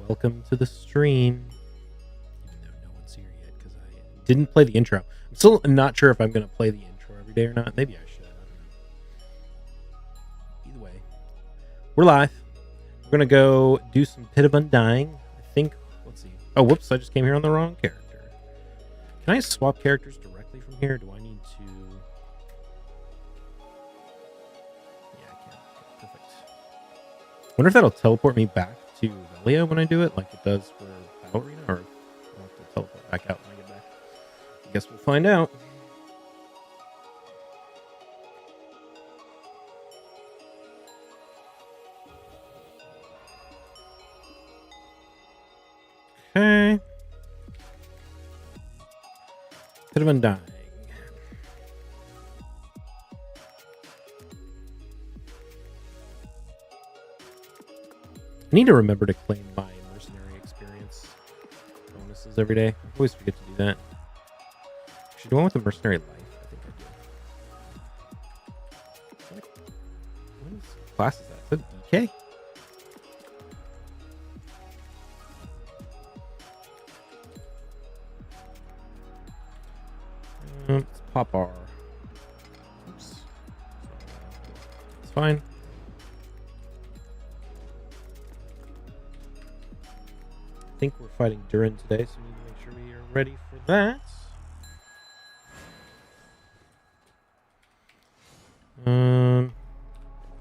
welcome to the stream. Even though no one's here yet because I didn't play the intro. I'm still not sure if I'm going to play the intro every day or not. Maybe I should. I don't know. Either way, we're live. We're going to go do some Pit of Undying. I think, let's see. Oh, whoops, I just came here on the wrong character. Can I swap characters directly from here? Do I need to... Yeah, I can. Okay, perfect. Wonder if that'll teleport me back to Velia when I do it, like it does for Battle Arena, or I'll have to teleport back out when I get back. I guess we'll find out. Okay. Pit of Undying. I need to remember to claim my mercenary experience bonuses every day. I always forget to do that. Actually, do I want the mercenary life? I think I do. What class is that? Is that DK? Let's pop our... Oops. It's fine. I think we're fighting Durin today, so we need to make sure we are ready for that.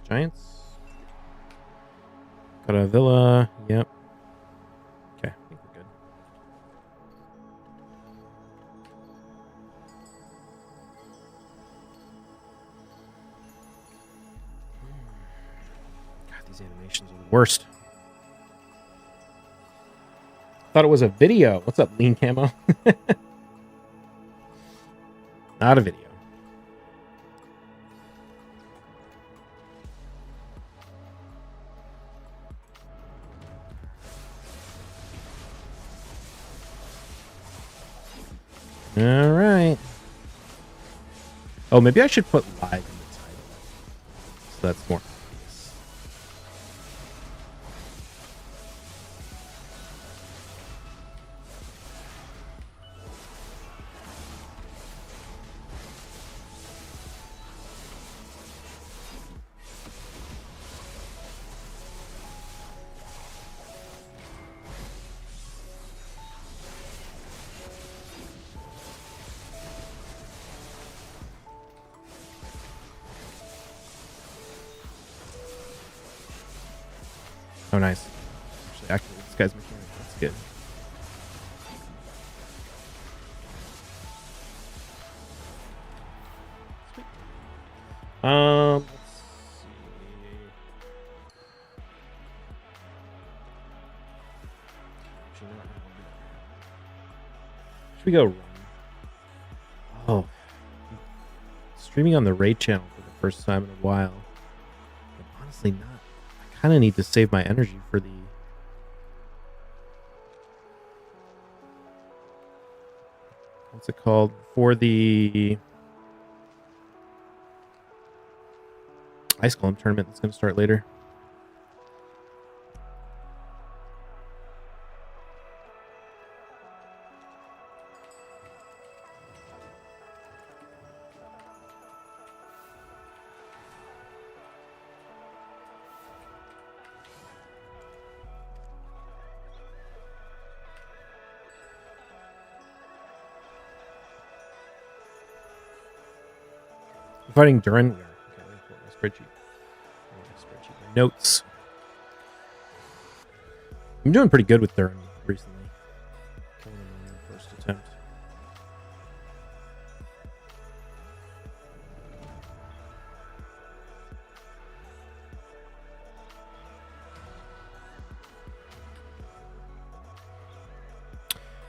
Giants. Got a villa. Yep. Okay, I think we're good. God, these animations are the worst. Thought it was a video. What's up, Lean Camo? Not a video. All right. Oh, maybe I should put live in the title, so that's more obvious. Oh, nice. Actually activate this guy's mechanic. That's good. Sweet. Let's see. Actually, no, should we go run? Oh. Streaming on the Raid channel for the first time in a while. But honestly, not. Kind of need to save my energy for the what's it called, for the Ice Golem tournament that's going to start later. Fighting Durin. Okay, let me pull my spreadsheet. My notes. I'm doing pretty good with Durin recently. Killing him on the first attempt.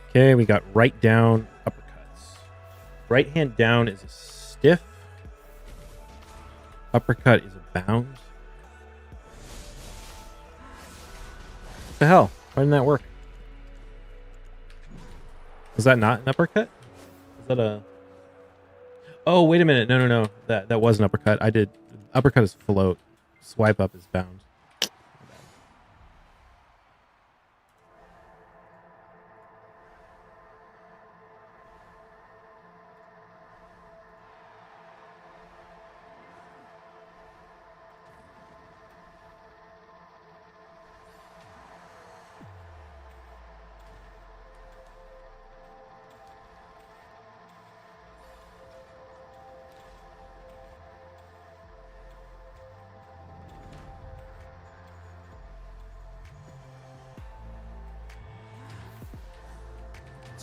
Okay, we got right down uppercuts. Right hand down is a stiff. Uppercut is a bound. What the hell? Why didn't that work? Was that not an uppercut? Was that a... Oh, wait a minute. No. That was an uppercut. I did... Uppercut is float. Swipe up is bound.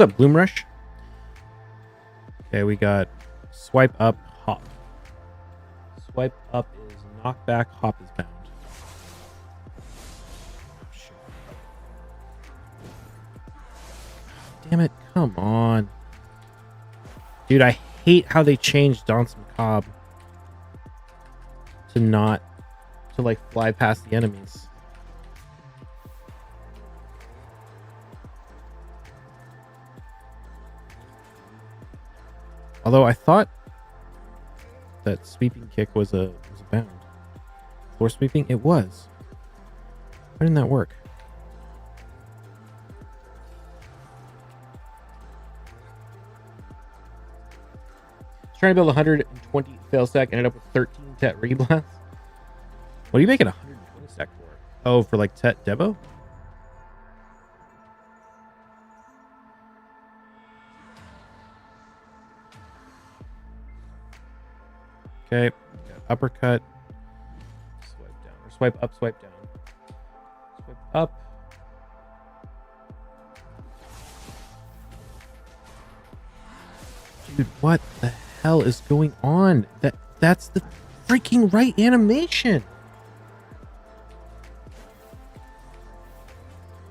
What's up, Bloom Rush? Okay, we got swipe up, hop. Swipe up is knockback, hop is bound. Oh, shit. Damn it, come on. Dude, I hate how they changed Dance Macabre to not, to like fly past the enemies. Although I thought that sweeping kick was a bound. Floor sweeping? It was. Why didn't that work? Trying to build 120 fail stack, ended up with 13 Tet Reblast. What are you making 120 stack for? Oh, for like Tet Debo? Okay, uppercut. Swipe down. Or swipe up, swipe down. Swipe up. Dude, what the hell is going on? That's the freaking right animation.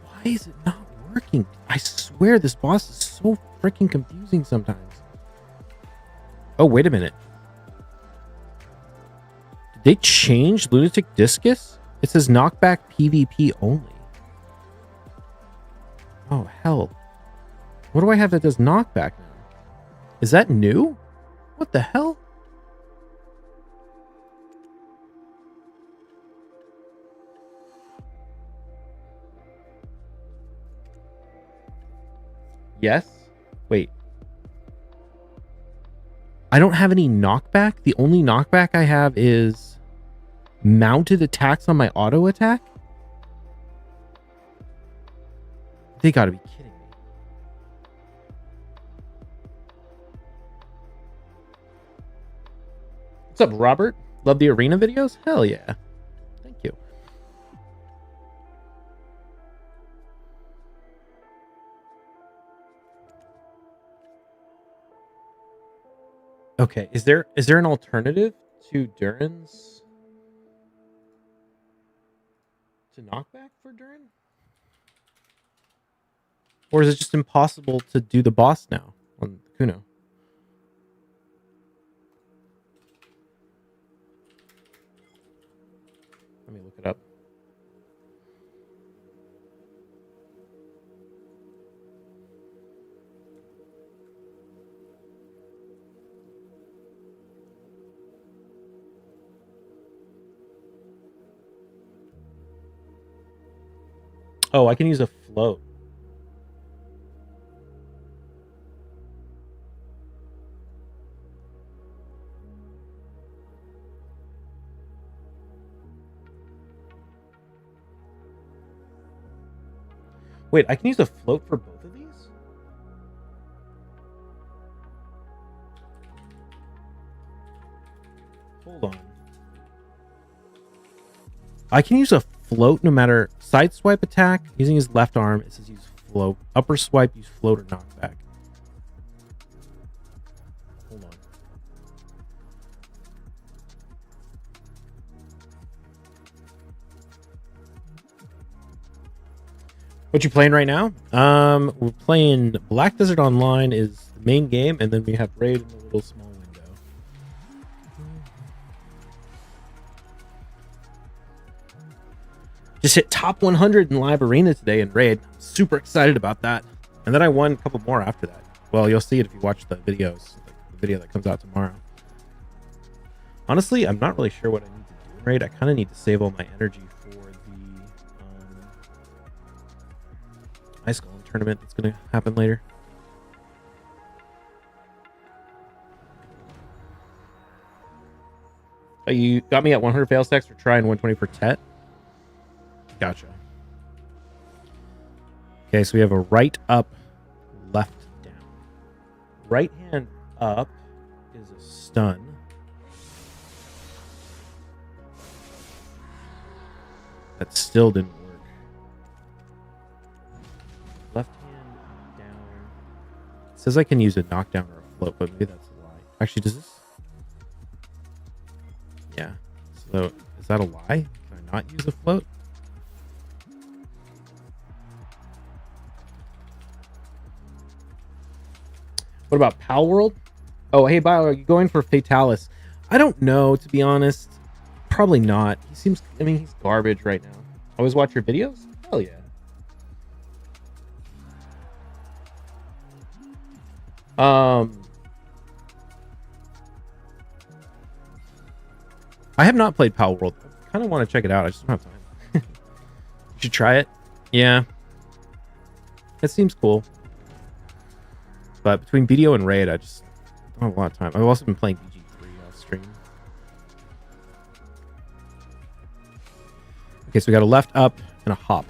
Why is it not working? I swear this boss is so freaking confusing sometimes. Oh, wait a minute. Did they change Lunatic Discus? It says knockback PvP only. Oh, hell. What do I have that does knockback now? Is that new? What the hell? Yes. Wait. I don't have any knockback. The only knockback I have is mounted attacks on my auto attack. They gotta be kidding me. What's up, Robert? Love the arena videos? Hell yeah. Thank you. Okay, is there an alternative to Durin's to knockback for Durin? Or is it just impossible to do the boss now on Kuno? Let me look it up. Oh, I can use a float. Wait, I can use a float for both of these? Hold on. I can use a float no matter side swipe attack using his left arm. It says use float. Upper swipe, use float or knockback. Hold on. What you playing right now? We're playing Black Desert Online is the main game, and then we have Raid in a little small window. Just hit top 100 in live arena today in Raid. Super excited about that. And then I won a couple more after that. Well, you'll see it if you watch the videos, the video that comes out tomorrow. Honestly, I'm not really sure what I need to do in Raid. I kind of need to save all my energy for the Ice Golem tournament that's going to happen later. Oh, you got me at 100 fail stacks for try and 120 for Tet? Gotcha. Okay, so we have a right up, left down. Right hand up is a stun. That still didn't work. Left hand down. says I can use a knockdown or a float, but maybe that's a lie. Actually, does this? Yeah. So is that a lie? Can I not use a float? What about Pal World? Oh, hey, Bio, are you going for Fatalis? I don't know, to be honest. Probably not. He seems, I mean, he's garbage right now. Always watch your videos? Hell yeah. I have not played Pal World. I kind of want to check it out. I just don't have time. You should try it. Yeah. It seems cool. But between BDO and Raid, I just don't have a lot of time. I've also been playing BG3 off stream. Okay, so we got a left, up, and a hop.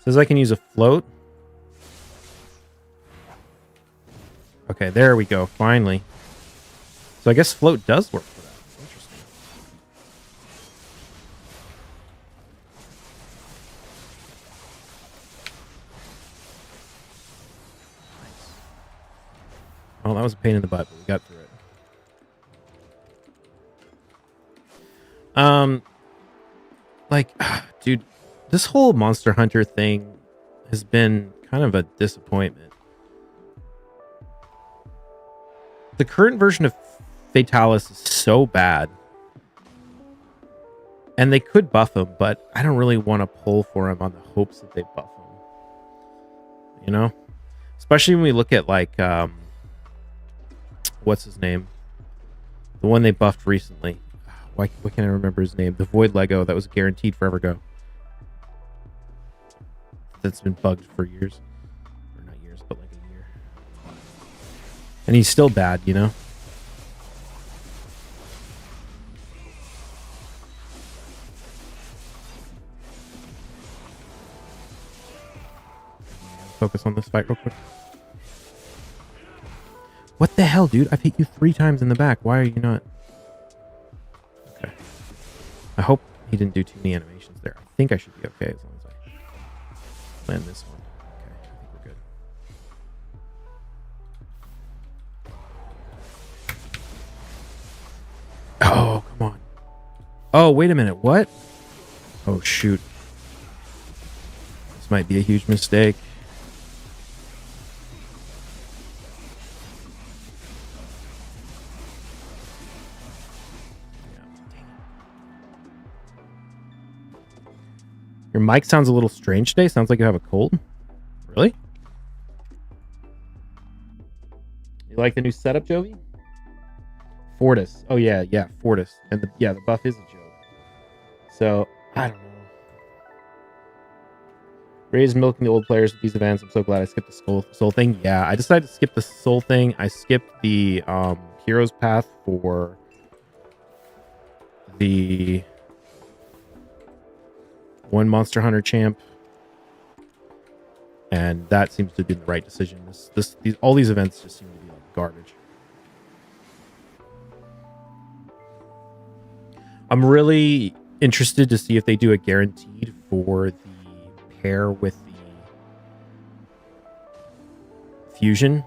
Says I can use a float. Okay, there we go. Finally. So I guess float does work for that. Interesting. Nice. Oh, that was a pain in the butt, but we got through it. Like, dude, this whole Monster Hunter thing has been kind of a disappointment. The current version of Fatalis is so bad. And they could buff him, but I don't really want to pull for him on the hopes that they buff him. You know? Especially when we look at, like, what's his name? The one they buffed recently. Why can't I remember his name? The Void Lego that was guaranteed forever go. That's been bugged for years. Or not years, but like a year. And he's still bad, you know? Focus on this fight real quick. What the hell, dude? I've hit you 3 times in the back. Why are you not... Okay. I hope he didn't do too many animations there. I think I should be okay as long as I land this one. Okay, I think we're good. Oh, come on. Oh, wait a minute. What? Oh, shoot. This might be a huge mistake. Your mic sounds a little strange today. Sounds like you have a cold. Really? You like the new setup, Jovi? Fortis. Oh, yeah, Fortis. And the buff is a joke. So, I don't know. Ray's milking the old players with these events. I'm so glad I skipped the soul thing. Yeah, I decided to skip the soul thing. I skipped the hero's path for the one Monster Hunter champ, and that seems to be the right decision. All these events just seem to be like garbage. I'm really interested to see if they do a guaranteed for the pair with the fusion.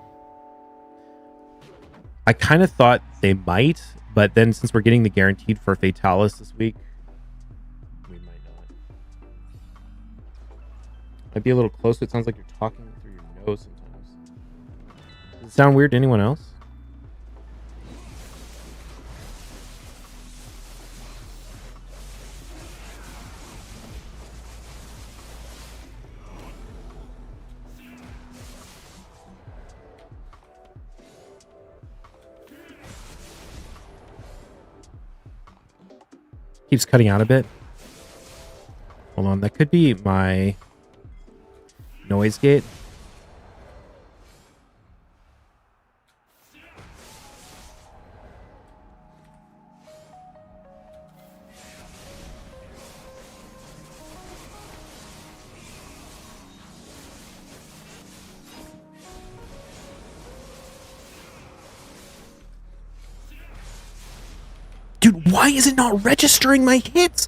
I kind of thought they might, but then since we're getting the guaranteed for Fatalis this week, might be a little close. It sounds like you're talking through your nose sometimes. Does it sound weird to anyone else? Keeps cutting out a bit. Hold on, that could be my noise gate. Dude, why is it not registering my hits?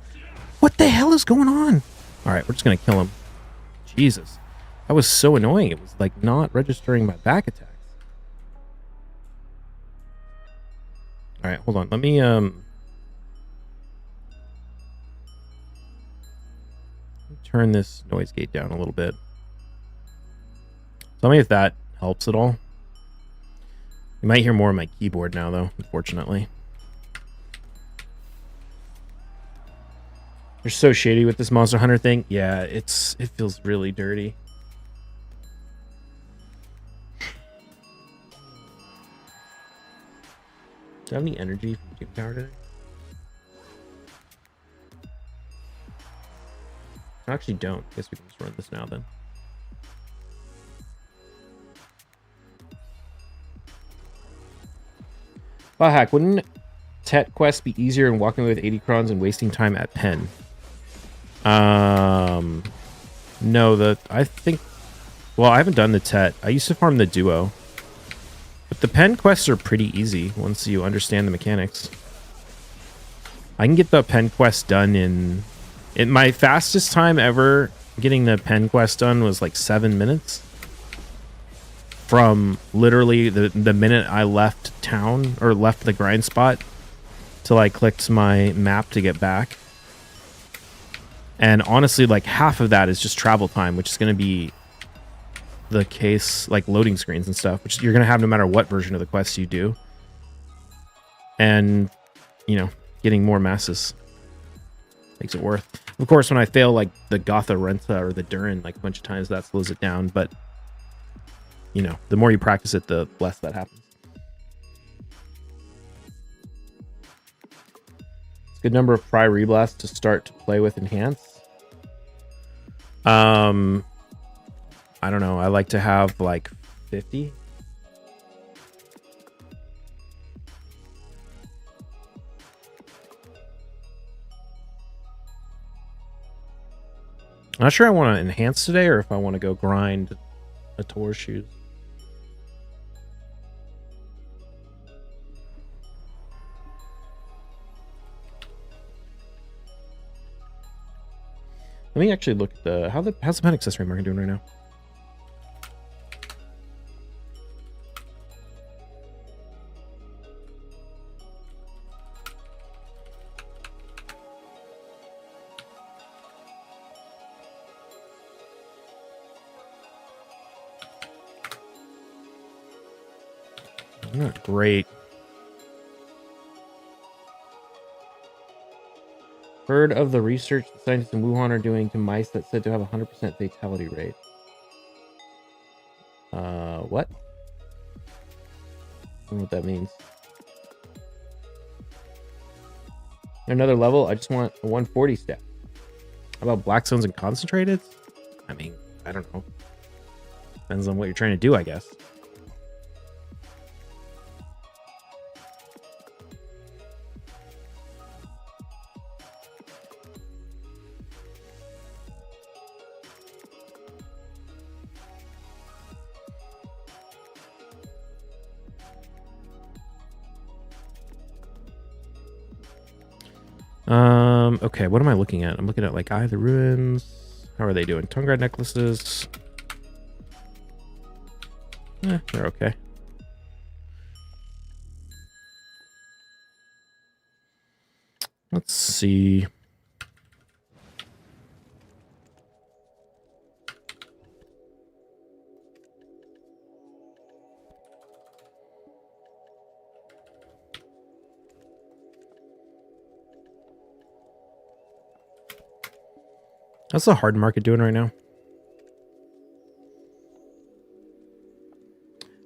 What the hell is going on? All right, we're just going to kill him. Jesus. That was so annoying. It was like not registering my back attacks. All right, hold on. Let me turn this noise gate down a little bit. Tell me if that helps at all. You might hear more on my keyboard now, though, unfortunately. They're so shady with this Monster Hunter thing. Yeah, it feels really dirty. Do I have any energy from Team Tower today? I actually don't. Guess we can just run this now then. Wow, Hack, wouldn't Tet Quest be easier than walking away with 80 crons and wasting time at Pen? No, I think... Well, I haven't done the Tet. I used to farm the Duo. But the Pen quests are pretty easy once you understand the mechanics. I can get the Pen quest done in my fastest time ever getting the Pen quest done was like 7 minutes. From literally the minute I left town or left the grind spot till I clicked my map to get back. And honestly, like half of that is just travel time, which is going to be the case, like loading screens and stuff, which you're going to have no matter what version of the quest you do. And, you know, getting more masses makes it worth. Of course, when I fail like the Gotha Renta or the Durin like a bunch of times, that slows it down. But, you know, the more you practice it, the less that happens. It's a good number of Pry Reblasts to start to play with Enhance. I don't know. I like to have like 50. I'm not sure I want to enhance today or if I want to go grind a Tor shoes. Let me actually look at how's the pen accessory market doing right now? Not great. Heard of the research the scientists in Wuhan are doing to mice that's said to have a 100% fatality rate. What? I don't know what that means. Another level, I just want a 140 step. How about black zones and concentrated? I mean, I don't know. Depends on what you're trying to do, I guess. Okay, what am I looking at? I'm looking at like Eye of the Ruins. How are they doing? Tongue guard necklaces. They're okay. Let's see. How's the hard market doing right now?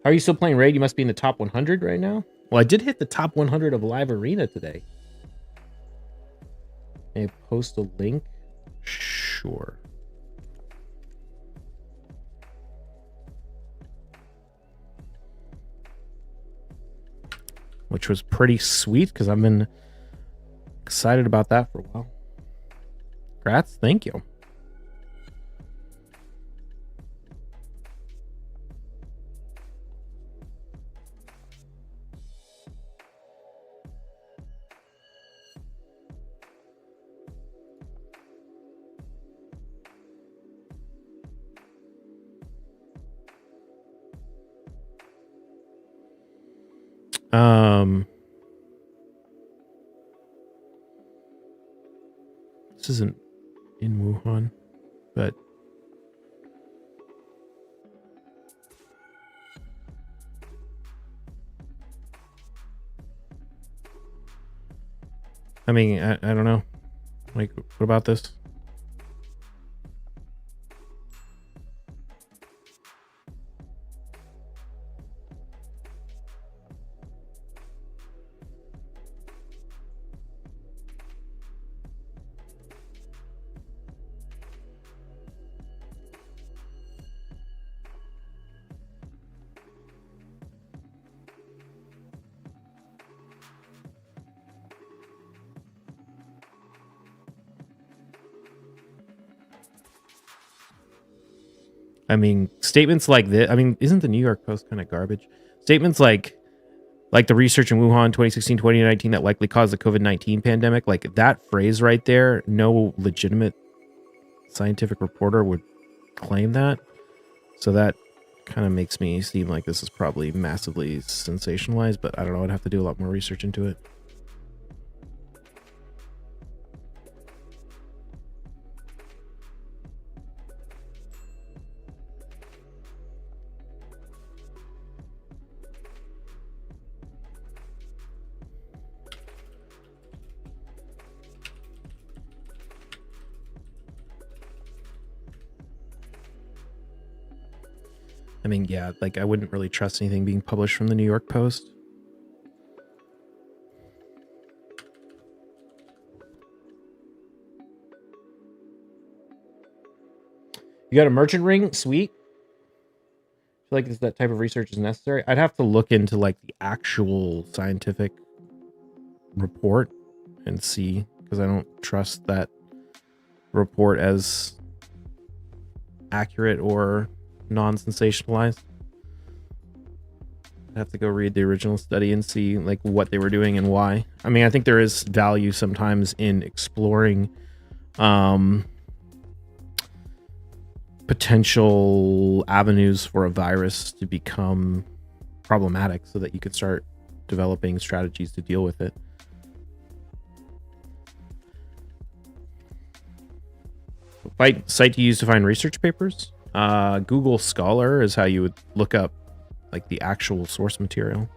How are you still playing Raid? You must be in the top 100 right now. Well, I did hit the top 100 of Live Arena today. May I post a link? Sure. Which was pretty sweet because I've been excited about that for a while. Congrats. Thank you. This isn't in Wuhan, but I mean, I don't know. Like, what about this? I mean, statements like this. I mean, isn't the New York Post kind of garbage? Statements like the research in Wuhan 2016, 2019 that likely caused the COVID-19 pandemic, like that phrase right there, no legitimate scientific reporter would claim that. So that kind of makes me seem like this is probably massively sensationalized, but I don't know. I'd have to do a lot more research into it. I mean, yeah, like I wouldn't really trust anything being published from the New York Post. You got a merchant ring? Sweet. I feel like that type of research is necessary. I'd have to look into like the actual scientific report and see, because I don't trust that report as accurate or non-sensationalized. I'd have to go read the original study and see like what they were doing and why. I mean, I think there is value sometimes in exploring potential avenues for a virus to become problematic so that you could start developing strategies to deal with it. Site to use to find research papers. Google Scholar is how you would look up like the actual source material.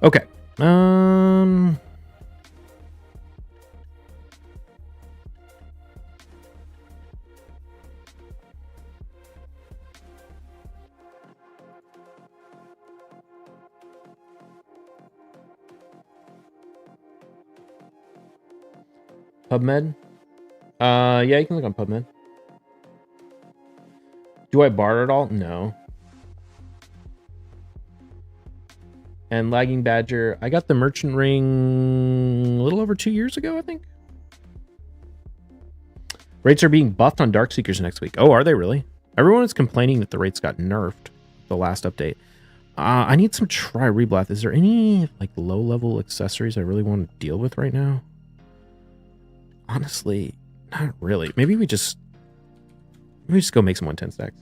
Okay. PubMed. Yeah, you can look on PubMed. Do I barter at all? No. And Lagging Badger, I got the merchant ring a little over 2 years ago, I think. Rates are being buffed on Darkseekers next week. Oh, are they really? Everyone is complaining that the rates got nerfed the last update. I need some Tri-Reblath. Is there any like low-level accessories I really want to deal with right now? Honestly, not really. Maybe we just go make some 110 stacks.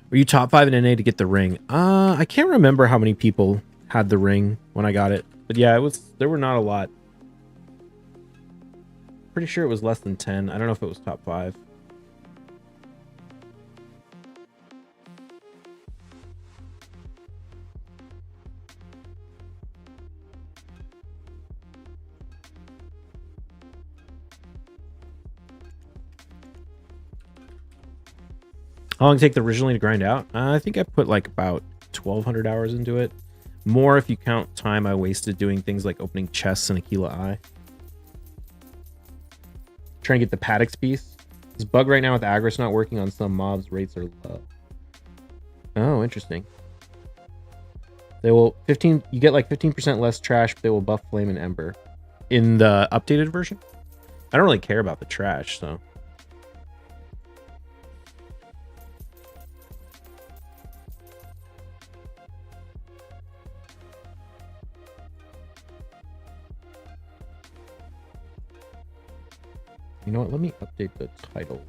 Were you top 5 in NA to get the ring? I can't remember how many people had the ring when I got it. But yeah, there were not a lot. Pretty sure it was less than 10. I don't know if it was top 5. How long did it take the originally to grind out? I think I put like about 1,200 hours into it. More if you count time I wasted doing things like opening chests in Aquila Eye. Trying to get the Paddocks piece. This bug right now with Agris not working on some mobs. Rates are low. Oh, interesting. They will 15. You get like 15% less trash, but they will buff Flame and Ember in the updated version. I don't really care about the trash, so. You know what? Let me update the titles.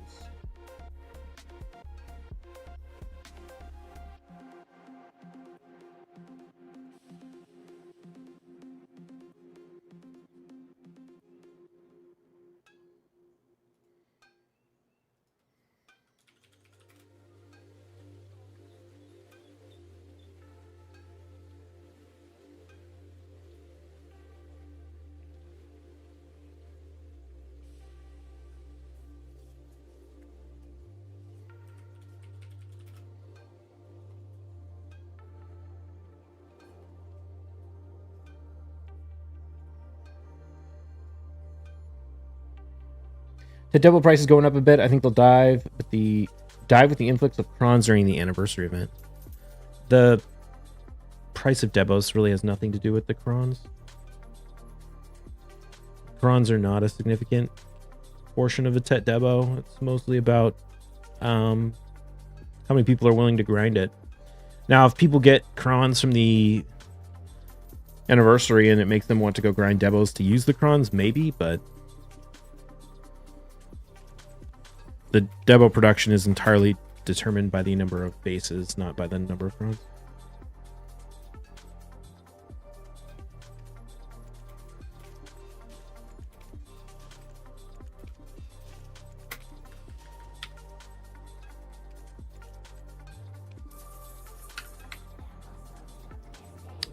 The double price is going up a bit. I think they'll dive with the influx of crons during the anniversary event. The price of Debos really has nothing to do with the crons. Crons are not a significant portion of a Tet Debo. It's mostly about how many people are willing to grind it. Now, if people get crons from the anniversary and it makes them want to go grind Debos to use the crons, maybe, but the Debo production is entirely determined by the number of bases, not by the number of crons.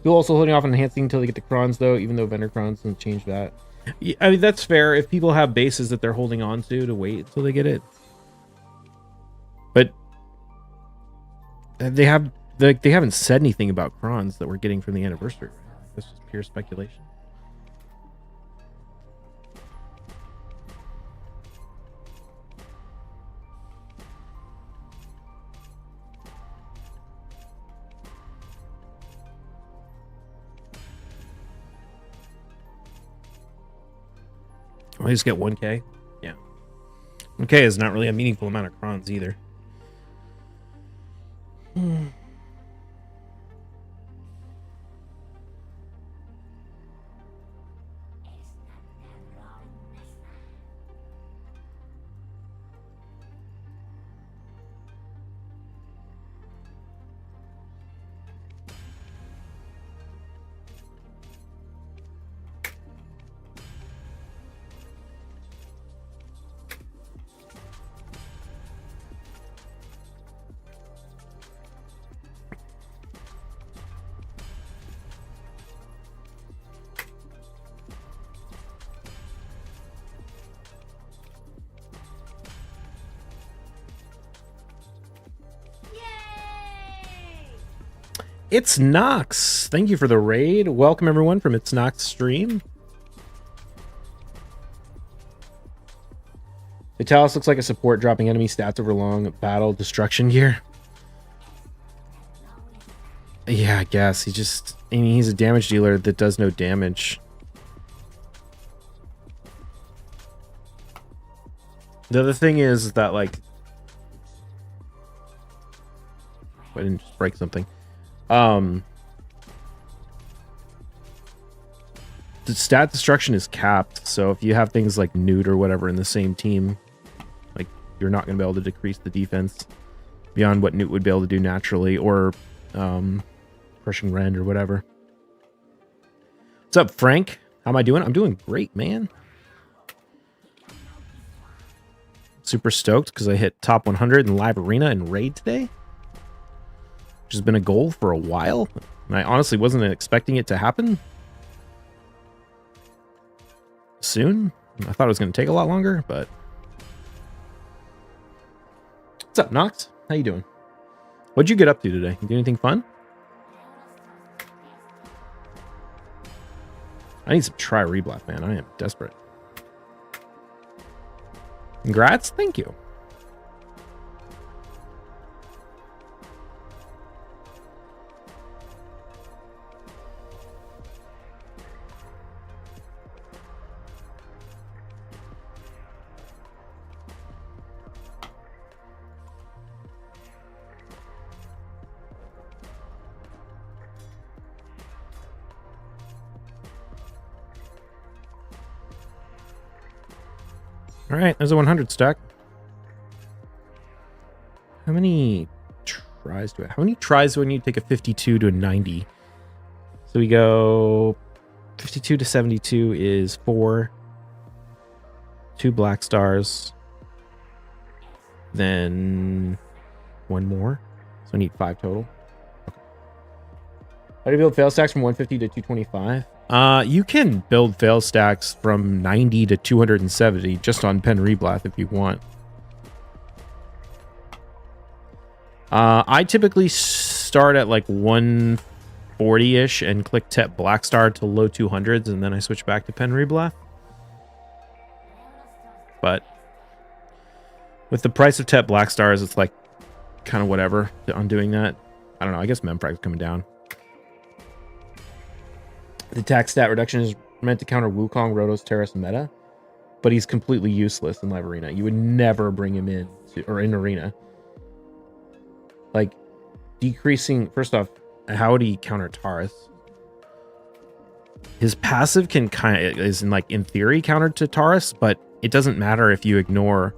People also holding off on enhancing until they get the crons, though, even though vendor crons doesn't change that. Yeah, I mean, that's fair. If people have bases that they're holding on to wait until they get it. But they haven't said anything about crons that we're getting from the anniversary. That's just pure speculation. I just get 1K. Yeah. 1K is not really a meaningful amount of crons either. It's Nox. Thank you for the raid. Welcome everyone from It's Nox stream. Vitalis looks like a support dropping enemy stats over long battle destruction gear. Yeah, I guess. He's a damage dealer that does no damage. The other thing is that, like, I didn't just break something. The stat destruction is capped, so if you have things like Newt or whatever in the same team, like, you're not going to be able to decrease the defense beyond what Newt would be able to do naturally, or Crushing Rend or whatever. What's up, Frank? How am I doing? I'm doing great, man. Super stoked because I hit top 100 in live arena and raid today, which has been a goal for a while, and I honestly wasn't expecting it to happen soon. I thought it was going to take a lot longer, but... What's up, Nox? How you doing? What'd you get up to today? You do anything fun? I need some try reblack, man. I am desperate. Congrats. Thank you. All right, there's a 100 stack. How many tries do I? How many tries do I need to take a 52 to a 90? So we go 52 to 72 is 4. 2 black stars. Then 1 more. So I need 5 total. Okay. How do you build fail stacks from 150 to 225? You can build fail stacks from 90 to 270 just on Pen Reblath if you want. I typically start at like 140-ish and click Tep Black Star to low 200s, and then I switch back to Pen Reblath. But with the price of Tep Black Stars, it's like kind of whatever on doing that. I don't know. I guess Memfrag's coming down. The attack stat reduction is meant to counter Wukong, Rotos, Terrace, and Meta, but he's completely useless in Live Arena. You would never bring him in or in Arena. Like decreasing. First off, how would he counter Taurus? His passive can kind of is in theory countered to Taurus, but it doesn't matter if you ignore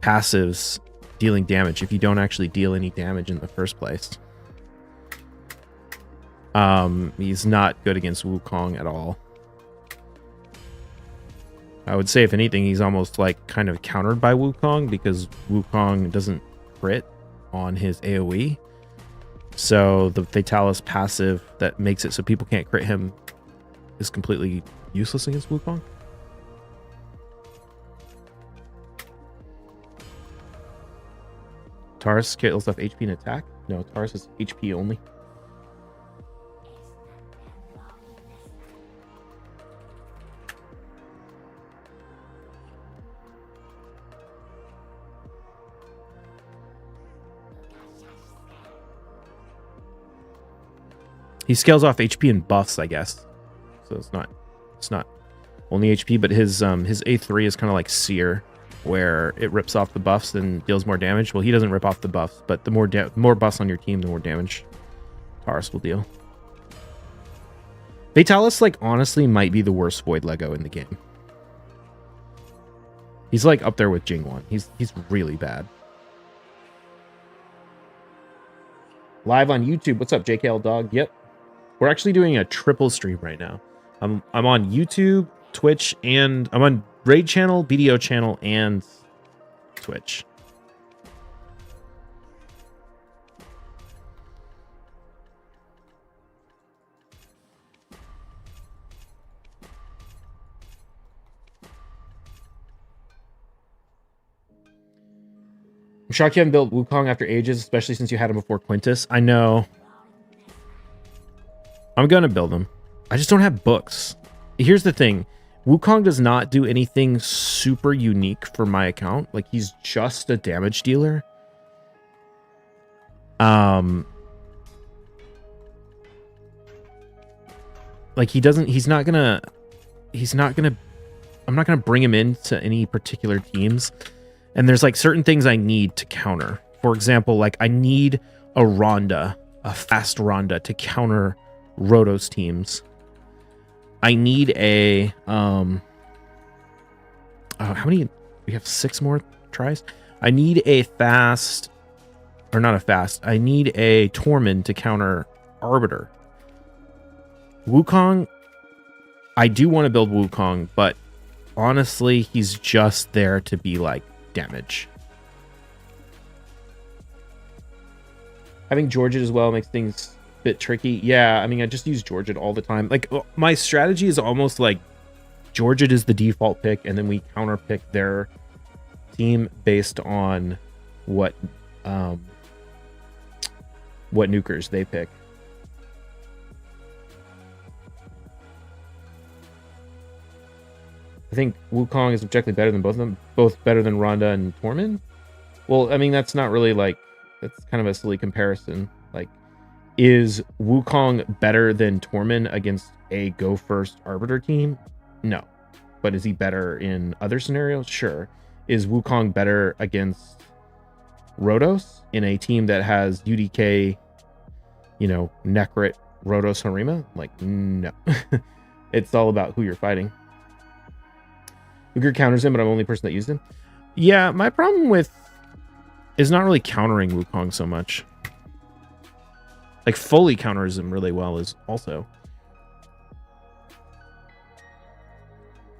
passives dealing damage if you don't actually deal any damage in the first place. He's not good against Wukong at all. I would say if anything, he's almost like kind of countered by Wukong because Wukong doesn't crit on his AoE. So the Fatalis passive that makes it so people can't crit him is completely useless against Wukong. Taurus scales off HP and attack? No, Taurus is HP only. He scales off HP and buffs, I guess. So it's not only HP, but his A3 is kind of like Seer, where it rips off the buffs and deals more damage. Well, he doesn't rip off the buffs, but the more buffs on your team, the more damage Taurus will deal. Fatalis, honestly might be the worst Void Lego in the game. He's up there with Jingwon. He's really bad. Live on YouTube. What's up, JKL Dog? Yep. We're actually doing a triple stream right now. I'm on YouTube, Twitch, and I'm on Raid channel, BDO channel, and Twitch. I'm shocked you haven't built Wukong after ages, especially since you had him before Quintus. I know. I'm going to build him. I just don't have books. Here's the thing. Wukong does not do anything super unique for my account. He's just a damage dealer. I'm not gonna bring him into any particular teams. And there's certain things I need to counter. For example, I need a Ronda, a fast Ronda to counter Rotos teams. I need a how many? We have 6 more tries. I need a fast, or not a fast. I need a Tormund to counter Arbiter. Wukong, I do want to build Wukong, but honestly, he's just there to be damage. Having Georgette as well makes things bit tricky. Yeah, I mean, I just use Georgette all the time. My strategy is almost Georgette is the default pick, and then we counter pick their team based on what nukers they pick. I think Wukong is objectively better than both of them, both better than Ronda and Tormund. Well, I mean, that's not really that's kind of a silly comparison. Is Wukong better than Tormund against a go first Arbiter team? No. But is he better in other scenarios? Sure. Is Wukong better against Rotos in a team that has UDK, Necrit, Rotos, Harima? No. It's all about who you're fighting. Uger counters him, but I'm the only person that used him. Yeah, my problem with is not really countering Wukong so much. Like, Foley counters him really well is also.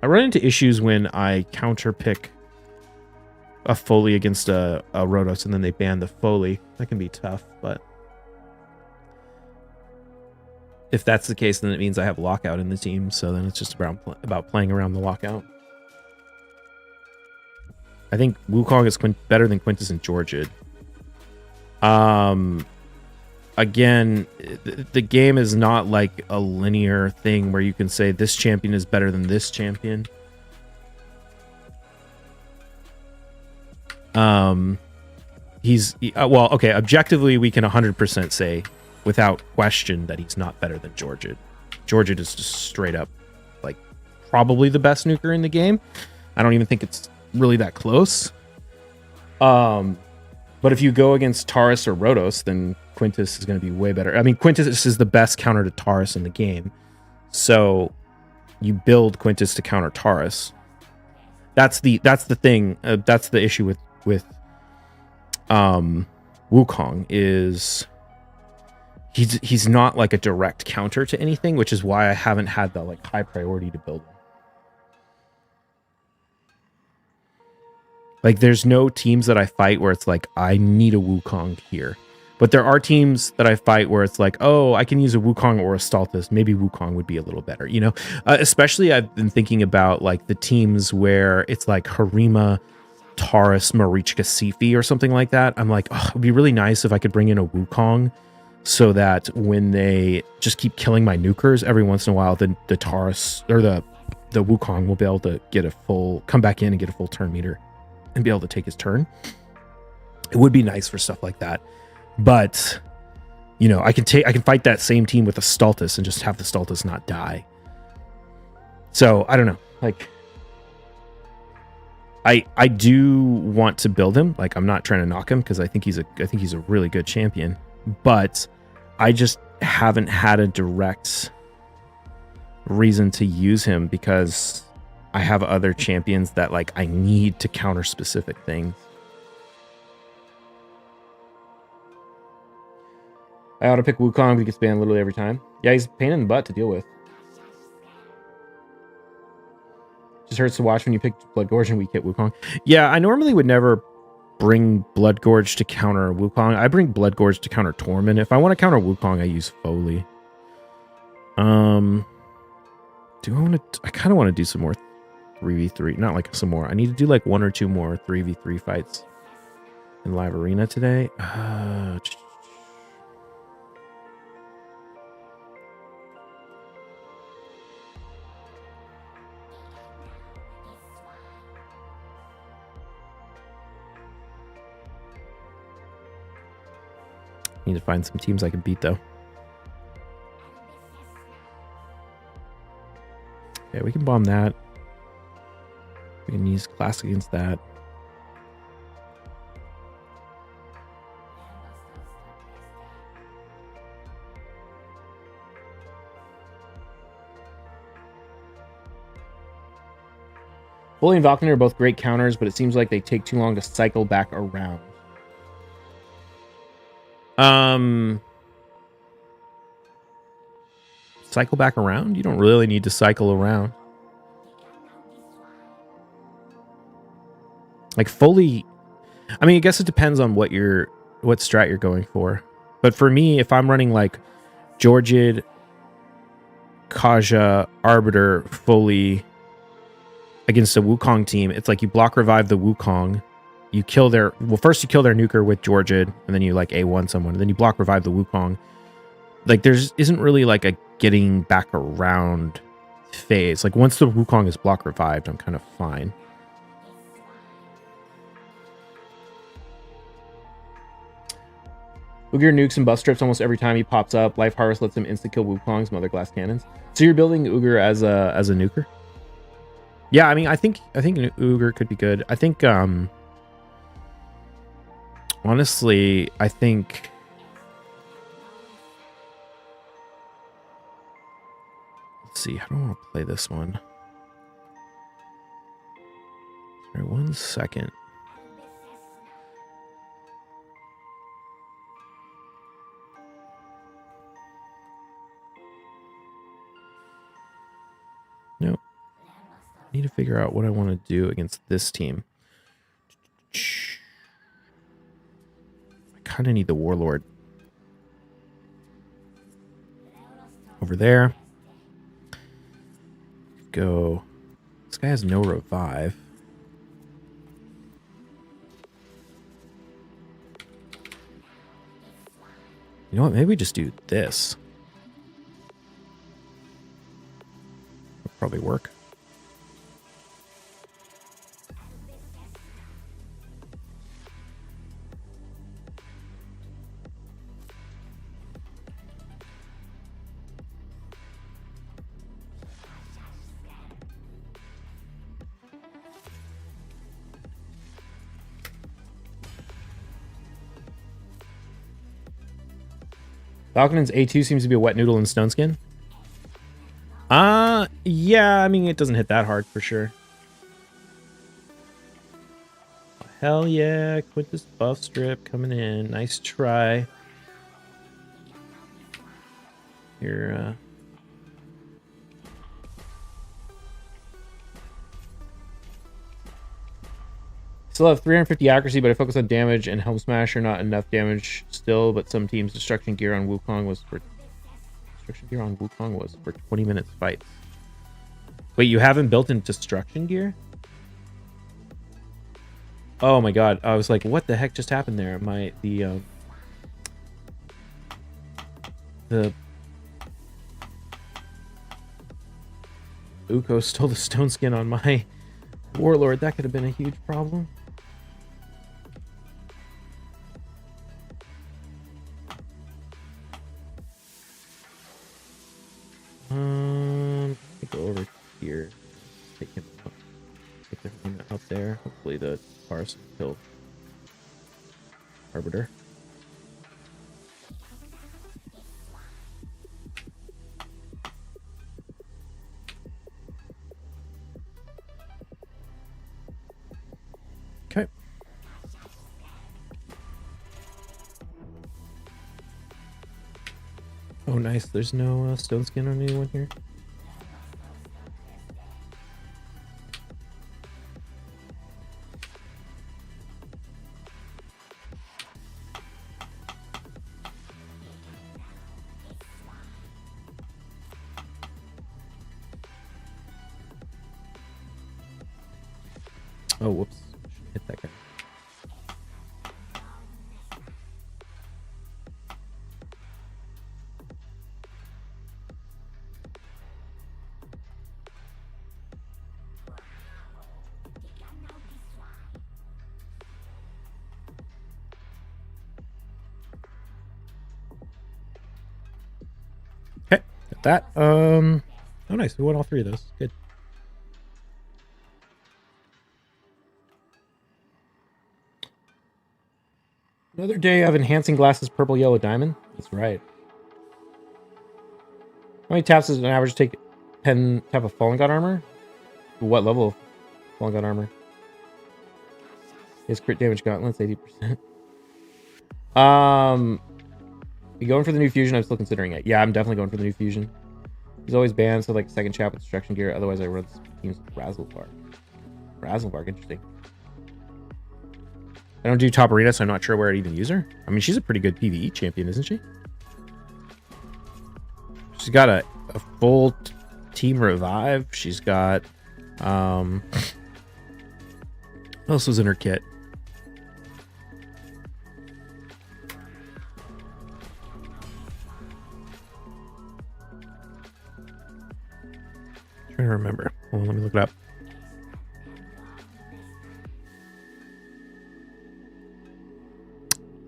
I run into issues when I counter pick a Foley against a Rotos and then they ban the Foley. That can be tough, but if that's the case, then it means I have lockout in the team. So then it's just about playing around the lockout. I think Wukong is better than Quintus and Georgid. Again, the game is not like a linear thing where you can say this champion is better than this champion. Well, okay, objectively, we can 100% say without question that he's not better than Georgid. Georgid is just straight up, like, probably the best nuker in the game. I don't even think it's really that close. But if you go against Taurus or Rotos, then Quintus is going to be way better. I mean, Quintus is the best counter to Taurus in the game. So you build Quintus to counter Taurus. That's the thing. That's the issue with Wukong is he's not like a direct counter to anything, which is why I haven't had the like high priority to build him. Like, there's no teams that I fight where it's like, I need a Wukong here. But there are teams that I fight where it's like, oh, I can use a Wukong or a Staltus. Maybe Wukong would be a little better, you know? Especially I've been thinking about, like, the teams where it's like Harima, Taurus, Marichka, Sifi or something like that. I'm like, oh, it would be really nice if I could bring in a Wukong so that when they just keep killing my nukers, every once in a while, the Taurus or the Wukong will be able to get come back in and get a full turn meter and be able to take his turn. It would be nice for stuff like that. But, you know, I can fight that same team with a Staltus and just have the Staltus not die. So, I don't know. Like, I do want to build him. Like, I'm not trying to knock him because I think he's a really good champion. But I just haven't had a direct reason to use him because I have other champions that, like, I need to counter specific things. I ought to pick Wukong, but he gets banned literally every time. Yeah, he's a pain in the butt to deal with. Just hurts to watch when you pick Blood Gorge and weak hit Wukong. Yeah, I normally would never bring Blood Gorge to counter Wukong. I bring Blood Gorge to counter Tormund. If I want to counter Wukong, I use Foley. I kind of want to do some more 3v3, not like some more. I need to do like 1 or 2 more 3v3 fights in live arena today. Need to find some teams I can beat though. Yeah, we can bomb that. We can use class against that. Bully and Valkyrie are both great counters, but it seems like they take too long to cycle back around. Cycle back around? You don't really need to cycle around. Like Foley, I mean, I guess it depends on what strat you're going for. But for me, if I'm running like Georgid, Kaja, Arbiter, Foley against a Wukong team, it's like you block revive the Wukong. You kill first you kill their nuker with Georgid, and then you like A1 someone, and then you block revive the Wukong. Like isn't really like a getting back around phase. Like once the Wukong is block revived, I'm kind of fine. Uger nukes and buff strips almost every time he pops up. Life Harvest lets him insta kill Wukongs, Mother Glass Cannons. So you're building Uger as a nuker? Yeah, I mean, I think Uger could be good. I think honestly, I think let's see, how do I want to play this one? All right, 1 second. Nope. I need to figure out what I want to do against this team. I kind of need the Warlord. Over there. Go. This guy has no revive. You know what? Maybe we just do this. That'll probably work. Falcon's A2 seems to be a wet noodle in stone skin. Yeah, I mean, it doesn't hit that hard for sure. Hell yeah, Quintus buff strip coming in. Nice try. Here, still have 350 accuracy, but I focus on damage and Helm Smasher, not enough damage still, but some teams' Destruction Gear on Wukong was for 20 minutes fights. Wait, you haven't built in Destruction Gear? Oh my god, I was like, what the heck just happened there? The Uko stole the stone skin on my Warlord. That could have been a huge problem. Go over here. Take him out. Take him out there. Hopefully the Pars killed Arbiter. Okay. Oh, nice. There's no stone skin on anyone here. Oh, whoops. Should hit that guy. Okay, got that. Oh, nice. We won all 3 of those. Good. Another day of enhancing glasses, purple, yellow, diamond. That's right. How many taps does an average take? 10 tap of Fallen God armor? What level of Fallen God armor? His crit damage gauntlets, 80%. You going for the new fusion? I'm still considering it. Yeah, I'm definitely going for the new fusion. He's always banned, so like second chap with destruction gear. Otherwise, I run teams with Razzlebark. Razzlebark, interesting. I don't do top arena, so I'm not sure where I'd even use her. I mean, she's a pretty good PvE champion, isn't she? She's got a full team revive. She's got what else was in her kit? I'm trying to remember. Hold on, let me look it up.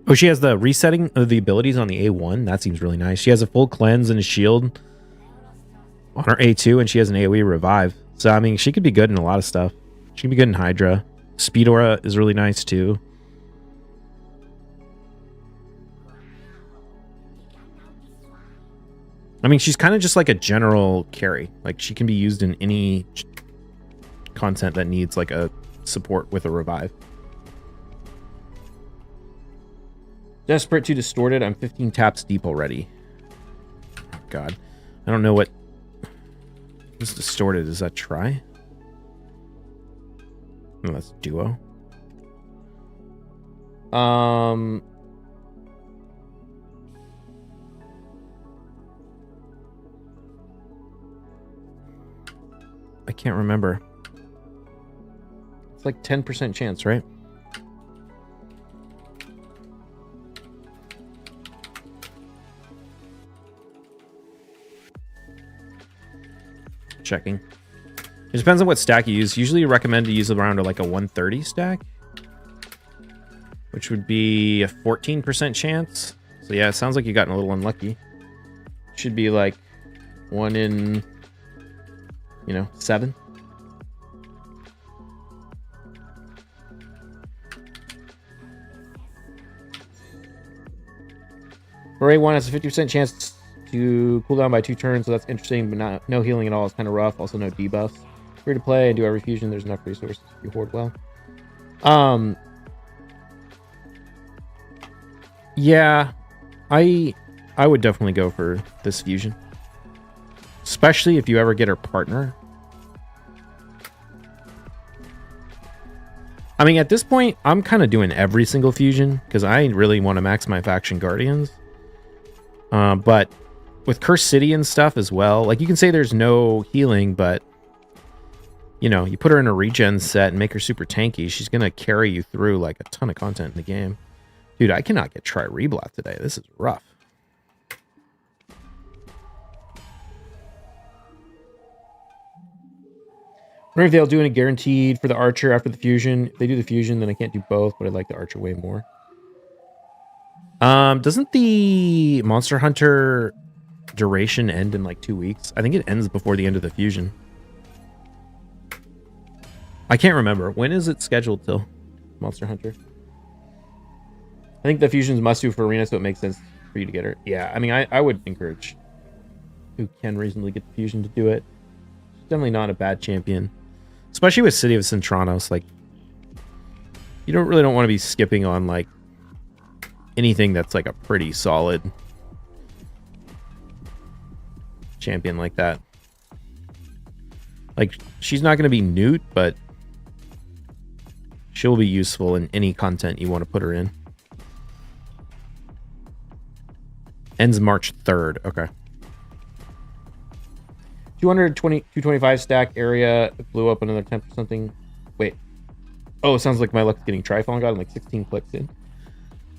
Oh, she has the resetting of the abilities on the A1. That seems really nice. She has a full cleanse and a shield on her A2, and she has an AoE revive. So, I mean, she could be good in a lot of stuff. She can be good in Hydra. Speed Aura is really nice, too. I mean, she's kind of just like a general carry. Like, she can be used in any content that needs, like, a support with a revive. Desperate to Distorted. I'm 15 taps deep already. Oh, God. I don't know what... What's Distorted? Is that Try? No, that's Duo. I can't remember. It's like 10% chance, right? Checking. It depends on what stack you use. Usually you recommend to use around like a 130 stack, which would be a 14% chance. So yeah, it sounds like you gotten a little unlucky. Should be like 1 in, 7. For A1 has a 50% chance to cool down by 2 turns, so that's interesting, but no healing at all. It's kind of rough. Also no debuffs. Free to play and do every fusion. There's enough resources if you hoard well. Yeah, I would definitely go for this fusion, especially if you ever get her partner. I mean, at this point, I'm kind of doing every single fusion because I really want to max my faction guardians. But with Cursed City and stuff as well, like you can say there's no healing, but you put her in a regen set and make her super tanky. She's going to carry you through like a ton of content in the game. Dude, I cannot get Try Reblock today. This is rough. Wonder if they'll do any guaranteed for the Archer after the fusion. If they do the fusion, then I can't do both, but I like the Archer way more. Doesn't the Monster Hunter duration end in like 2 weeks? I think it ends before the end of the fusion. I can't remember. When is it scheduled till? Monster Hunter? I think the fusion's must do for Arena, so it makes sense for you to get her. Yeah, I mean, I would encourage who can reasonably get the fusion to do it. She's definitely not a bad champion. Especially with City of Centranos. Like, you really don't want to be skipping on, like, anything that's, like, a pretty solid champion like that. Like, she's not going to be Newt, but she'll be useful in any content you want to put her in. Ends March 3rd. Okay. 225 stack area. It blew up another 10 or something. Wait. Oh, it sounds like my luck's getting Tri-Fallen God. I'm like 16 clicks in.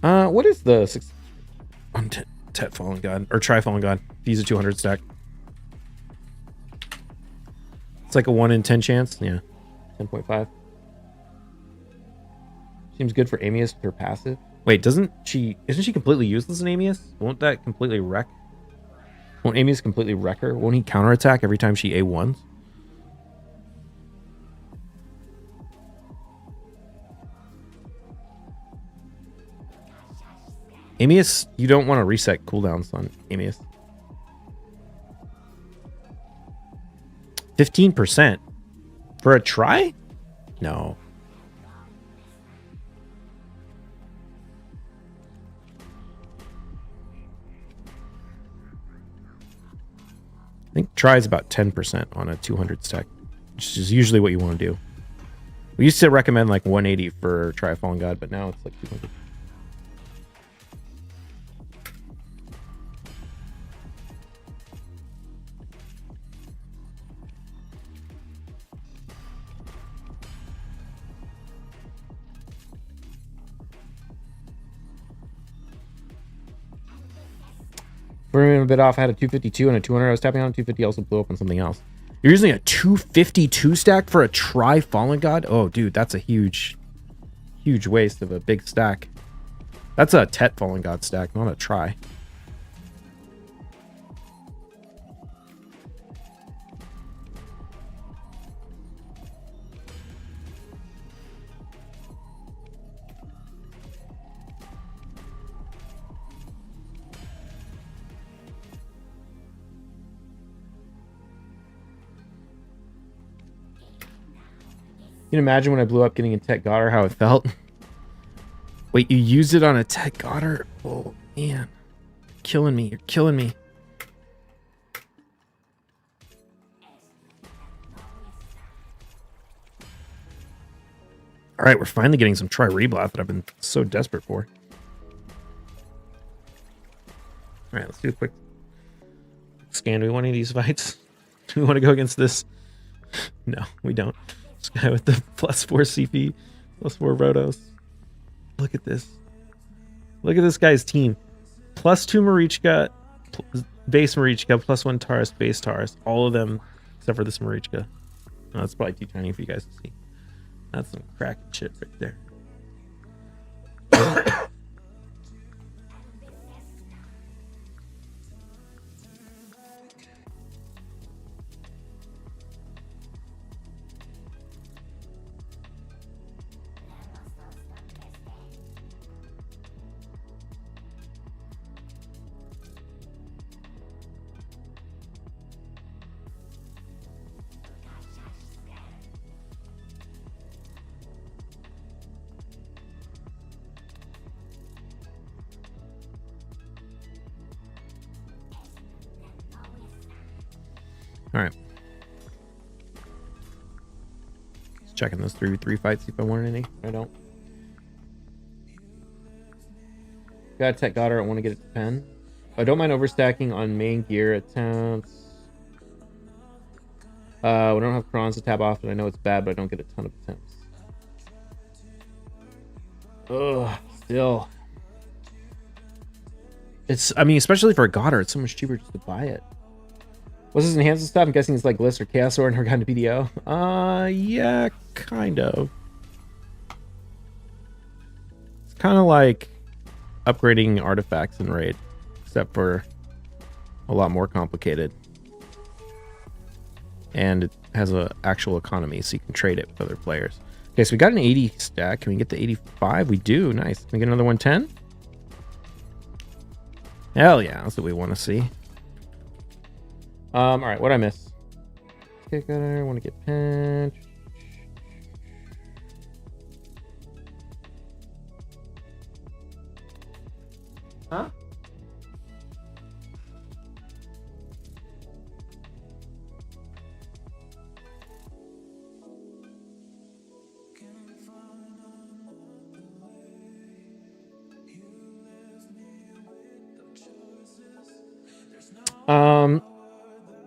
What is the 6 on Tet Fallen God or Tri-Fallen God? Use a 200 stack. It's like a 1 in 10 chance. Yeah. 10.5. Seems good for Amius with her passive. Wait, isn't she completely useless in Amius? Won't that completely wreck? Won't Amius completely wreck her? Won't he counterattack every time she A1s? Amius, you don't want to reset cooldowns on Amius. 15% for a try? No. I think try is about 10% on a 200 stack, which is usually what you want to do. We used to recommend like 180 for Try Fallen God, but now it's like 200. We're a bit off. I had a 252 and a 200. I was tapping on 250. Also blew up on something else. You're using a 252 stack for a Try Fallen God? Oh, dude, that's a huge waste of a big stack. That's a Tet Fallen God stack, not a Try. You can imagine when I blew up getting a Tech Goddard, how it felt. Wait, you used it on a Tech Goddard? Oh, man. You're killing me. You're killing me. All right, we're finally getting some Tri-Reblath that I've been so desperate for. All right, let's do a quick scan. Do we want any of these fights? Do we want to go against this? No, we don't. This guy with the +4 CP, +4 Rotos. Look at this. Look at this guy's team. +2 Marichka, base Marichka, +1 Taurus, base Taurus. All of them except for this Marichka. Oh, that's probably too tiny for you guys to see. That's some cracking shit right there. All right. Just checking those 3v3 fights, see if I want any. I don't. Got a Tech Goddard. I want to get it to pen. I don't mind overstacking on main gear attempts. We don't have prawns to tap off, and I know it's bad, but I don't get a ton of attempts. Ugh, still. It's, I mean, especially for a Goddard, it's so much cheaper just to buy it. What's this enhancement stuff? I'm guessing it's like Glyst or Chaos Sword and her gone to BDO. Yeah, kind of. It's kind of like upgrading artifacts in Raid, except for a lot more complicated. And it has an actual economy, so you can trade it with other players. Okay, so we got an 80 stack. Can we get the 85? We do. Nice. Can we get another 110? Hell yeah, that's what we want to see. All right, what'd I miss? Okay, got her. Want to get pinned. Huh?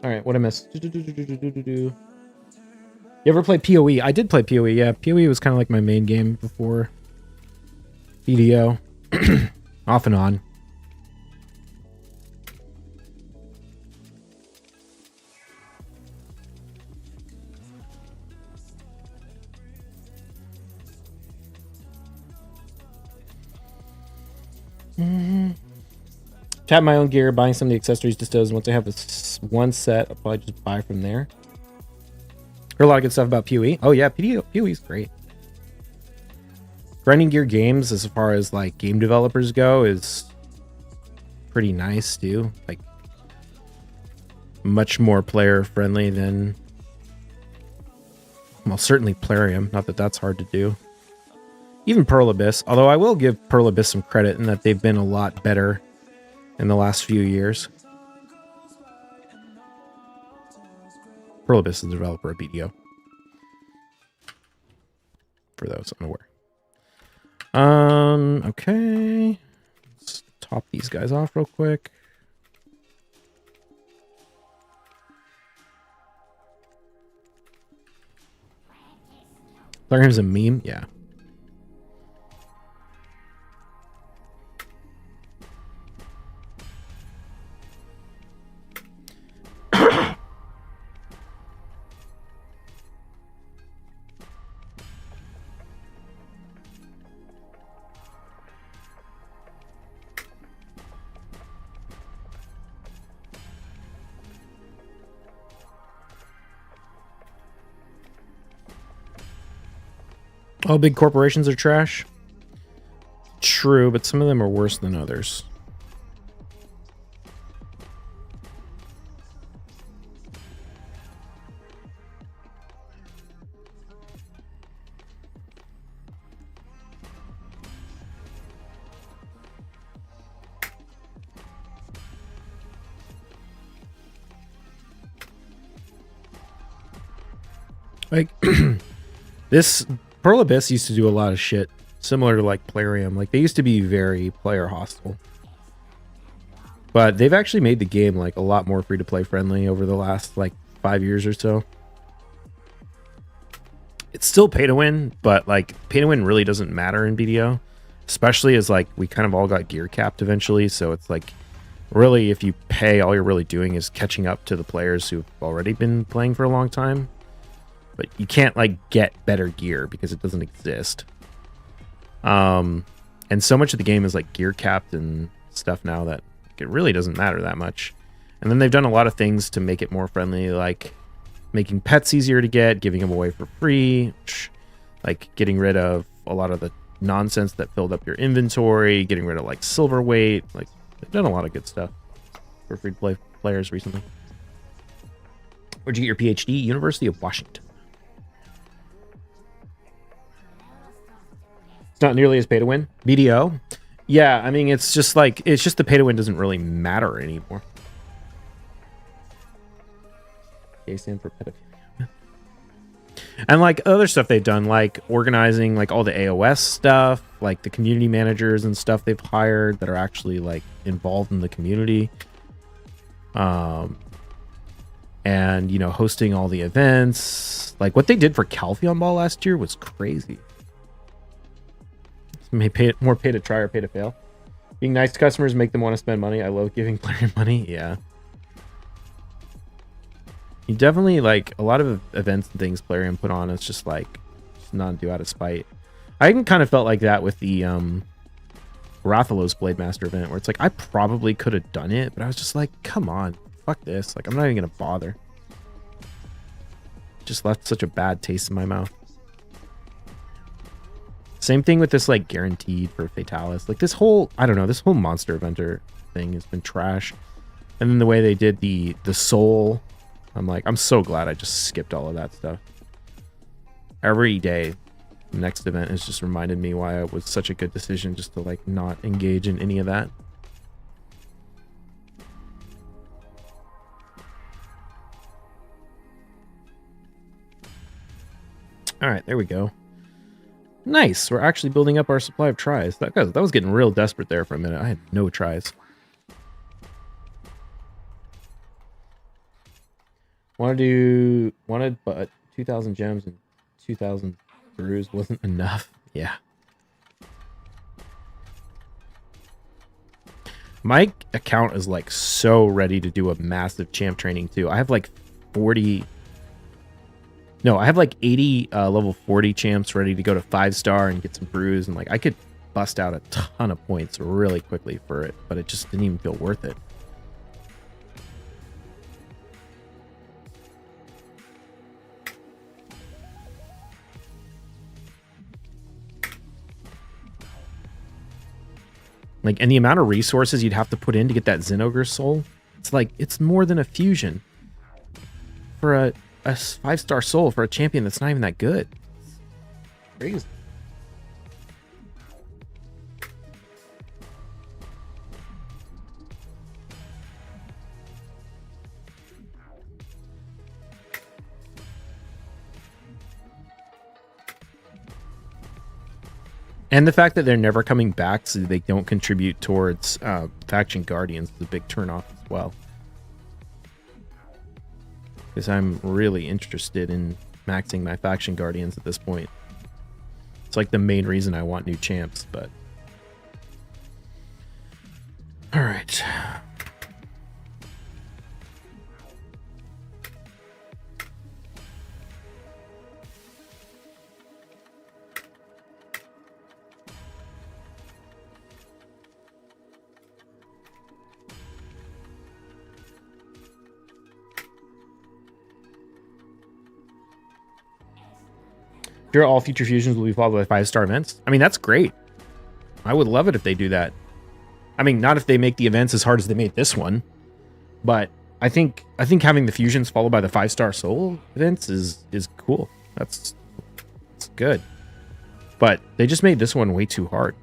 All right, what I missed? You ever play PoE? I did play PoE. Yeah, PoE was kind of like my main game before BDO, off and on. Tap my own gear, buying some of the accessories just does. Once I have this one set, I'll probably just buy from there. Heard a lot of good stuff about PoE. Oh yeah, PoE is great. Grinding gear games, as far as like game developers go, is pretty nice too. Like much more player friendly than, well, certainly Plarium. Not that that's hard to do. Even Pearl Abyss, although I will give Pearl Abyss some credit in that they've been a lot better in the last few years. Pearl Abyss is the developer of BDO. For those unaware. Okay. Let's top these guys off real quick. Plarium's a meme? Yeah. All big corporations are trash. True, but some of them are worse than others. Like this Pearl Abyss used to do a lot of shit similar to like Plarium. Like they used to be very player hostile. But they've actually made the game like a lot more free-to-play friendly over the last like 5 years or so. It's still pay to win, but like pay to win really doesn't matter in BDO, especially as like we kind of all got gear capped eventually. So it's like really if you pay, all you're really doing is catching up to the players who've already been playing for a long time. But you can't like get better gear because it doesn't exist. And so much of the game is like gear capped and stuff now that it really doesn't matter that much. And then they've done a lot of things to make it more friendly, like making pets easier to get, giving them away for free, like getting rid of a lot of the nonsense that filled up your inventory, getting rid of like silver weight. Like they've done a lot of good stuff for free to play players recently. Where'd you get your PhD? University of Washington. It's not nearly as pay to win. BDO. Yeah, I mean, it's just the pay to win doesn't really matter anymore. K stand for pedophilia. And like other stuff they've done, like organizing like all the AOS stuff, like the community managers and stuff they've hired that are actually like involved in the community. And you know, hosting all the events. Like what they did for Calpheon Ball last year was crazy. More pay to try or pay to fail. Being nice to customers make them want to spend money. I love giving players money. Yeah. You definitely like a lot of events and things Plarium put on. It's just like not do out of spite. I even kind of felt like that with the Rathalos Blade Master event, where it's like I probably could have done it, but I was just like, come on, fuck this. Like I'm not even gonna bother. Just left such a bad taste in my mouth. Same thing with this like guaranteed for Fatalis. Like this whole, I don't know, this whole monster eventer thing has been trash. And then the way they did the soul, I'm like, I'm so glad I just skipped all of that stuff. Every day, the next event has just reminded me why it was such a good decision just to like not engage in any of that. All right, there we go. Nice. We're actually building up our supply of tries. That was getting real desperate there for a minute. I had no tries. Wanted, but 2,000 gems and 2,000 brews wasn't enough. Yeah. My account is like so ready to do a massive champ training too. I have like 40... No, I have like 80 level 40 champs ready to go to 5-star and get some brews. And like I could bust out a ton of points really quickly for it, but it just didn't even feel worth it. Like, and the amount of resources you'd have to put in to get that Zinogre soul, it's like, it's more than a fusion for a 5-star soul for a champion that's not even that good. It's crazy. And the fact that they're never coming back so they don't contribute towards faction guardians is a big turnoff as well. Because I'm really interested in maxing my faction guardians at this point. It's like the main reason I want new champs, but... Alright. Sure, all future fusions will be followed by 5-star events. I mean, that's great. I would love it if they do that. I mean, not if they make the events as hard as they made this one, but I think having the fusions followed by the 5-star soul events is cool. It's good. But they just made this one way too hard.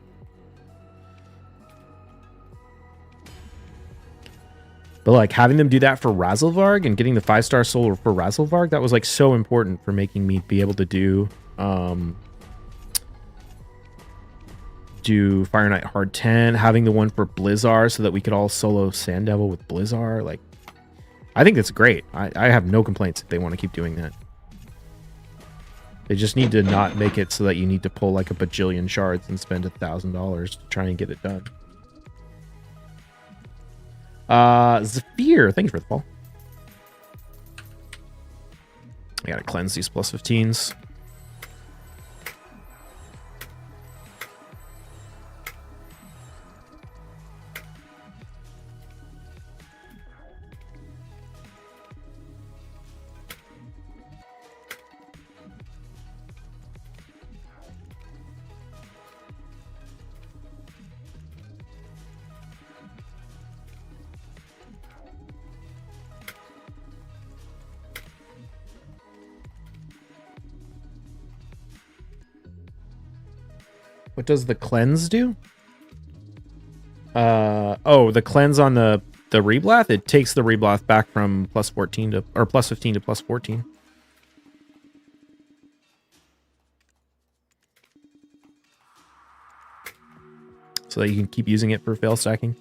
But like having them do that for Razelvarg and getting the 5-star soul for Razelvarg, that was like so important for making me be able to do Fire Knight Hard 10, having the one for Blizzard so that we could all solo Sand Devil with Blizzard. Like, I think that's great. I have no complaints if they want to keep doing that. They just need to not make it so that you need to pull like a bajillion shards and spend $1,000 to try and get it done. Zephyr, thank you for the fall. I gotta cleanse these plus 15s. What does the cleanse do? Oh, the cleanse on the reblath, it takes the reblath back from plus 14 to, or plus 15 to plus 14. So that you can keep using it for fail stacking.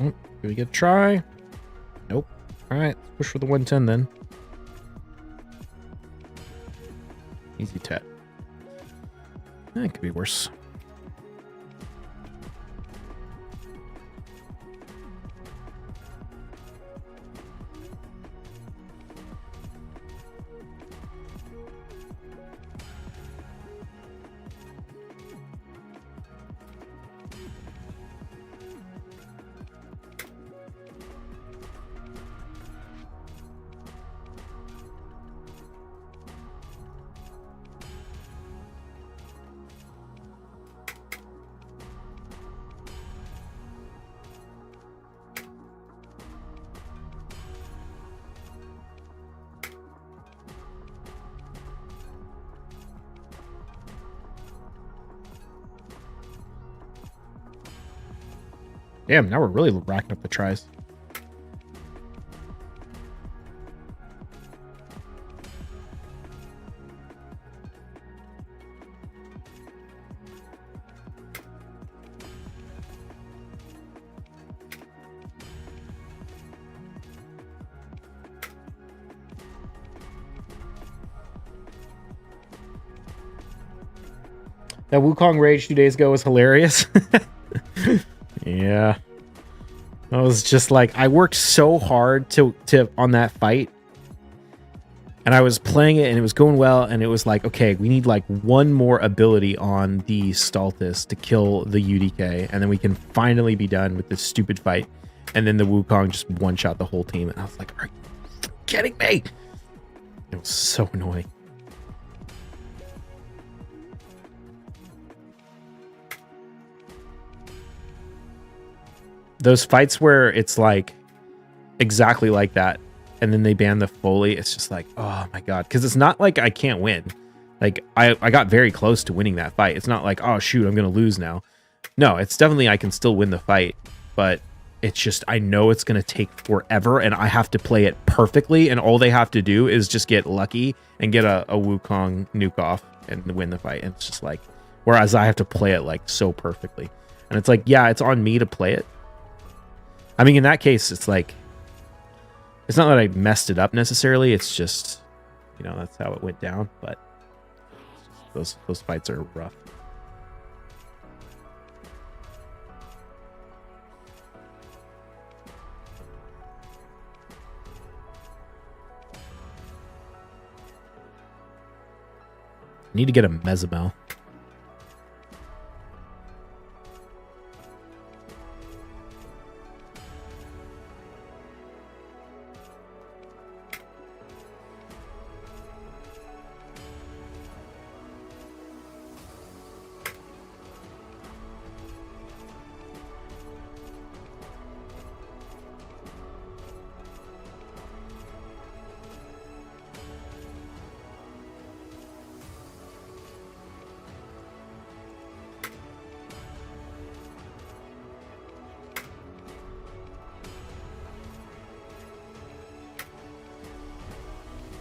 Oh, do we get a try? Nope. All right, let's push for the 110 then. Easy tap. That could be worse. Damn, now we're really racking up the tries. That Wukong rage 2 days ago was hilarious. Yeah. I was just like, I worked so hard to on that fight. And I was playing it and it was going well. And it was like, okay, we need like one more ability on the Staltis to kill the UDK. And then we can finally be done with this stupid fight. And then the Wukong just one-shot the whole team. And I was like, are you kidding me? It was so annoying. Those fights where it's like exactly like that, and then they ban the Foley, it's just like, oh my god. Because it's not like I can't win. Like, I got very close to winning that fight. It's not like, oh shoot, I'm gonna lose now. No, it's definitely I can still win the fight, but it's just I know it's gonna take forever, and I have to play it perfectly, and all they have to do is just get lucky and get a Wukong nuke off and win the fight. And it's just like, whereas I have to play it like so perfectly. And it's like, yeah, it's on me to play it. I mean, in that case, it's like, it's not that I messed it up necessarily. It's just, you know, that's how it went down. But those fights are rough. I need to get a Mezamel.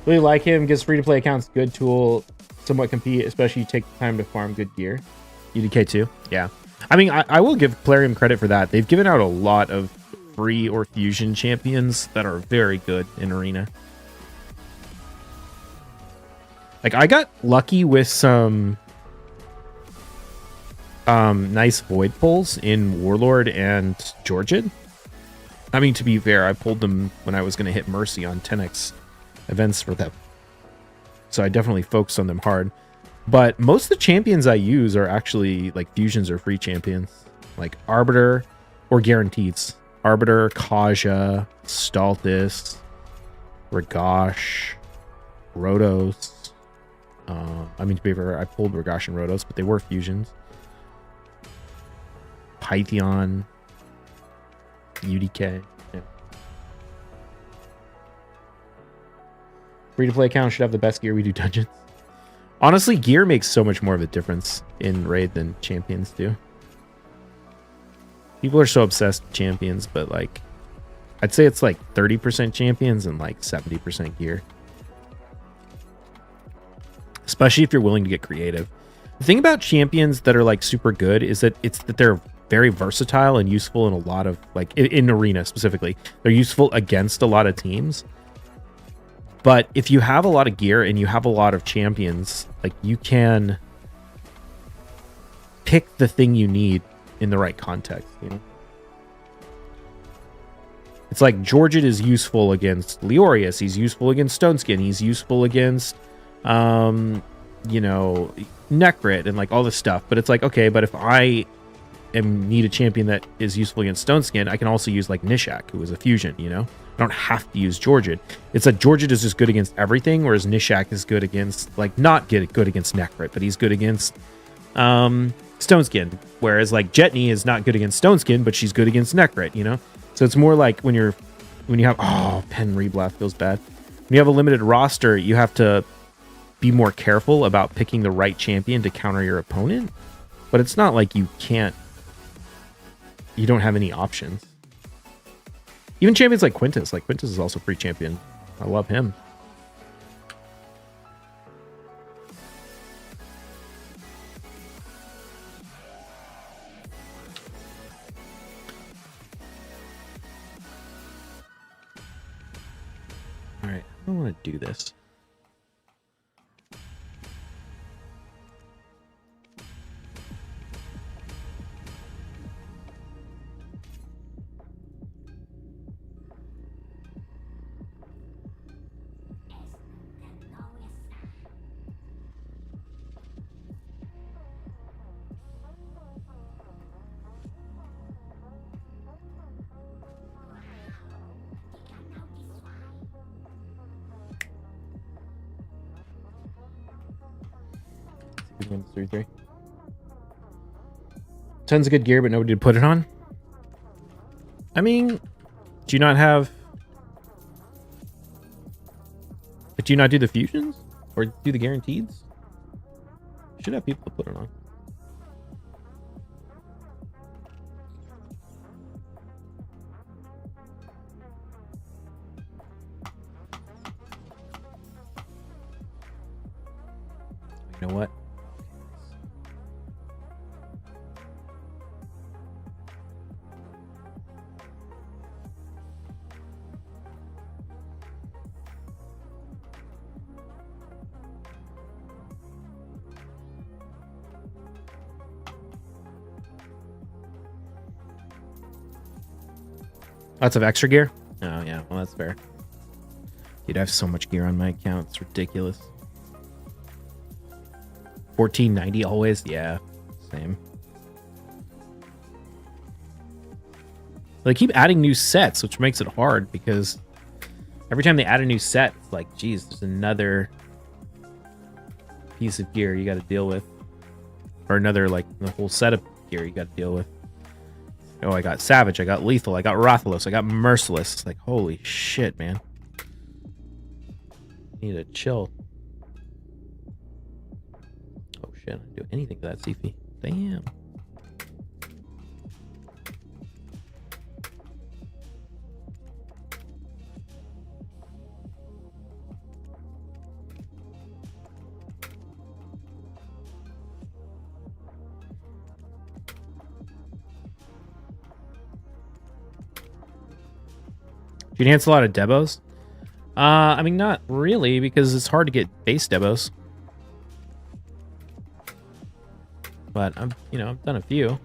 Really like him. Gets free to play accounts. Good tool. Somewhat compete, especially you take the time to farm good gear. UDK too. Yeah. I mean, I will give Plarium credit for that. They've given out a lot of free or fusion champions that are very good in Arena. Like, I got lucky with some nice void pulls in Warlord and Georgian. I mean, to be fair, I pulled them when I was going to hit Mercy on 10x events for them. So I definitely focused on them hard. But most of the champions I use are actually like fusions or free champions. Like Arbiter or guarantees. Arbiter, Kaja, Staltis, Ragash, Rotos. I mean, to be fair, I pulled Ragash and Rotos, but they were fusions. Pytheon, UDK. Yeah. Free-to-play account should have the best gear. We do dungeons. Honestly, gear makes so much more of a difference in raid than champions do. People are so obsessed with champions, but like, I'd say it's like 30% champions and like 70% gear. Especially if you're willing to get creative. The thing about champions that are like super good is that they're very versatile and useful in a lot of, like, in Arena specifically. They're useful against a lot of teams. But if you have a lot of gear and you have a lot of champions, like, you can pick the thing you need in the right context, you know? It's like Georgid is useful against Leorius. He's useful against Stoneskin. He's useful against, you know, Necrit and like all this stuff. But it's like, okay, but if I need a champion that is useful against Stoneskin, I can also use like Nishak, who is a fusion, you know? I don't have to use Georgid. It's like Georgid is just good against everything, whereas Nishak is good against, like, not good against Necrit, but he's good against Stoneskin. Whereas like Jetney is not good against Stoneskin, but she's good against Necrit, you know? So it's more like when you have, oh, Pen Reblast feels bad. When you have a limited roster, you have to be more careful about picking the right champion to counter your opponent. But it's not like you don't have any options. Even champions like Quintus. Like, Quintus is also free champion. I love him. All right, I don't want to do this. Wins 3-3. Tons of good gear, but nobody to put it on. I mean, do you not have... Do you not do the fusions? Or do the guaranteeds? You should have people to put it on. You know what? Lots of extra gear? Oh, yeah. Well, that's fair. Dude, I have so much gear on my account. It's ridiculous. 1490 always? Yeah. Same. They keep adding new sets, which makes it hard because every time they add a new set, it's like, geez, there's another piece of gear you got to deal with. Or another, like, the whole set of gear you got to deal with. Oh, I got Savage, I got Lethal, I got Rathalos, I got Merciless. It's like, holy shit, man. Need to chill. Oh shit, I didn't do anything to that CP. Damn. Do you enhance a lot of Debos? I mean, not really, because it's hard to get base Debos. But I've done a few.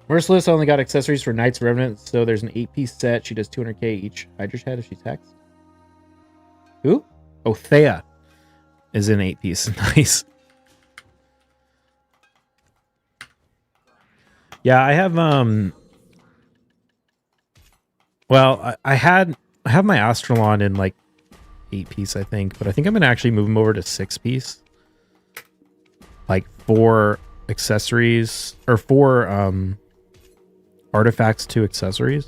Merciless only got accessories for Knights Revenant, so there's an 8-piece set. She does 200k each Hydra's head if she's hexed. Who? Oh, Thea is an 8-piece. Nice. Yeah, I have well, I have my Astralon in like 8-piece, I think, but I think I'm gonna actually move him over to 6-piece. Like 4 accessories or 4 artifacts, 2 accessories.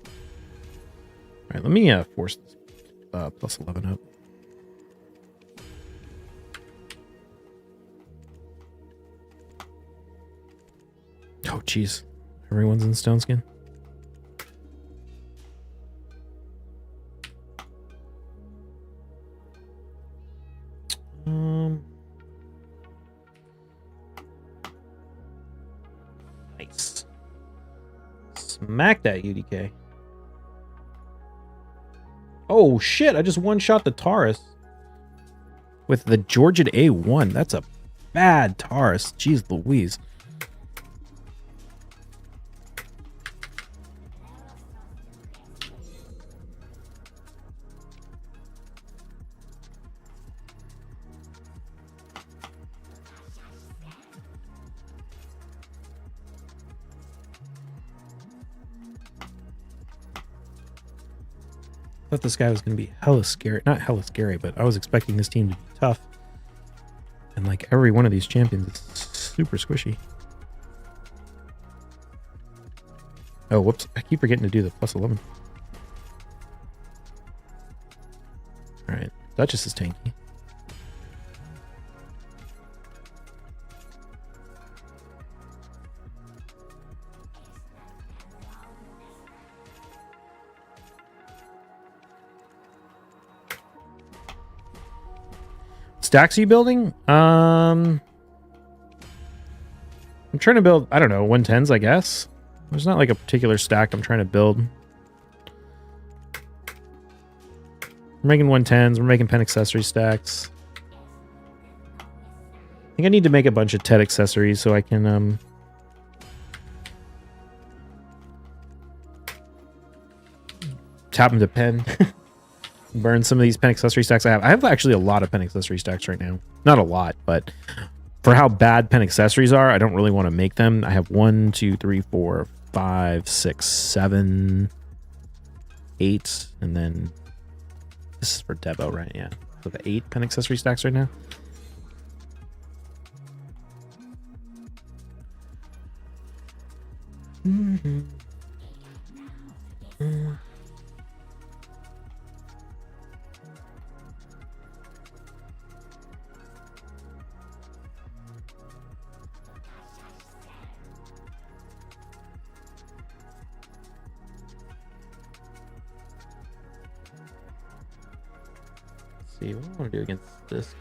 All right, let me force this plus 11 up. Oh, jeez. Everyone's in stone skin. Nice. Smack that UDK. Oh shit, I just one-shot the Taurus with the Georgian A1. That's a bad Taurus. Jeez Louise. I thought this guy was going to be hella scary. Not hella scary, but I was expecting this team to be tough. And like every one of these champions is super squishy. Oh, whoops. I keep forgetting to do the plus 11. Alright. Duchess is tanky. Stacks are you building? I'm trying to build, I don't know, 110s, I guess. There's not like a particular stack I'm trying to build. We're making 110s. We're making pen accessory stacks. I think I need to make a bunch of TED accessories so I can tap into pen. Burn some of these pen accessory stacks I have. I have actually a lot of pen accessory stacks right now. Not a lot, but for how bad pen accessories are, I don't really want to make them. I have 1, 2, 3, 4, 5, 6, 7, 8, and then this is for Debo, right? Yeah. So the 8 pen accessory stacks right now. See what do I want to do against this.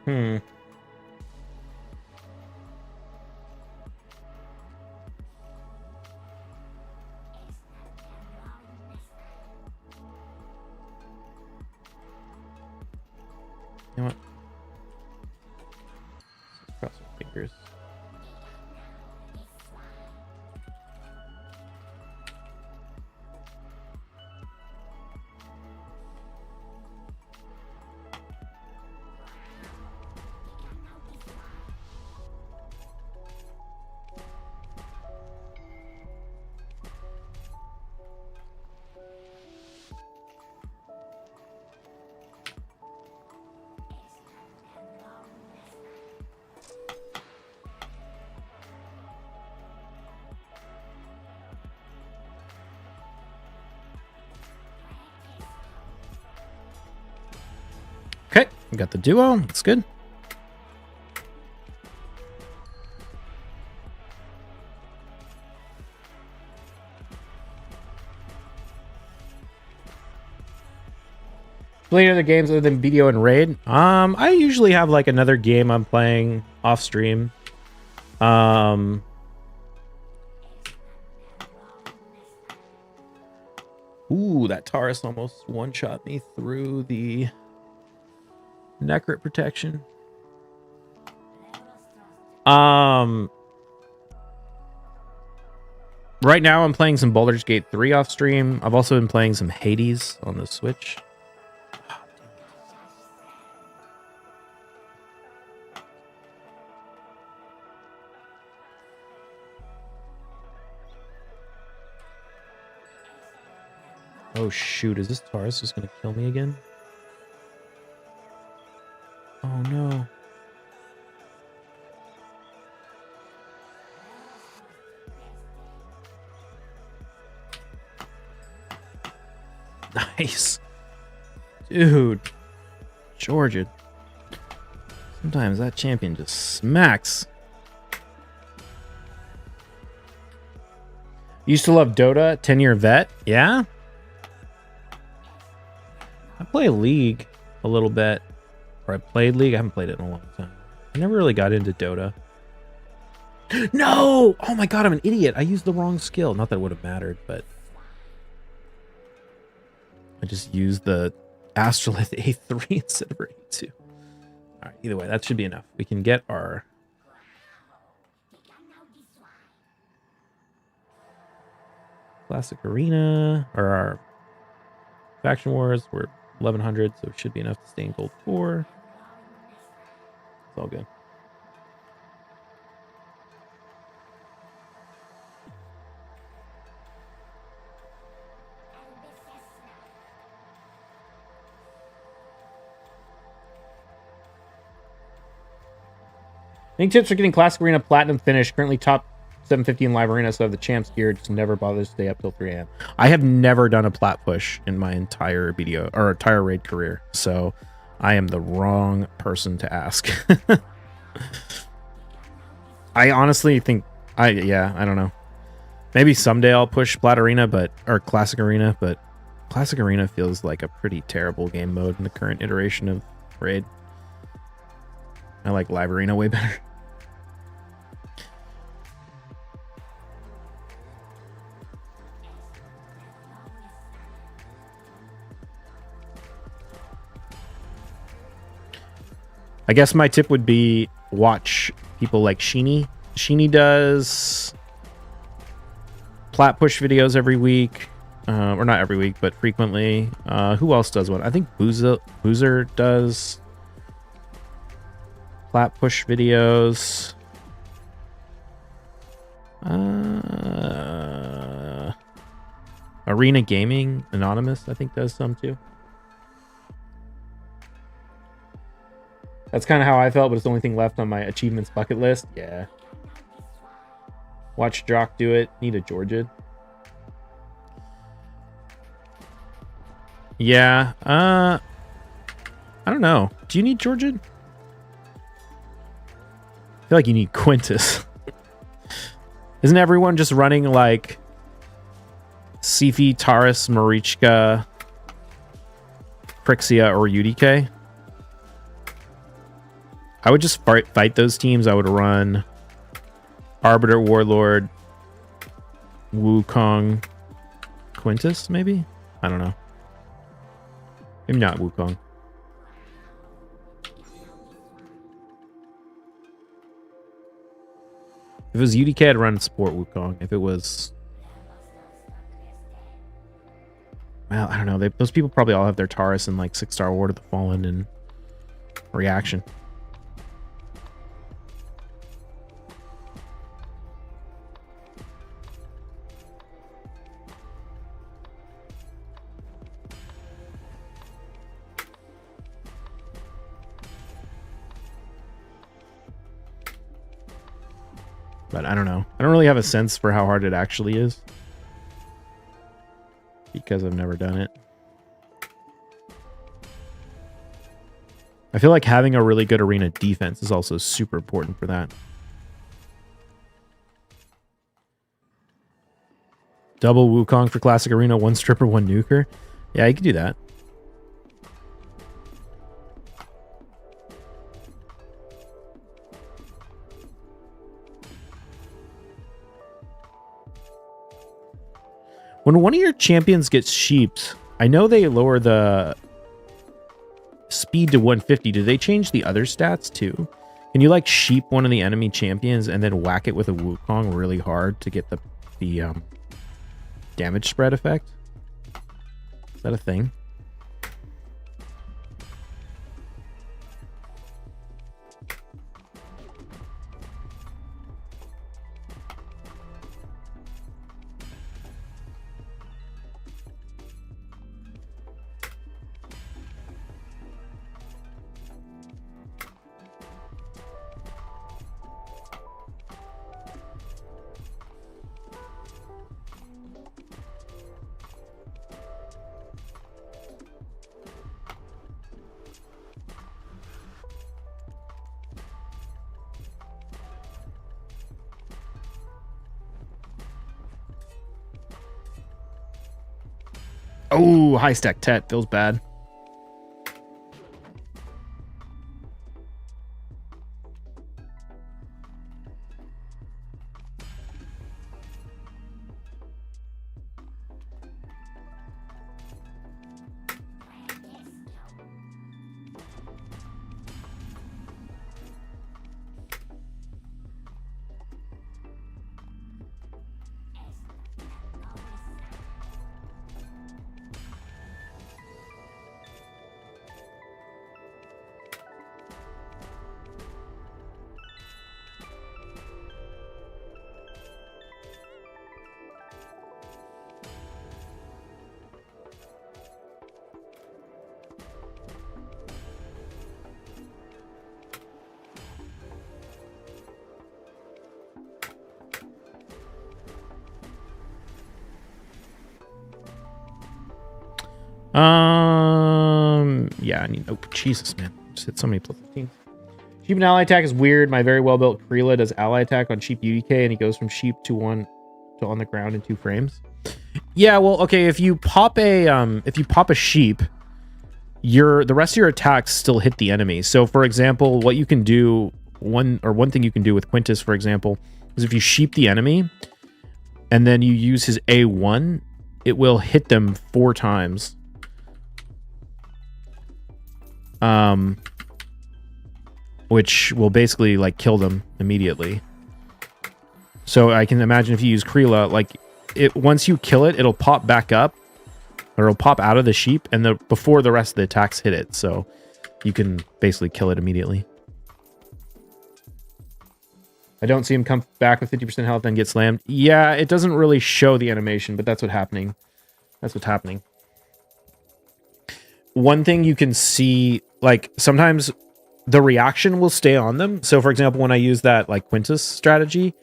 Hmm. You know what? Cross my fingers. Okay, we got the duo. That's good. Play any other games other than BDO and Raid? I usually have like another game I'm playing off stream. Ooh, that Taurus almost one-shot me through the Necrit protection. Right now I'm playing some Baldur's Gate 3 off stream. I've also been playing some Hades on the Switch. Oh shoot, is this Taurus just gonna kill me again? Oh no. Nice. Dude. Georgia. Sometimes that champion just smacks. Used to love Dota, 10-year vet. Yeah? I play League a little bit. Or I played League. I haven't played it in a long time. I never really got into Dota. No! Oh my god, I'm an idiot. I used the wrong skill. Not that it would have mattered, but... I just used the Astrolith A3 instead of A2. Alright, either way, that should be enough. We can get our... Classic Arena, or our Faction Wars. We're 1100, so it should be enough to stay in Gold 4. It's all good. Any tips for getting Classic Arena Platinum finish? Currently top 750 in Live Arena, so I have the Champs gear. Just never bother to stay up till 3 a.m. I have never done a plat push in my entire BDO or entire raid career, so I am the wrong person to ask. I honestly think I don't know. Maybe someday I'll push Plat Arena, or Classic Arena, but Classic Arena feels like a pretty terrible game mode in the current iteration of raid. I like Live Arena way better. I guess my tip would be watch people like Sheeny. Sheeny does plat push videos every week. Or not every week, but frequently. Who else does one? I think Boozer does plat push videos. Arena Gaming Anonymous, I think, does some too. That's kind of how I felt, but it's the only thing left on my achievements bucket list. Yeah. Watch Jock do it. Need a Georgia. Yeah. I don't know. Do you need Georgia? I feel like you need Quintus. Isn't everyone just running like Sifi, Taurus, Marichka, Crixia, or UDK? I would just fight those teams. I would run Arbiter, Warlord, Wukong, Quintus, maybe? I don't know. Maybe not Wukong. If it was UDK, I'd run Sport Wukong. If it was... Well, I don't know. Those people probably all have their Taurus and like 6-star Ward of the Fallen and Reaction. But I don't know. I don't really have a sense for how hard it actually is, because I've never done it. I feel like having a really good arena defense is also super important for that. Double Wukong for Classic Arena, 1 stripper, 1 nuker. Yeah, you could do that. When one of your champions gets sheeped, I know they lower the speed to 150. Do they change the other stats too? Can you like sheep one of the enemy champions and then whack it with a Wukong really hard to get the damage spread effect? Is that a thing? Oh, high stack Tet feels bad. Yeah, I need. Oh, Jesus, man! Just hit so many plus 15s. Sheep and ally attack is weird. My very well built Krila does ally attack on sheep UDK, and he goes from sheep to on the ground in 2 frames. Yeah, well, okay. If you pop a sheep, the rest of your attacks still hit the enemy. So, for example, what you can do one thing you can do with Quintus, for example, is if you sheep the enemy, and then you use his A1, it will hit them 4 times. Which will basically like kill them immediately. So I can imagine if you use Krila, like once you kill it, it'll pop back up, or it'll pop out of the sheep, and before the rest of the attacks hit it. So you can basically kill it immediately. I don't see him come back with 50% health and get slammed. Yeah, it doesn't really show the animation, but that's what's happening. That's what's happening. One thing you can see, like sometimes the reaction will stay on them. So for example, when I use that like Quintus strategy,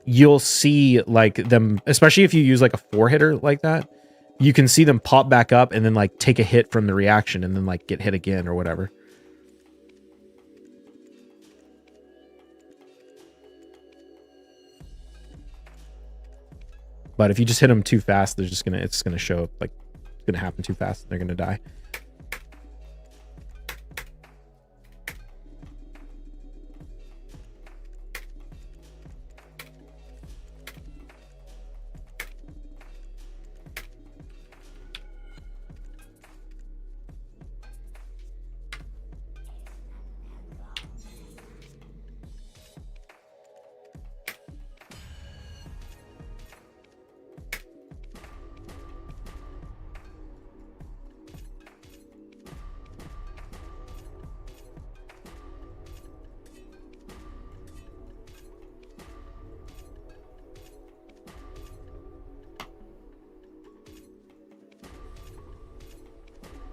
you'll see like them, especially if you use like a 4-hitter like that, you can see them pop back up and then like take a hit from the reaction and then like get hit again or whatever. But if you just hit them too fast, it's gonna show up, like it's gonna happen too fast and they're gonna die.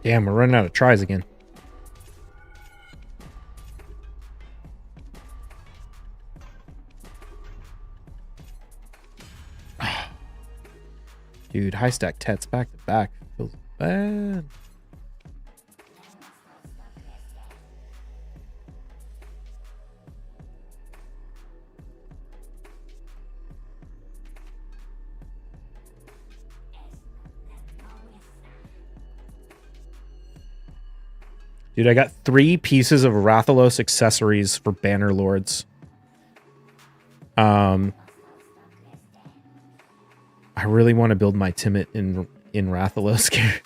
Damn, we're running out of tries again. Dude, high stack Tets back to back. Feels bad. Dude, I got 3 pieces of Rathalos accessories for Banner Lords. I really want to build my Timid in Rathalos gear,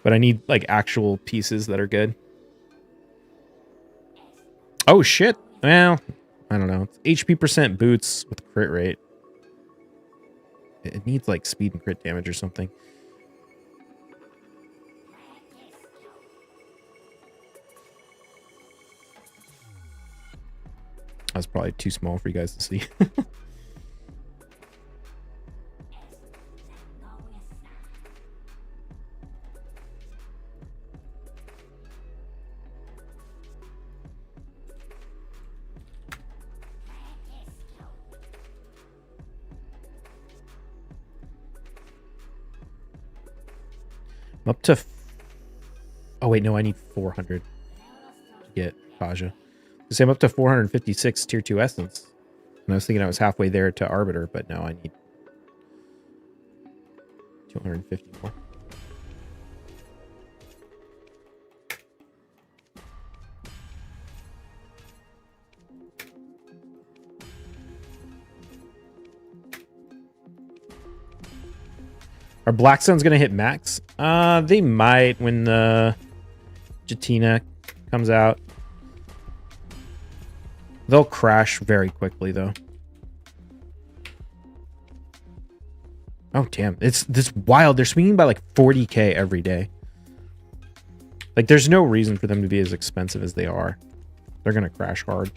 but I need like actual pieces that are good. Oh shit! Well, I don't know. It's HP percent boots with crit rate. It needs like speed and crit damage or something. That's probably too small for you guys to see. I'm up to... Oh, wait, no, I need 400 to get Kaja. So I'm up to 456 tier 2 essence. And I was thinking I was halfway there to Arbiter, but no, I need 250 more. Are Blackstone's gonna hit max? They might when the Jatina comes out. They'll crash very quickly though. Oh damn, it's this wild. They're swinging by like 40k every day. Like there's no reason for them to be as expensive as they are. They're gonna crash hard.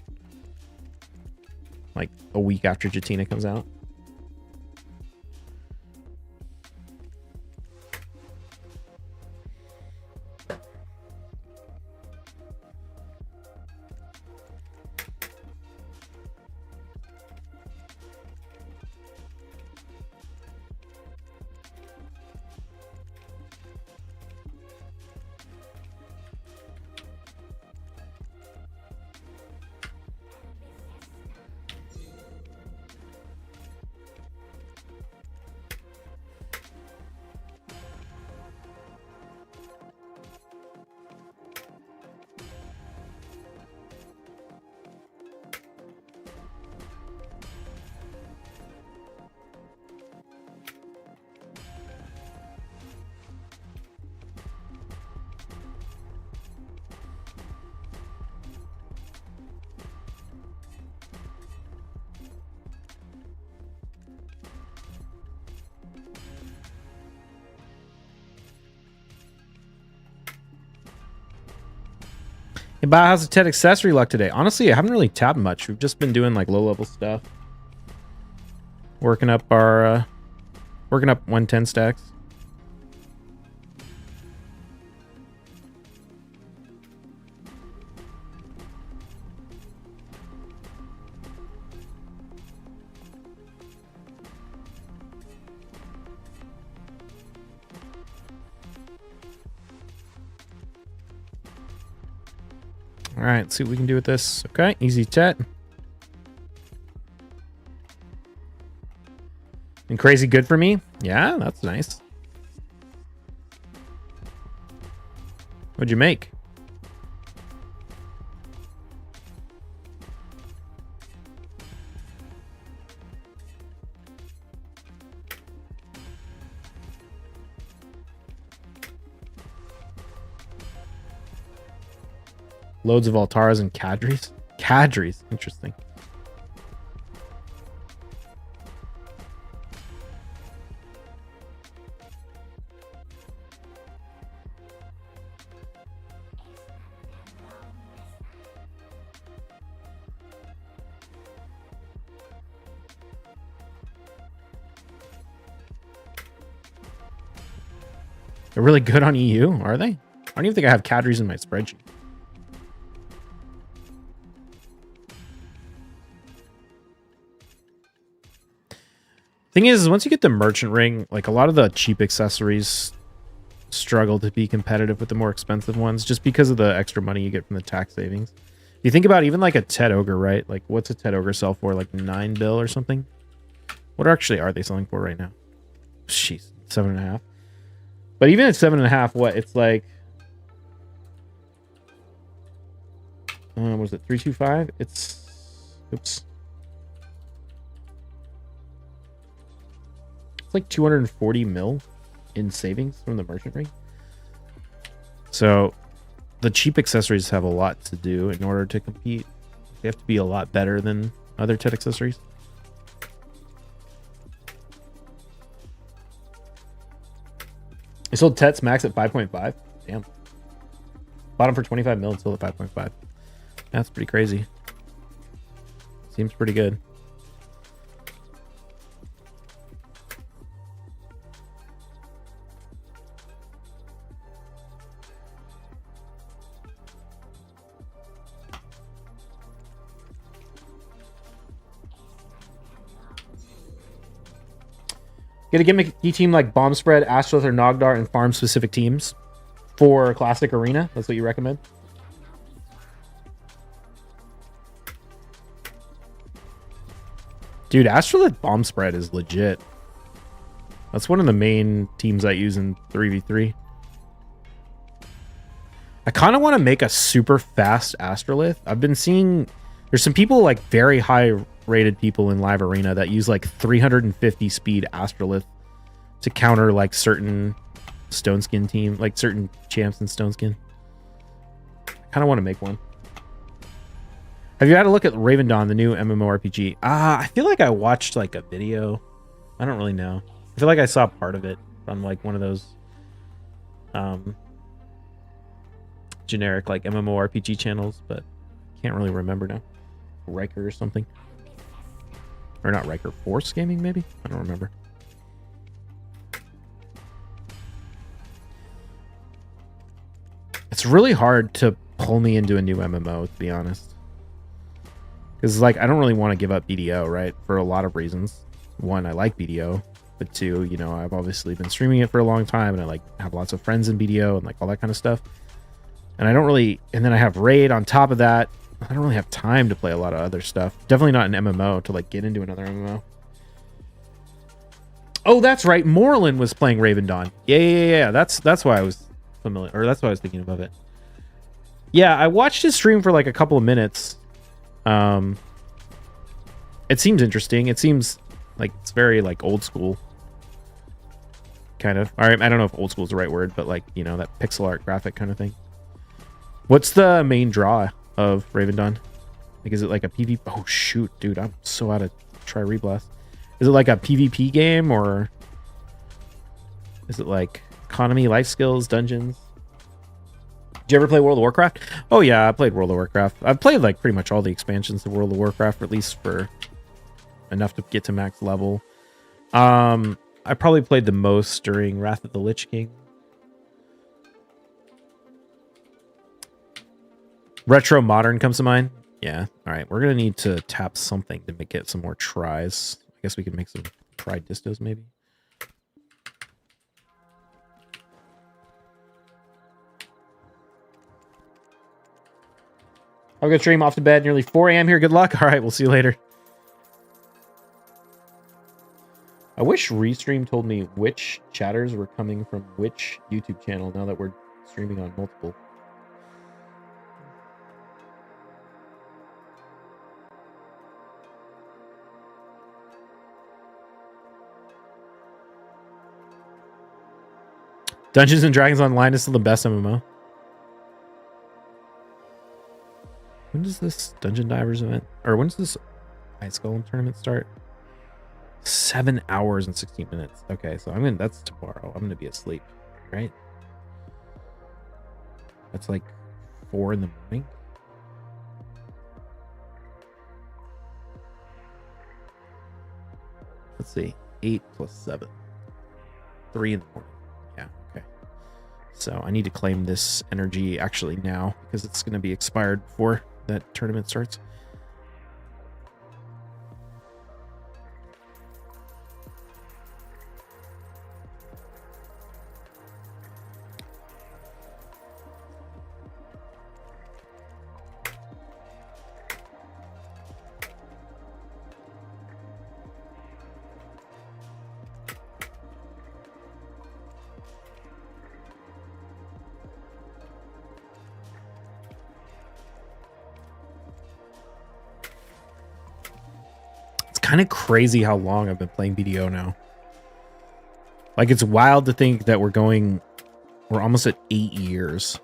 Like a week after Jatina comes out. Hey, Bob, how's the TED accessory luck today? Honestly, I haven't really tabbed much. We've just been doing like low-level stuff. Working up our 110 stacks. All right, let's see what we can do with this. Okay, easy chat. And crazy good for me? Yeah, that's nice. What'd you make? Loads of Altaras and Cadres. Cadres, interesting. They're really good on EU, are they? I don't even think I have Cadres in my spreadsheet. Thing is, once you get the merchant ring, like a lot of the cheap accessories struggle to be competitive with the more expensive ones just because of the extra money you get from the tax savings. You think about even like a Ted Ogre, right? Like what's a Ted Ogre sell for? Like 9 bill or something? What actually are they selling for right now? Jeez, 7.5. But even at 7.5, what? It's like, what was it? 325? It's, oops. It's like 240 mil in savings from the merchant ring. So the cheap accessories have a lot to do in order to compete. They have to be a lot better than other TED accessories. I sold Tets max at 5.5. Damn. Bought them for 25 mil until at 5.5. That's pretty crazy. Seems pretty good. Get a gimmicky team like Bomb Spread, Astrolith, or Nogdar, and farm specific teams for Classic Arena. That's what you recommend? Dude, Astrolith Bomb Spread is legit. That's one of the main teams I use in 3v3. I kind of want to make a super fast Astrolith. I've been seeing there's some people like very high rated people in live arena that use like 350 speed Astrolith to counter like certain Stone Skin team, like certain champs in Stone Skin. I kind of want to make one. Have you had a look at Raven Dawn, the new MMORPG? I feel like I watched like a video. I don't really know. I feel like I saw part of it on like one of those generic like MMORPG channels, but can't really remember now. Riker or something. Or not Riker, Force Gaming maybe? I don't remember. It's really hard to pull me into a new MMO, to be honest. Because, like, I don't really want to give up BDO, right? For a lot of reasons. One, I like BDO. But two, you know, I've obviously been streaming it for a long time, and I, like, have lots of friends in BDO and, like, all that kind of stuff. And I don't really... And then I have Raid on top of that. I don't really have time to play a lot of other stuff. Definitely not an MMO to, like, get into another MMO. Oh, that's right. Moreland was playing Raven Dawn. Yeah. That's why I was familiar, or that's why I was thinking of it. Yeah, I watched his stream for like a couple of minutes. It seems interesting. It seems like it's very like old school, kind of. All right, I don't know if old school is the right word, but like, you know, that pixel art graphic kind of thing. What's the main draw of Raven Dawn? Like, is it like a PvP? Oh shoot, dude, I'm so out of try reblast. Is it like a PvP game, or is it like economy, life skills, dungeons? Did you ever play World of Warcraft? Oh yeah, I played World of Warcraft. I've played like pretty much all the expansions of World of Warcraft, or at least for enough to get to max level. I probably played the most during Wrath of the Lich King. Retro Modern comes to mind. Yeah. All right, we're gonna need to tap something to make it some more tries. I guess we could make some try distos maybe. I'll go stream off to bed. Nearly 4 a.m. here. Good luck. All right, we'll see you later. I wish Restream told me which chatters were coming from which YouTube channel now that we're streaming on multiple. Dungeons and Dragons Online is still the best MMO. When does this Dungeon Divers event, or when does this Ice Golem tournament start? 7 hours and 16 minutes. Okay, so I'm gonna, that's tomorrow. I'm gonna be asleep, right? That's like 4 in the morning. Let's see, 8 plus 7. 3 in the morning. Yeah, okay. So I need to claim this energy actually now, because it's gonna be expired before that tournament starts. Kind of crazy how long I've been playing BDO now. Like, it's wild to think that we're almost at 8 years.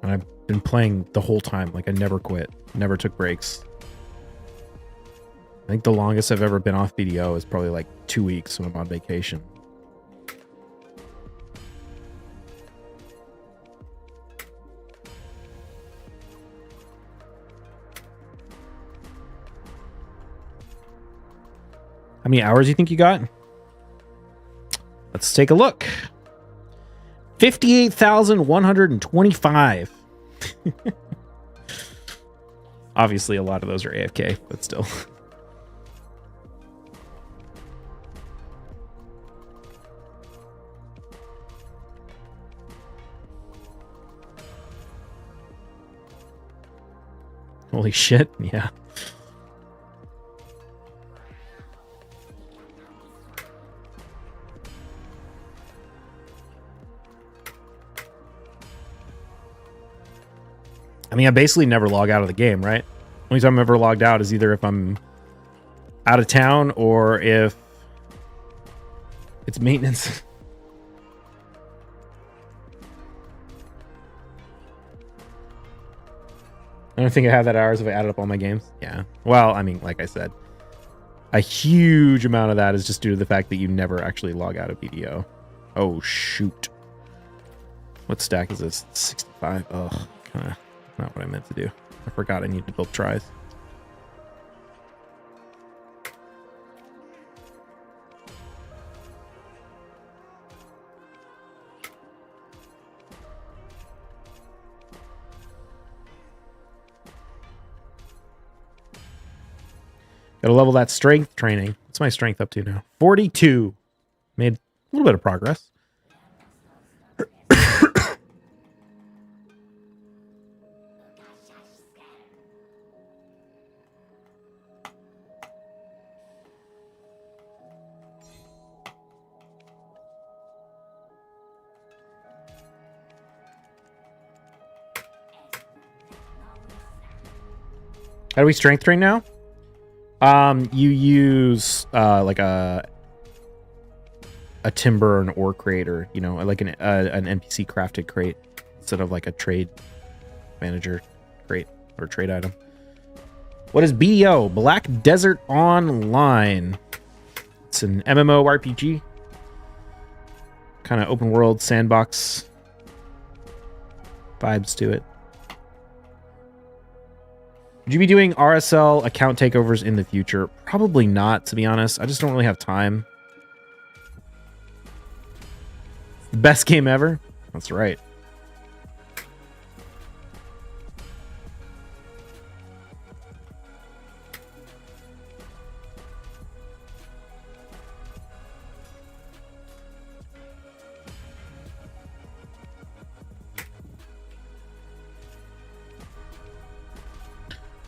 And I've been playing the whole time. Like, I never quit, never took breaks. I think the longest I've ever been off BDO is probably like 2 weeks when I'm on vacation. How many hours do you think you got? Let's take a look. 58,125. Obviously, a lot of those are AFK, but still. Holy shit, yeah. I mean, I basically never log out of the game, right? Only time I'm ever logged out is either if I'm out of town or if it's maintenance. I don't think I have that hours if I added up all my games. Yeah. Well, I mean, like I said, a huge amount of that is just due to the fact that you never actually log out of BDO. Oh, shoot. What stack is this? 65. Oh, kind of not what I meant to do. I forgot I need to build tries. Gotta level that strength training. What's my strength up to now? 42. Made a little bit of progress. How do we strength train now? You use like a timber or an ore creator, you know, like an NPC crafted crate instead of like a trade manager crate or trade item. What is BDO? Black Desert Online. It's an MMORPG, kind of open world sandbox vibes to it. Would you be doing RSL account takeovers in the future? Probably not, to be honest. I just don't really have time. Best game ever? That's right.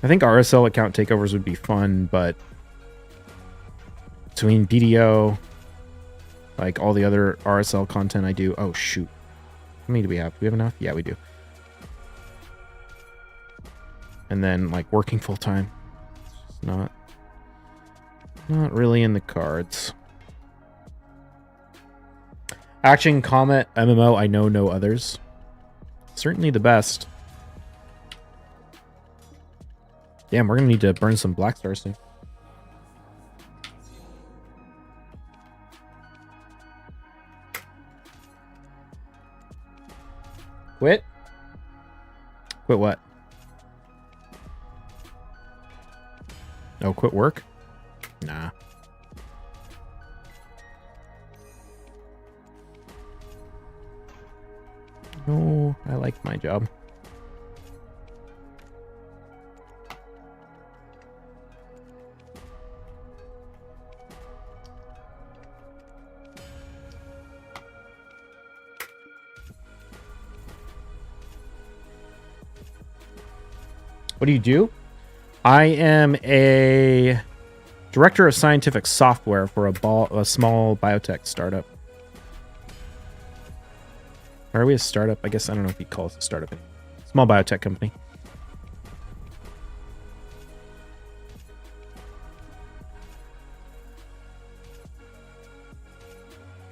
I think RSL account takeovers would be fun, but between BDO, like all the other RSL content I do. Oh, shoot. How many do we have? Do we have enough? Yeah, we do. And then like working full time. It's just not really in the cards. Action Comet MMO, I know no others. Certainly the best. Damn, we're gonna need to burn some black stars soon. Quit? Quit what? Oh, quit work? Nah. No, I like my job. What do? I am a director of scientific software for a small biotech startup. Or are we a startup? I guess I don't know if you call us a startup. Small biotech company.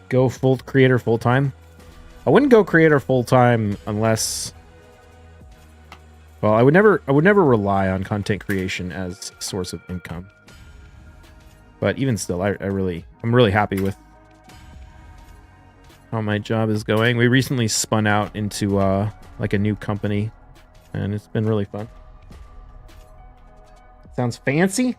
Go full creator full time. I wouldn't go creator full time unless. Well, I would never rely on content creation as a source of income. But even still, I'm really happy with how my job is going. We recently spun out into like a new company, and it's been really fun. Sounds fancy.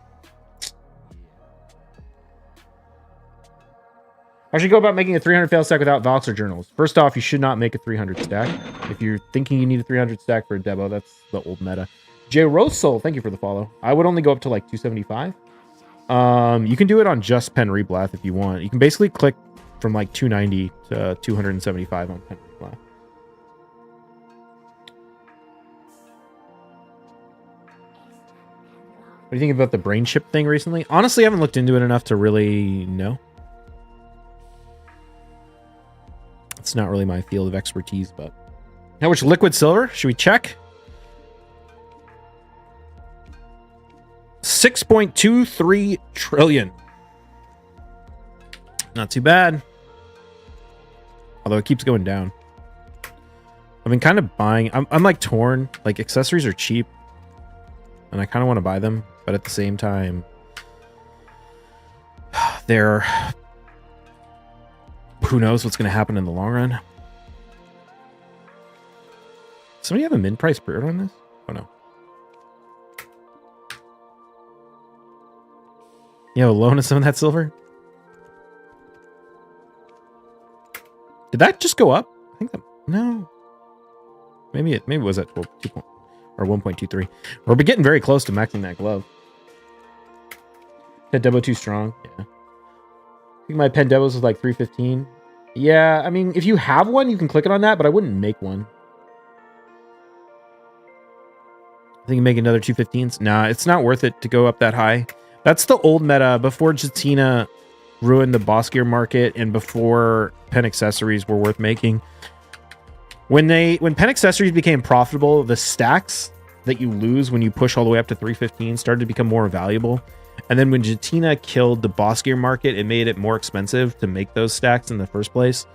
How should you go about making a 300 fail stack without Voxer journals? First off, you should not make a 300 stack. If you're thinking you need a 300 stack for a demo, that's the old meta. J. Rosol, thank you for the follow. I would only go up to like 275. You can do it on just Pen Reblath if you want. You can basically click from like 290 to 275 on Pen Reblath. What do you think about the brain chip thing recently? Honestly, I haven't looked into it enough to really know. It's not really my field of expertise, but how much liquid silver? Should we check? 6.23 trillion. Not too bad. Although it keeps going down. I've been kind of buying. I'm like torn. Like accessories are cheap. And I kind of want to buy them. But at the same time, they're... Who knows what's going to happen in the long run. Somebody have a mid-price pre-order on this? Oh, no. You have a loan of some of that silver? Did that just go up? I think that... No. Maybe it was at 12, 2 point, or 1.23. We're getting very close to maxing that glove. Pet Debo too strong. Yeah. I think my Pen Debos was like 315. Yeah, I mean, if you have one, you can click it on that, but I wouldn't make one. I think you make another 215s. Nah, it's not worth it to go up that high. That's the old meta before Jatina ruined the boss gear market and before pen accessories were worth making. When pen accessories became profitable, the stacks that you lose when you push all the way up to 315 started to become more valuable. And then when Jatina killed the boss gear market, it made it more expensive to make those stacks in the first place.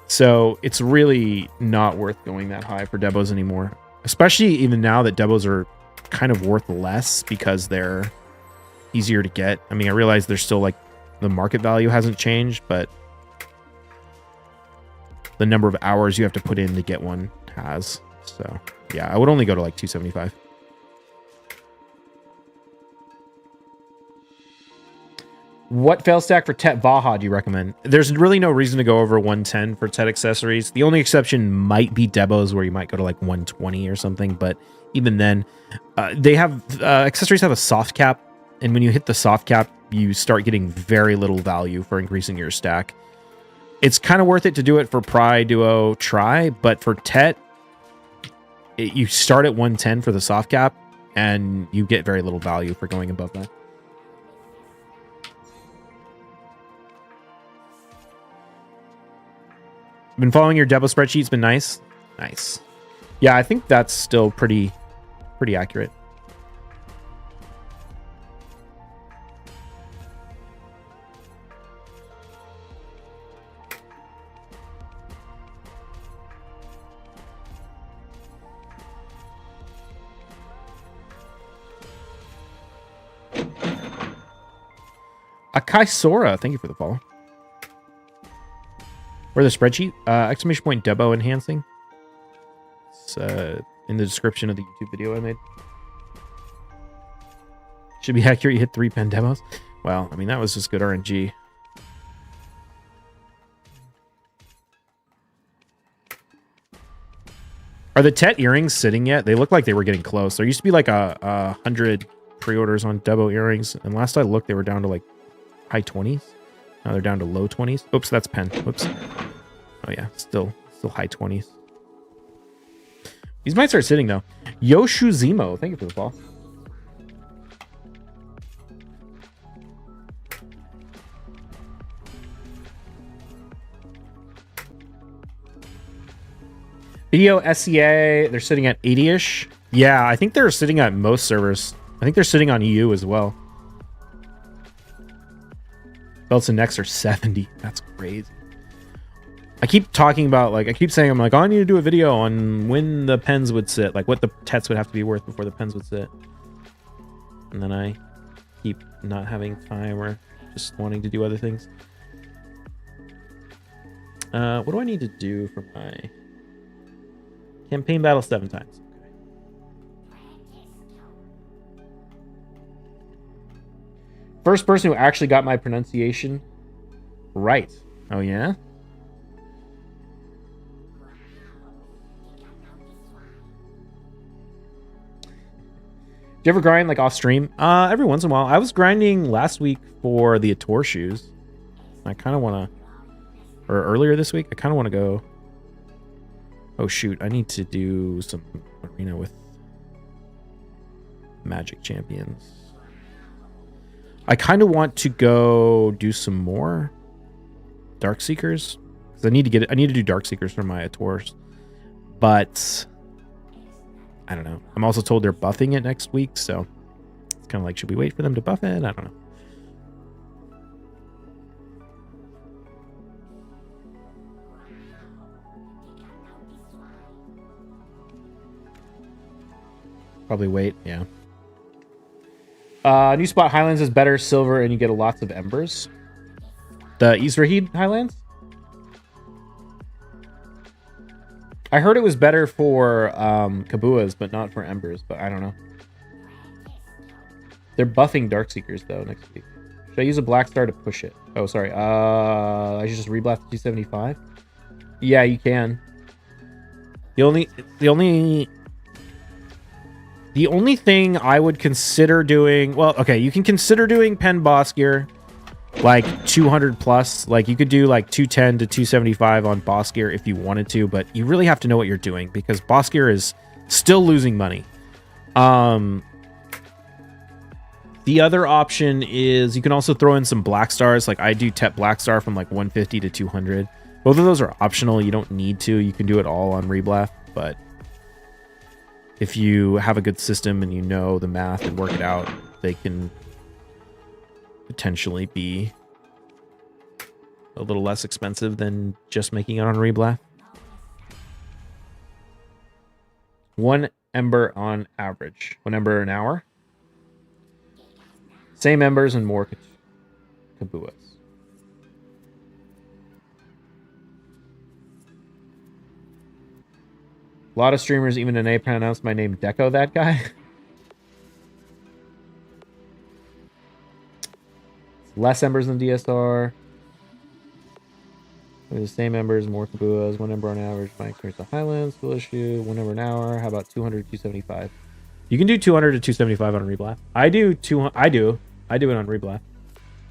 So it's really not worth going that high for Debos anymore. Especially even now that Debos are kind of worth less because they're easier to get. I mean, I realize there's still like the market value hasn't changed, but the number of hours you have to put in to get one has. So yeah, I would only go to like 275. What fail stack for Tet Vaha do you recommend? There's really no reason to go over 110 for Tet accessories. The only exception might be Debos, where you might go to like 120 or something. But even then, they have accessories have a soft cap, and when you hit the soft cap, you start getting very little value for increasing your stack. It's kind of worth it to do it for Pry, Duo, Try, but for Tet, you start at 110 for the soft cap, and you get very little value for going above that. Been following your Debo spreadsheet. It's been nice. Nice. Yeah, I think that's still pretty accurate. Akai Sora, thank you for the follow. Or the spreadsheet, exclamation point Debo enhancing. It's in the description of the YouTube video I made. Should be accurate, you hit 3 pen demos. Well, I mean, that was just good RNG. Are the Tet earrings sitting yet? They look like they were getting close. There used to be like a 100 pre-orders on Debo earrings, and last I looked, they were down to like high 20s. Now they're down to low 20s. Oops, that's pen. Whoops. Oh yeah, still high 20s. These might start sitting though. Yoshu Zemo, thank you for the follow. BDO SCA, they're sitting at 80-ish. Yeah, I think they're sitting at most servers. I think they're sitting on EU as well. Belts and necks are 70. That's crazy. I keep talking about, like, I keep saying, I'm like, oh, I need to do a video on when the pens would sit, like what the Tets would have to be worth before the pens would sit. And then I keep not having time or just wanting to do other things. What do I need to do for my campaign battle 7 times? First person who actually got my pronunciation right. Oh, yeah? Do you ever grind like off stream? Every once in a while. I was grinding last week for the Ator shoes. I kind of want to, or earlier this week, I kind of want to go. Oh shoot, I need to do some arena with Magic Champions. I kind of want to go do some more Dark Seekers because I need to get it. I need to do Dark Seekers for my Ators, but I don't know. I'm also told they're buffing it next week, so It's kind of like, should we wait for them to buff it? I don't know. Probably wait, yeah. New spot Highlands is better silver and you get lots of embers. The Israhid Highlands? I heard it was better for Kabuas, but not for embers, but I don't know. They're buffing Darkseekers though next week. Should I use a Black Star to push it? Oh, sorry. I should just reblast 275? Yeah, you can. The only thing I would consider doing, well, okay, you can consider doing Pen Boss Gear, like 200 plus. Like you could do like 210 to 275 on Boss Gear if you wanted to, but you really have to know what you're doing because Boss Gear is still losing money. The other option is you can also throw in some Black Stars. Like I do Tep Black Star from like 150 to 200. Both of those are optional. You don't need to. You can do it all on Reblast, but if you have a good system and you know the math and work it out, they can potentially be a little less expensive than just making it on Reblast. 1 ember on average. 1 ember an hour. Same embers and more Kabuas. A lot of streamers, even in A, pronounce my name Deco, that guy. Less embers than DSR. The same embers, more Kabuas. 1 ember on average. My experience of Highlands, full issue. 1 ember an hour. How about 200 to 275? You can do 200 to 275 on Reblast. I do it on Reblast.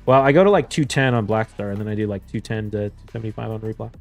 Well, I go to like 210 on Black Star, and then I do like 210 to 275 on Reblast.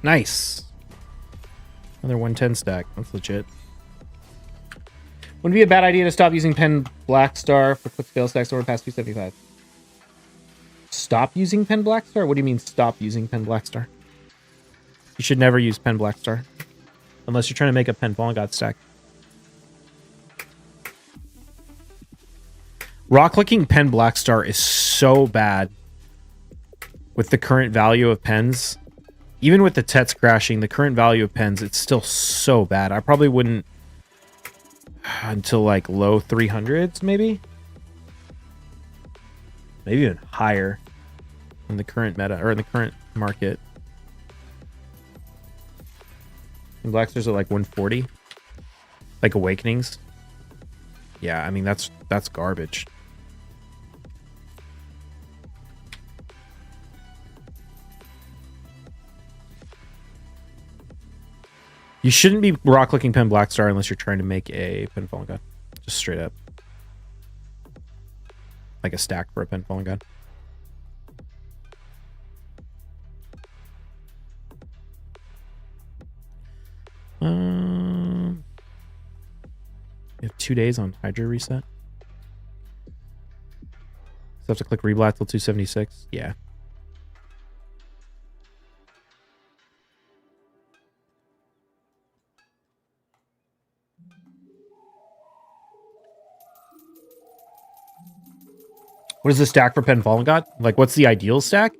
Nice. Another 110 stack. That's legit. Wouldn't it be a bad idea to stop using Pen Black Star for quick scale stacks over past 275? Stop using Pen Black Star? What do you mean stop using Pen Black Star? You should never use Pen Black Star. Unless you're trying to make a Pen Fallen God stack. Raw clicking Pen Black Star is so bad with the current value of pens. Even with the Tets crashing, the current value of pens, it's still so bad. I probably wouldn't until like low 300s, maybe? Maybe even higher in the current meta, or in the current market. And Black Stars are like 140. Like Awakenings. Yeah, I mean, that's garbage. You shouldn't be raw clicking Pen Black Star unless you're trying to make a Pen Fallen God. Just straight up. Like a stack for a Pen Fallen God. You have 2 days on Hydra reset. So I have to click Reblast till 276. Yeah. What is the stack for Pen Fallen God? Like, what's the ideal stack?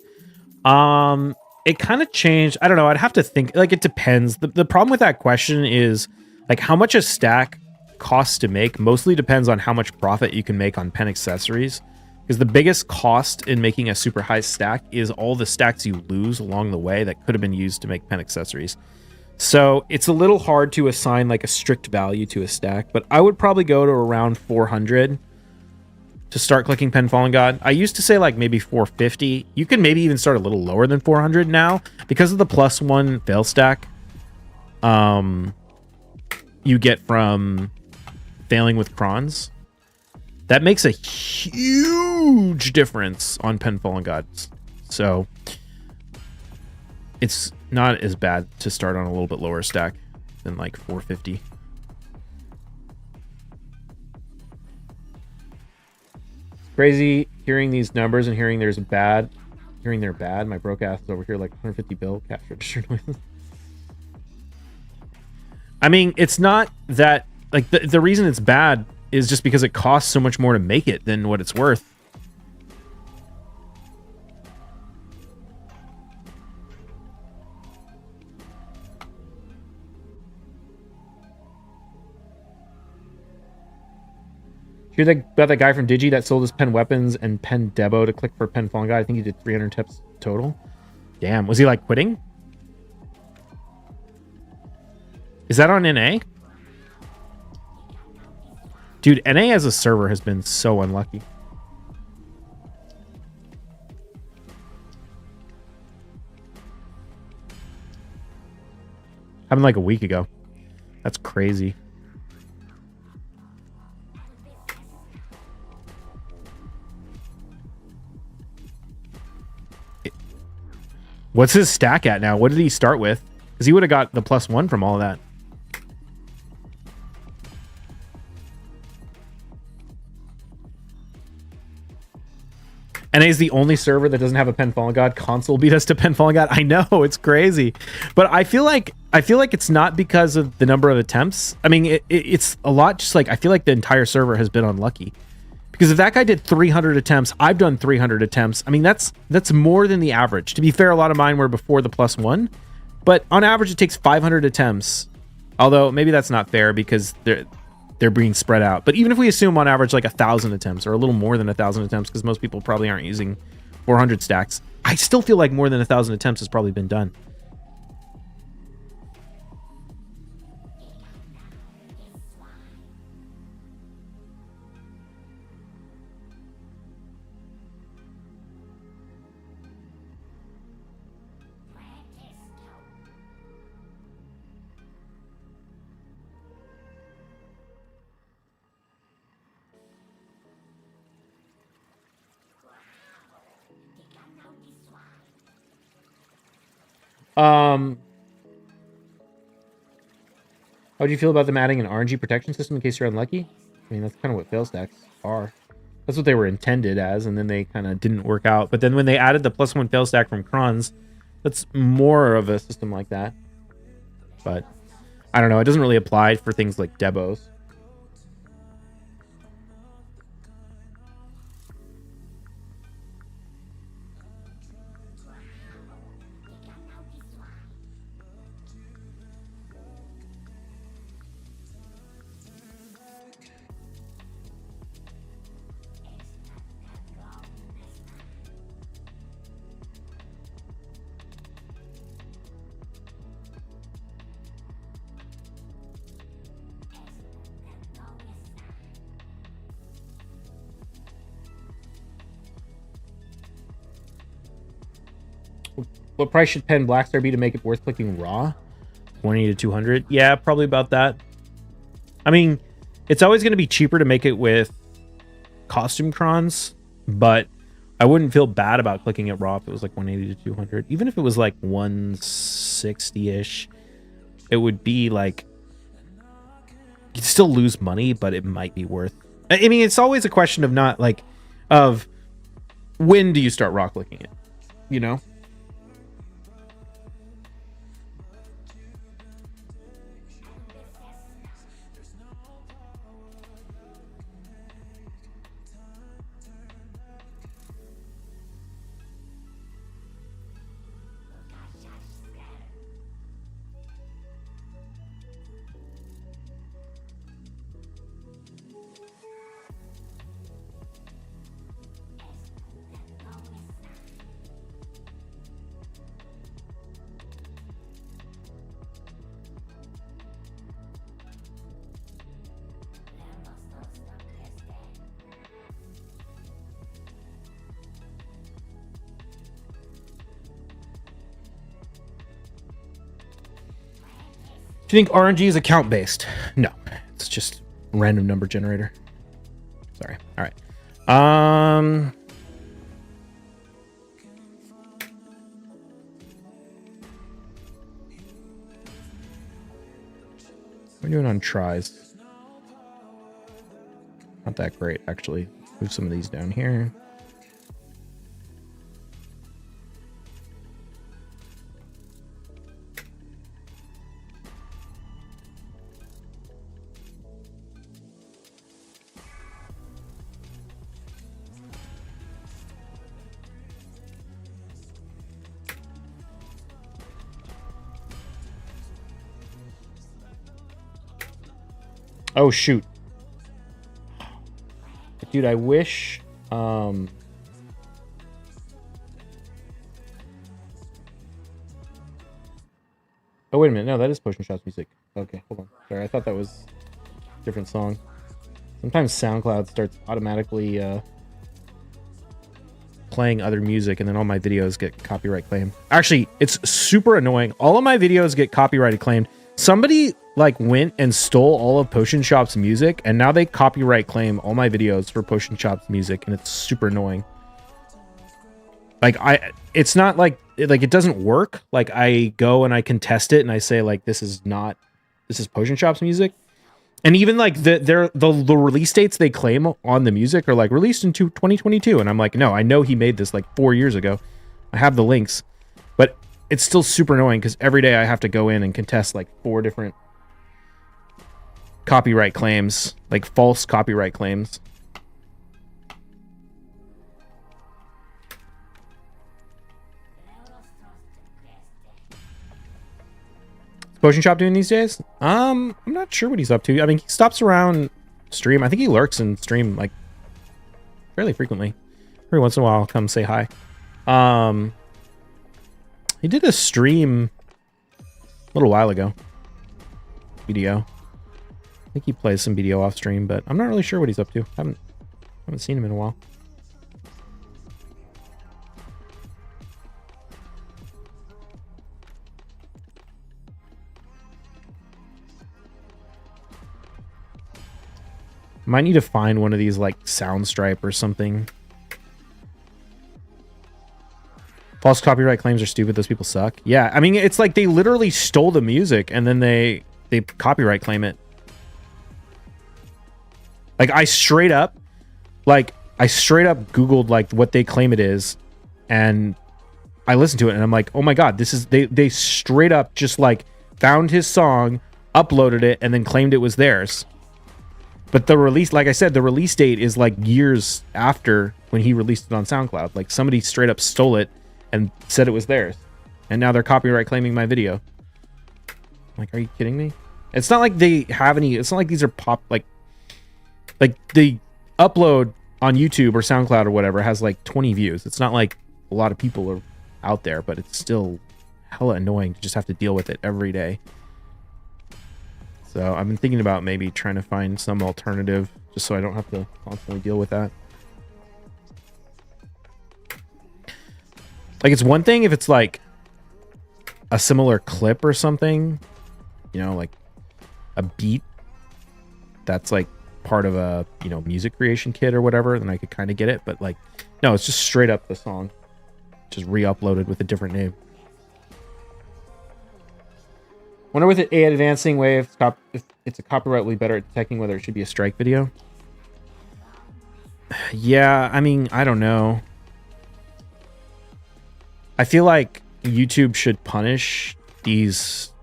It kind of changed. I don't know. I'd have to think. Like, it depends. The problem with that question is Like how much a stack costs to make mostly depends on how much profit you can make on pen accessories. Because the biggest cost in making a super high stack is all the stacks you lose along the way that could have been used to make pen accessories. So it's a little hard to assign like a strict value to a stack, but I would probably go to around 400 to start clicking Pen Fallen God. I used to say like maybe 450. You can maybe even start a little lower than 400 now because of the +1 fail stack. You get from failing with Crons. That makes a huge difference on Pen Fallen Gods. So it's not as bad to start on a little bit lower stack than like 450. Crazy hearing these numbers and hearing they're bad. My broke ass is over here like 150 bill cash register noises. I mean, it's not that like the reason it's bad is just because it costs so much more to make it than what it's worth. Hear about that guy from Digi that sold his pen weapons and pen Debo to click for Pen Fallen God? I think he did 300 tips total. Damn, was he like quitting? Is that on NA? Dude, NA as a server has been so unlucky. Happened like a week ago. That's crazy. What's his stack at now? What did he start with? Because he would have got the +1 from all of that. NA is the only server that doesn't have a Pen Fallen God. Console beat us to Pen Fallen God. I know, it's crazy. But I feel like it's not because of the number of attempts. I mean, it's a lot just like I feel like the entire server has been unlucky. Because if that guy did 300 attempts, I've done 300 attempts. I mean, that's more than the average. To be fair, a lot of mine were before the +1. But on average, it takes 500 attempts. Although maybe that's not fair because they're being spread out. But even if we assume on average like 1,000 attempts or a little more than 1,000 attempts, because most people probably aren't using 400 stacks, I still feel like more than 1,000 attempts has probably been done. How do you feel about them adding an RNG protection system in case you're unlucky? I mean, that's kind of what fail stacks are. That's what they were intended as, and then they kind of didn't work out. But then when they added the +1 fail stack from Crons, that's more of a system like that. But I don't know. It doesn't really apply for things like Debos. What price should Pen Blackstar be to make it worth clicking raw? 20 to 200? Yeah, probably about that. I mean, it's always going to be cheaper to make it with costume crons, but I wouldn't feel bad about clicking it raw if it was like 180 to 200. Even if it was like 160-ish, it would be like... You'd still lose money, but it might be worth... I mean, it's always a question of not like... Of when do you start raw clicking it? You know? Do you think RNG is account based? No, it's just a random number generator. Sorry. All right. We're doing on tries. Not that great, actually. Move some of these down here. Oh, shoot. Dude, I wish... Oh, wait a minute. No, that is Potion Shop's music. Okay, hold on. Sorry, I thought that was a different song. Sometimes SoundCloud starts automatically playing other music, and then all my videos get copyright claimed. Actually, it's super annoying. All of my videos get copyrighted claimed. Somebody like went and stole all of Potion Shop's music, and now they copyright claim all my videos for Potion Shop's music, and it's super annoying. Like it's not like it doesn't work. Like I go and I contest it, and I say like this is Potion Shop's music, and even like the release dates they claim on the music are like released in 2022, and I'm like, no, I know he made this like 4 years ago. I have the links, but it's still super annoying because every day I have to go in and contest like 4 different copyright claims, like false copyright claims. What's Potion Shop doing these days? I'm not sure what he's up to. I mean, he stops around stream. I think he lurks in stream like fairly frequently. Every once in a while, I'll come say hi. He did a stream a little while ago. BDO. I think he plays some BDO off stream, but I'm not really sure what he's up to. I haven't seen him in a while. Might need to find one of these like Soundstripe or something. False copyright claims are stupid. Those people suck. Yeah, I mean, it's like they literally stole the music and then they copyright claim it. Like I straight up Googled like what they claim it is, and I listened to it and I'm like, oh my god, this is they straight up just like found his song, uploaded it, and then claimed it was theirs. But the release, like I said, the release date is like years after when he released it on SoundCloud. Like somebody straight up stole it and said it was theirs, and now they're copyright claiming my video. Like, are you kidding me? It's not like they have any. It's not like these are like the upload on YouTube or SoundCloud or whatever has like 20 views. It's not like a lot of people are out there, but it's still hella annoying to just have to deal with it every day. So I've been thinking about maybe trying to find some alternative just so I don't have to constantly deal with that. Like, it's one thing if it's like a similar clip or something, you know, like a beat that's like part of a, you know, music creation kit or whatever, then I could kind of get it. But like, no, it's just straight up the song, just re-uploaded with a different name. Wonder with the AI advancing way if it's a copyright will be better at detecting whether it should be a strike video. Yeah, I mean, I don't know. I feel like YouTube should punish these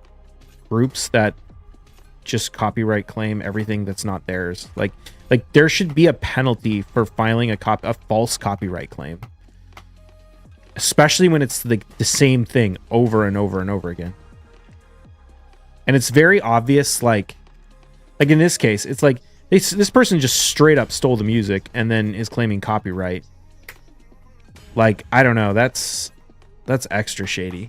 groups that just copyright claim everything that's not theirs. Like there should be a penalty for filing a false copyright claim, especially when it's the same thing over and over and over again. And it's very obvious, like in this case, it's like this person just straight up stole the music and then is claiming copyright. Like, I don't know, that's extra shady.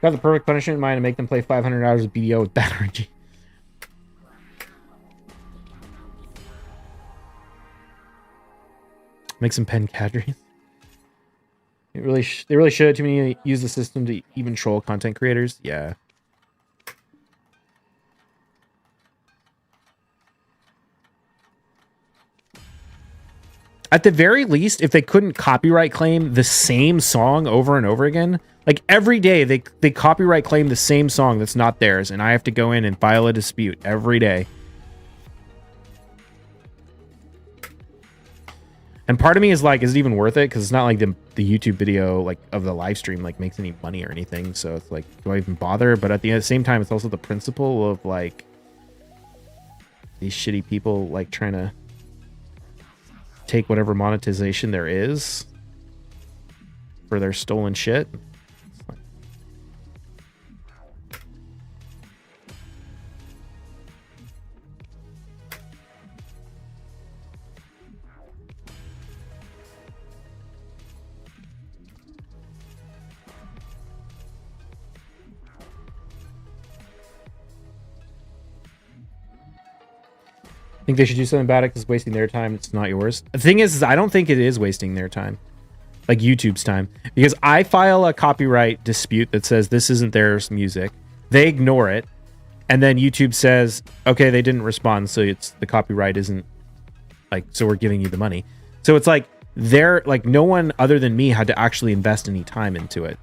Got the perfect punishment in mind to make them play 500 hours of BDO with bad RNG. Make some pen cadres. They really should. Too many use the system to even troll content creators. Yeah. At the very least, if they couldn't copyright claim the same song over and over again, like every day they copyright claim the same song that's not theirs, and I have to go in and file a dispute every day. And part of me is like, is it even worth it? Because it's not like the YouTube video like of the live stream like makes any money or anything. So it's like, do I even bother? But at the same time, it's also the principle of like these shitty people like trying to take whatever monetization there is for their stolen shit. I think they should do something about it because it's wasting their time. It's not yours. The thing is I don't think it is wasting their time. Like YouTube's time. Because I file a copyright dispute that says this isn't theirs music. They ignore it. And then YouTube says, okay, they didn't respond. So it's the copyright isn't like, so we're giving you the money. So it's like they're like no one other than me had to actually invest any time into it.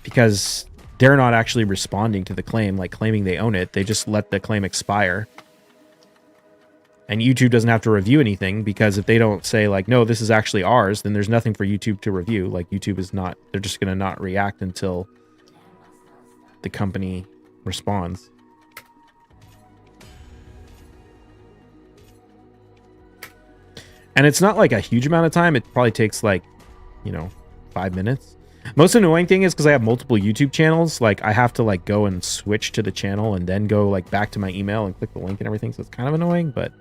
Because they're not actually responding to the claim, like claiming they own it. They just let the claim expire. And YouTube doesn't have to review anything because if they don't say like, no, this is actually ours, then there's nothing for YouTube to review. Like YouTube is not, they're just going to not react until the company responds. And it's not like a huge amount of time. It probably takes like, 5 minutes. Most annoying thing is because I have multiple YouTube channels, like I have to like go and switch to the channel and then go like back to my email and click the link and everything. So it's kind of annoying, but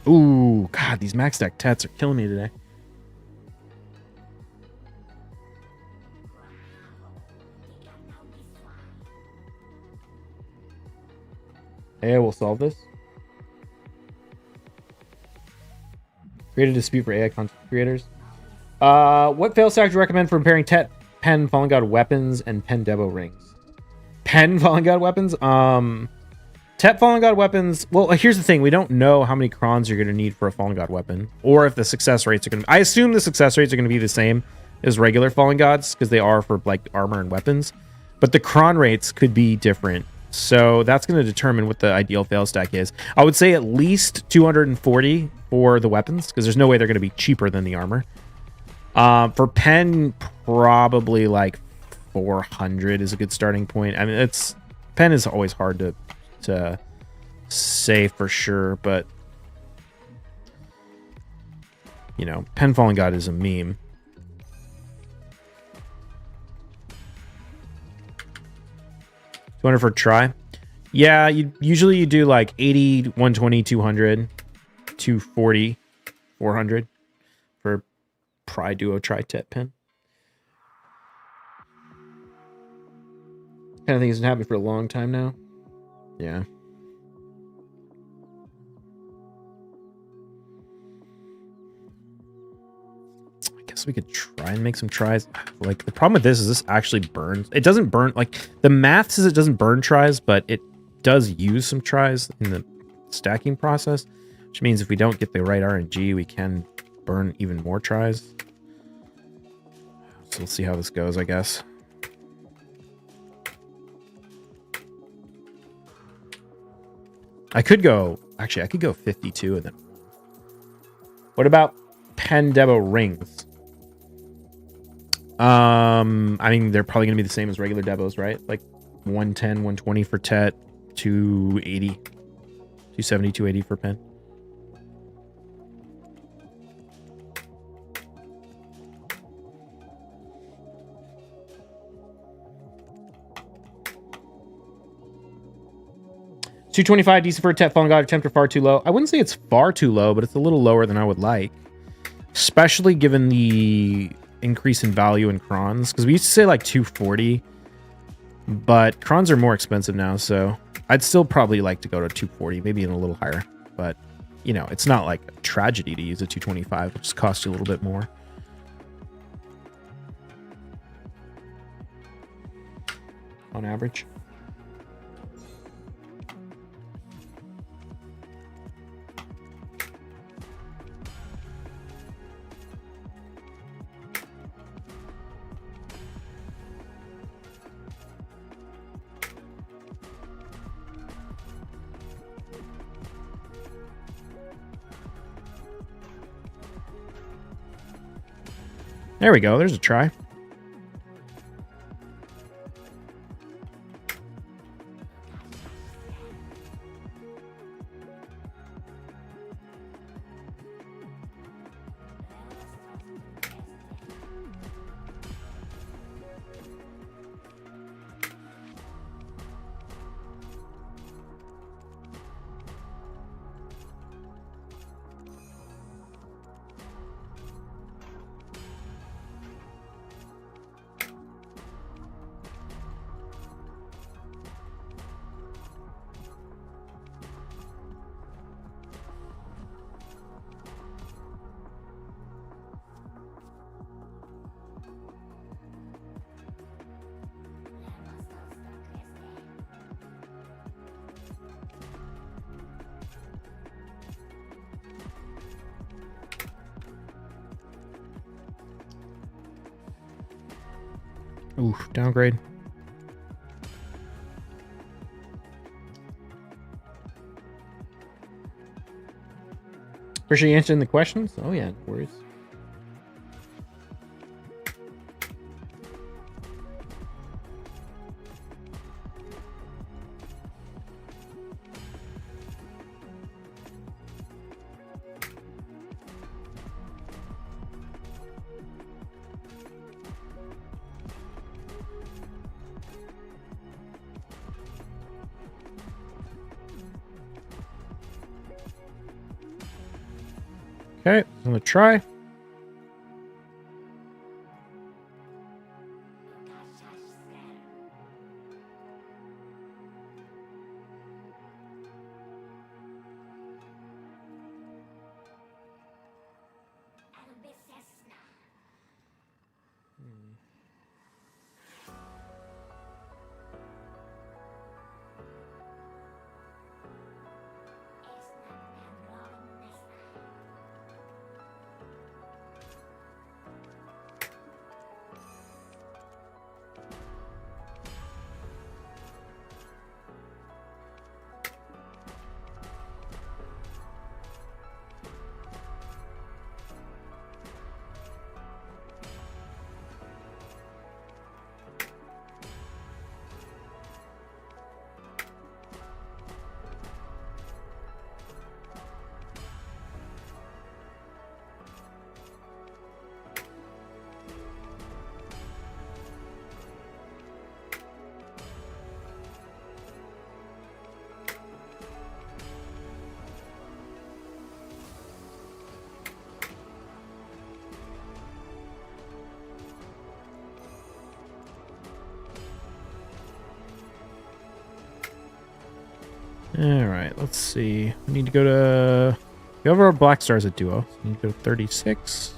ooh, God, these max deck tats are killing me today. AI will solve this. Create a dispute for AI content creators. What fail stack do you recommend for repairing Tet, Pen, Fallen God weapons, and Pen Debo rings? Pen, Fallen God weapons? Tet, Fallen God weapons. Well, here's the thing. We don't know how many crons you're going to need for a Fallen God weapon. Or if the success rates are going to... I assume the success rates are going to be the same as regular Fallen Gods, because they are for like armor and weapons. But the cron rates could be different. So that's going to determine what the ideal fail stack is. I would say at least 240 for the weapons, because there's no way they're going to be cheaper than the armor. For Pen, probably like 400 is a good starting point. I mean, Pen is always hard to say for sure, but Pen Fallen God is a meme. 200 for try. Yeah, usually you do like 80, 120, 200, 240, 400 for Pry Duo Try Tet Pen. Kind of thing hasn't happened for a long time now. Yeah. I guess we could try and make some tries. Like, the problem with this is this actually burns. It doesn't burn, like, the math says it doesn't burn tries, but it does use some tries in the stacking process, which means if we don't get the right RNG, we can burn even more tries. So we'll see how this goes, I guess. I could go 52 and then. What about Pen Debo rings? I mean, they're probably gonna be the same as regular Debos, right? Like 110, 120 for Tet, 280, 270, 280 for Pen. 225 decent for a Tet Fallen God attempt, or far too low? I wouldn't say it's far too low, but it's a little lower than I would like. Especially given the increase in value in Krons. Because we used to say like 240. But Krons are more expensive now, so I'd still probably like to go to 240, maybe even a little higher. But, you know, it's not like a tragedy to use a 225, which just costs you a little bit more. On average. There we go. There's a try. Oof, downgrade. Appreciate you answering the questions. Oh yeah, no worries. Okay, I'm gonna try. All right, let's see. We need to go to... We have our Black Stars at Duo. So we need to go to 36.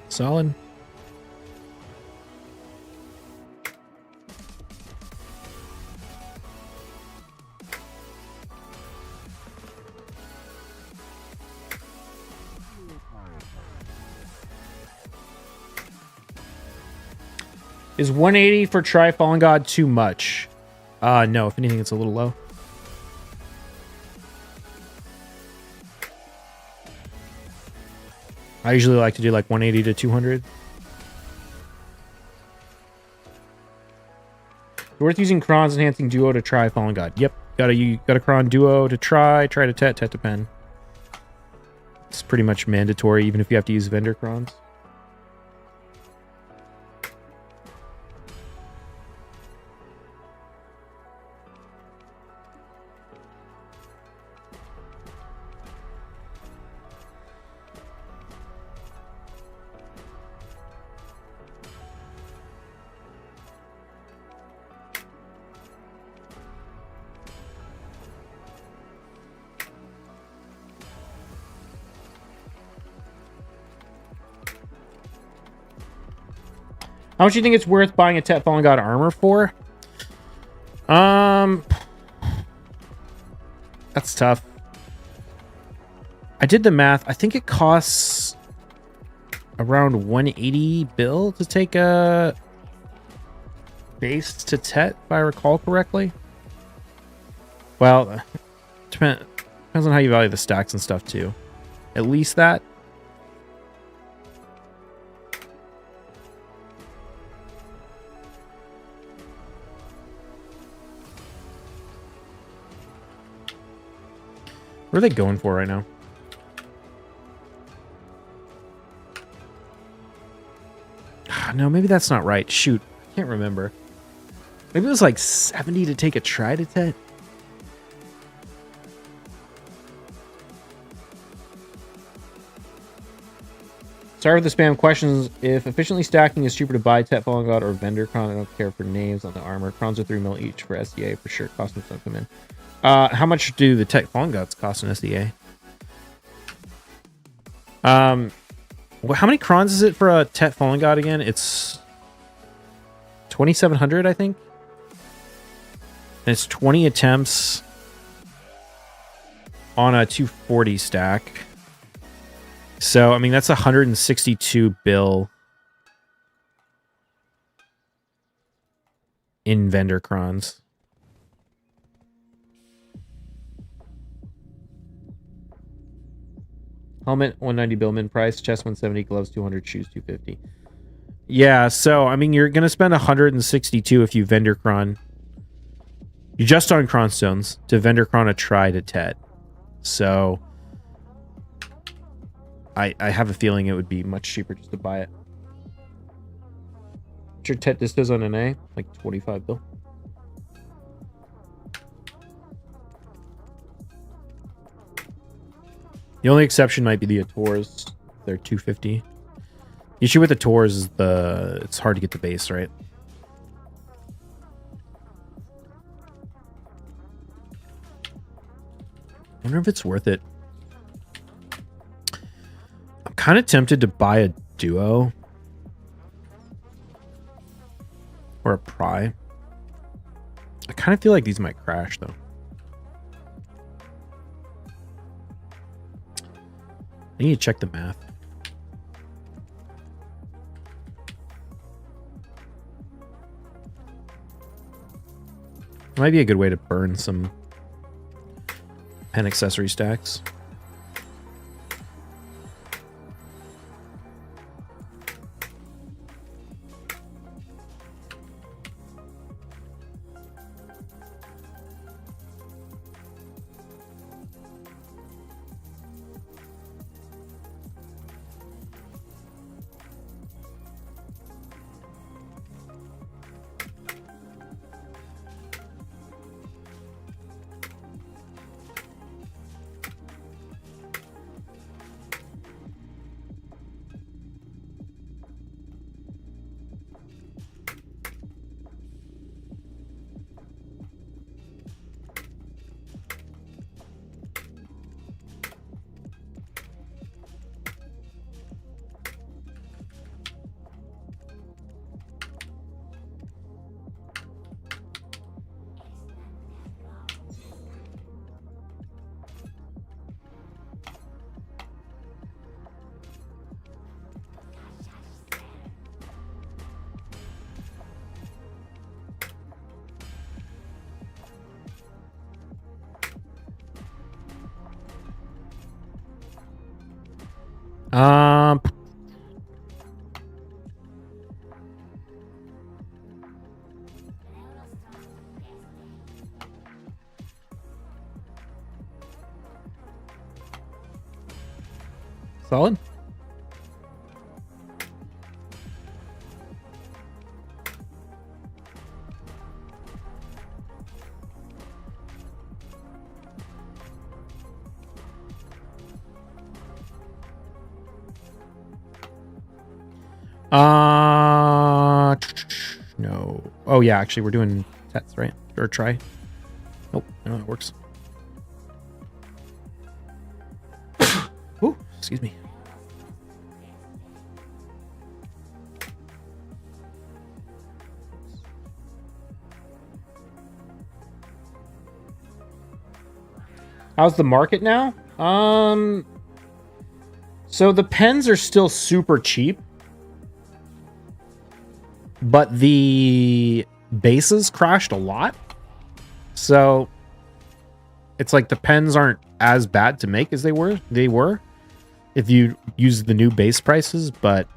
Solid. Is 180 for Try Fallen God too much? No, if anything, it's a little low. I usually like to do like 180 to 200. Worth using Kron's enhancing duo to try Fallen God. Yep, got a Kron duo to try to Tet to pen. It's pretty much mandatory, even if you have to use vendor Krons. How much do you think it's worth buying a Tet Fallen God armor for? That's tough. I did the math. I think it costs around 180 bill to take a base to Tet, if I recall correctly. Well, depends on how you value the stacks and stuff too. At least that. What are they going for right now? No, maybe that's not right. Shoot, I can't remember. Maybe it was like 70 to take a try to Tet. Sorry for the spam questions. If efficiently stacking is cheaper to buy Tet Fallen God or Vendor Cron, I don't care for names on the armor. Crons are 3 mil each for SDA for sure. Costumes don't come in. How much do the Tet Fallen Gods cost in SDA? How many crons is it for a Tet Fallen God again? It's 2,700, I think. And it's 20 attempts on a 240 stack. So, I mean, that's 162 bill in vendor crons. Helmet 190 bill min price, chest 170, gloves 200, shoes 250. Yeah, so I mean you're gonna spend 162 if you vendor cron. You just on cron stones to vendor cron a try to Tet. So I have a feeling it would be much cheaper just to buy it. What's your Tet distos on an A? Like 25 bill. The only exception might be the Ators. They're 250. The issue with the Ators is it's hard to get the base, right? I wonder if it's worth it. I'm kind of tempted to buy a duo. Or a pry. I kind of feel like these might crash, though. I need to check the math. Might be a good way to burn some pen accessory stacks. Solid. No. Oh yeah, actually we're doing Tets, right? Or try. Nope, I know how it works. Ooh, excuse me. How's the market now? So the pens are still super cheap, but the bases crashed a lot. So it's like the pens aren't as bad to make as they were. If you use the new base prices, but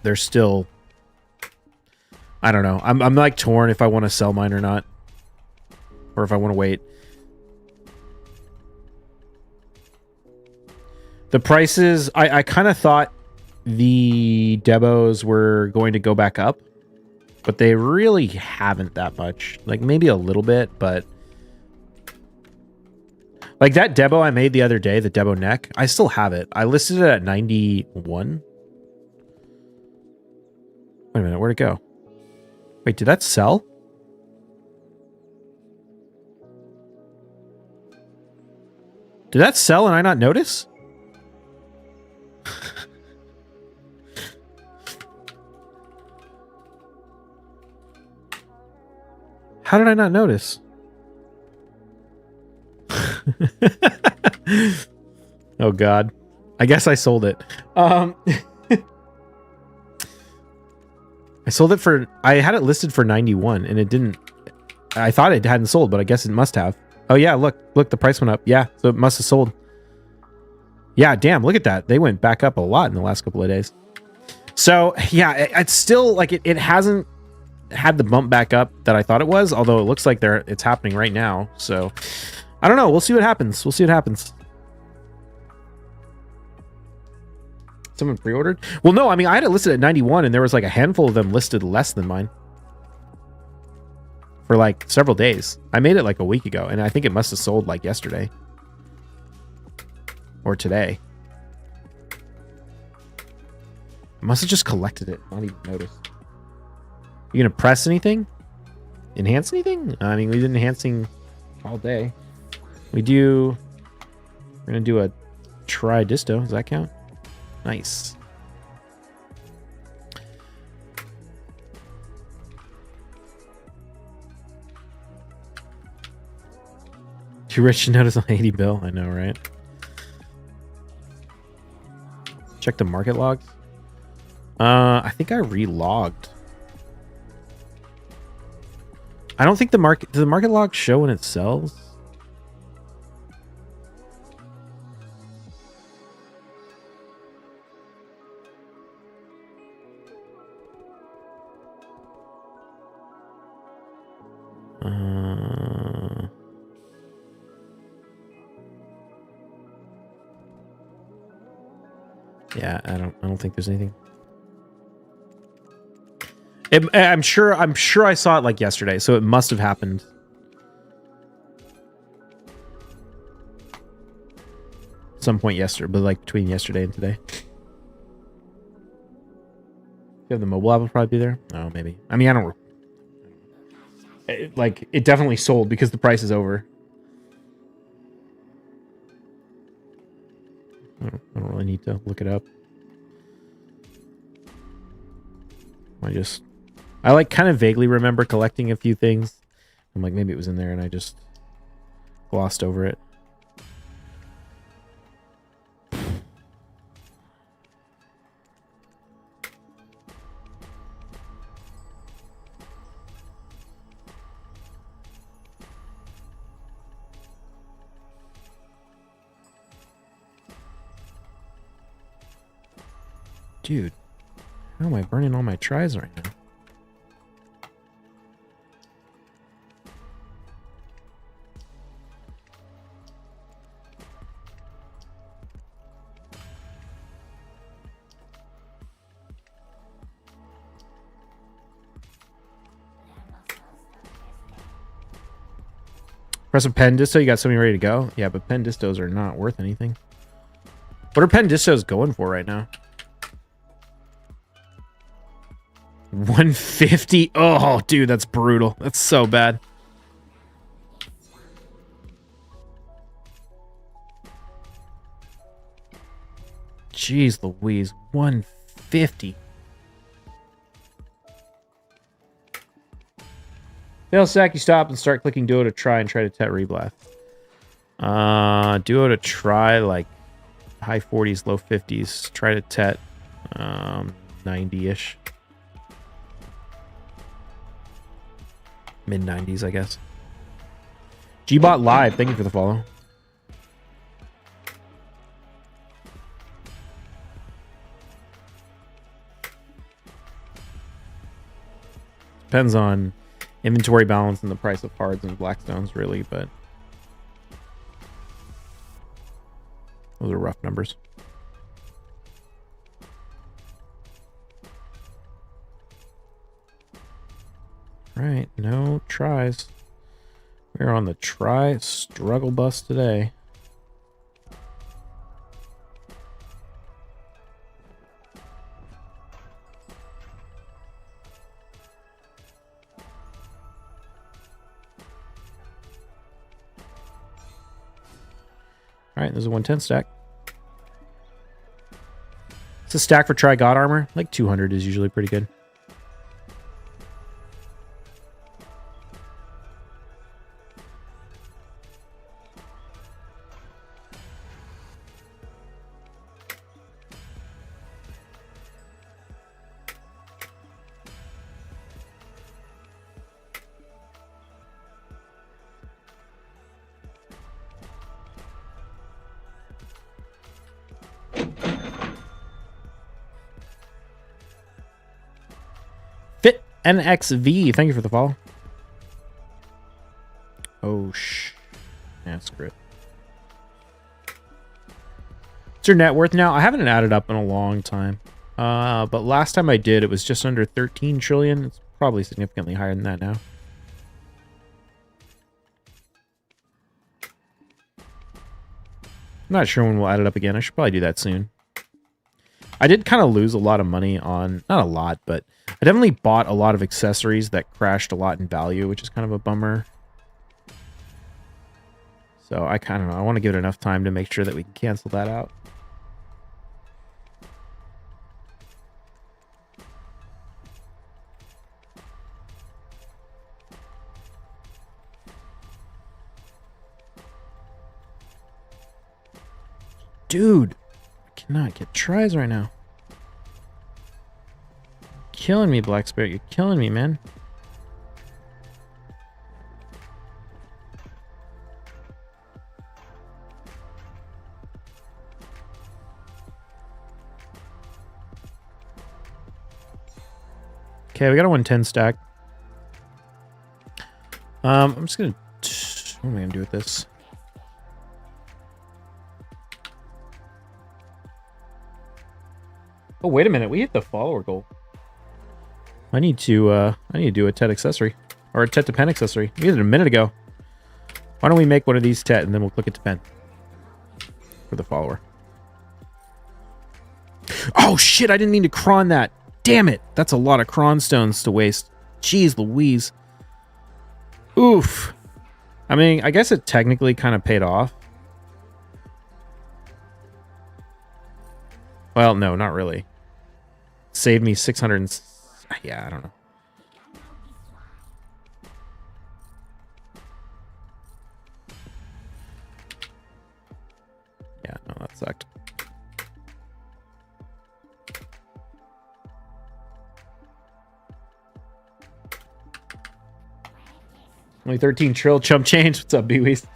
they're still, I don't know. I'm like torn if I want to sell mine or not, or if I want to wait. The prices, I kind of thought the demos were going to go back up, but they really haven't that much. Like maybe a little bit, but like that Debo I made the other day, the Debo neck, I still have it. I listed it at 91. Wait a minute, where'd it go? Wait, did that sell? Did that sell and I not notice? How did I not notice? Oh God. I guess I sold it. I sold it for, I had it listed for 91 and it didn't, I thought it hadn't sold, but I guess it must have. Oh yeah, look, the price went up. Yeah, so it must have sold. Yeah, damn, look at that. They went back up a lot in the last couple of days. So yeah, it's still like it hasn't had the bump back up that I thought it was, although it looks like it's happening right now. So I don't know. We'll see what happens. Someone pre-ordered? Well, no, I mean, I had it listed at 91 and there was like a handful of them listed less than mine for like several days. I made it like a week ago and I think it must have sold like yesterday or today. I must have just collected it. Not even noticed. You gonna press anything? Enhance anything? I mean, we did enhancing all day. We're gonna do a try disto. Does that count? Nice. Too rich to notice on 80 bill. I know, right? Check the market logs. I think I relogged. I don't think the market... Does the market log show when it sells? Yeah, I don't think there's anything. I'm sure I saw it like yesterday, so it must have happened. Some point yesterday, but like between yesterday and today. You have the mobile app will probably be there. Oh, maybe. I mean, I don't. It definitely sold because the price is over. I don't really need to look it up. I like kind of vaguely remember collecting a few things. I'm like, maybe it was in there and I just glossed over it. Dude, how am I burning all my tries right now? Press a pen disto, you got something ready to go? Yeah, but pen distos are not worth anything. What are pen distos going for right now? 150? Oh, dude, that's brutal. That's so bad. Jeez Louise, 150. Fail sack, you stop and start clicking duo to try to tet reblast. Duo to try like high 40s, low 50s. Try to tet 90-ish. Mid 90s, I guess. Gbot Live, thank you for the follow. Depends on inventory balance and the price of hards and blackstones, really, but those are rough numbers. All right, no tries. We're on the try struggle bus today. All right, there's a 110 stack. It's a stack for try god armor. Like 200 is usually pretty good. Fit NXV, thank you for the follow. Oh, yeah, screw it. What's your net worth now? I haven't added up in a long time. But last time I did, it was just under 13 trillion. It's probably significantly higher than that now. I'm not sure when we'll add it up again. I should probably do that soon. I did kind of lose a lot of money on, not a lot, but I definitely bought a lot of accessories that crashed a lot in value, which is kind of a bummer. So I kind of know. I want to give it enough time to make sure that we can cancel that out. Dude, I cannot get tries right now. Killing me, Black Spirit. You're killing me, man. Okay, we got a 110 stack. I'm just gonna... What am I gonna do with this? Oh, wait a minute. We hit the follower goal. I need to do a TED accessory. Or a TED to pen accessory. We did it a minute ago. Why don't we make one of these TED and then we'll click it to pen. For the follower. Oh, shit. I didn't mean to cron that. Damn it. That's a lot of cron stones to waste. Jeez Louise. Oof. I mean, I guess it technically kind of paid off. Well, no, not really. Saved me 600 and... Yeah, I don't know. Yeah, no, that sucked. Only 13 trill chump change. What's up, B-Wees?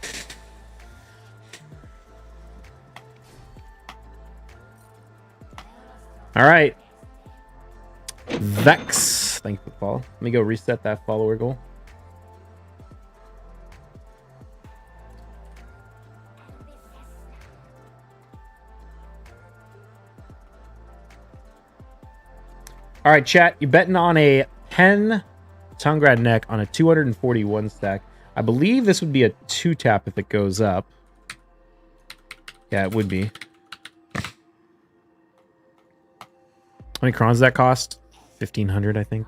All right. Vex. Thank you for the follow. Let me go reset that follower goal. All right, chat. You're betting on a pen Tungrad neck on a 241 stack. I believe this would be a 2-tap if it goes up. Yeah, it would be. How many crons does that cost? 1,500, I think.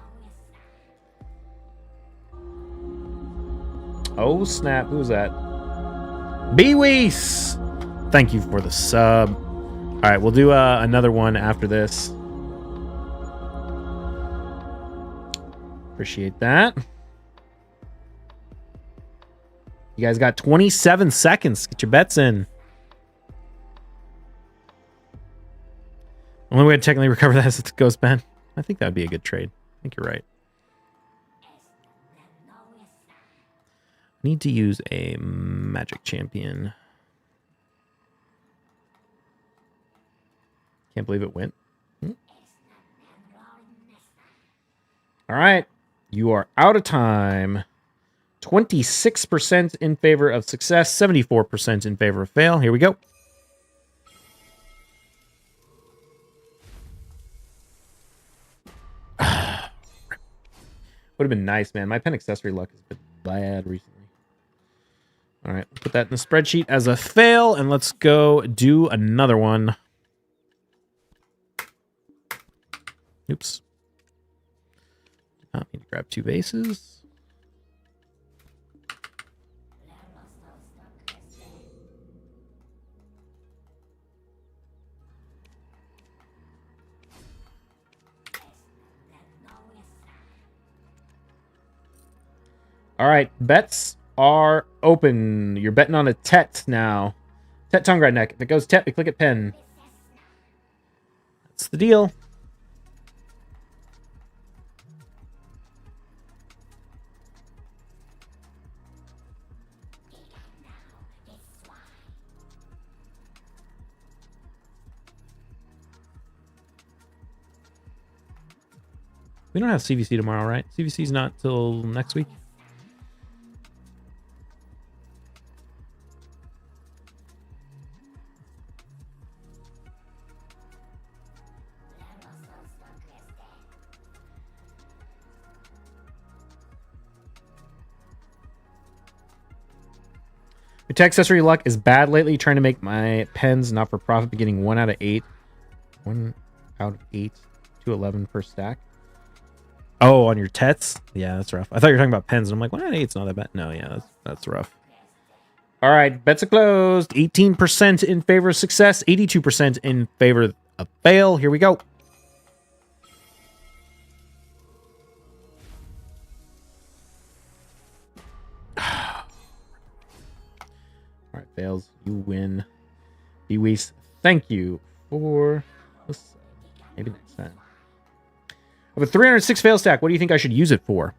Oh, snap. Who's that? B-Wees! Thank you for the sub. All right, we'll do another one after this. Appreciate that. You guys got 27 seconds. Get your bets in. Only way to technically recover that is to Ghost Ben. I think that would be a good trade. I think you're right. Need to use a magic champion. Can't believe it went. All right. You are out of time. 26% in favor of success, 74% in favor of fail. Here we go. Would have been nice, man. My pen accessory luck has been bad recently. All right, put that in the spreadsheet as a fail, and let's go do another one. Oops. Need to grab 2 bases. All right, bets are open. You're betting on a Tet now. Tet tongue right neck. If it goes Tet, we click at pen. That's the deal. We don't have CVC tomorrow, right? CVC's not till next week. Your tech accessory luck is bad lately. Trying to make my pens not for profit, beginning 1 out of 8. 1 out of 8 to 11 per stack. Oh, on your Tets? Yeah, that's rough. I thought you were talking about pens, and I'm like, 1 out of 8's not that bad. No, yeah, that's rough. All right, bets are closed. 18% in favor of success, 82% in favor of fail. Here we go. All right, fails. You win. Beweese, thank you for this. Maybe next time. I have a 306 fail stack. What do you think I should use it for?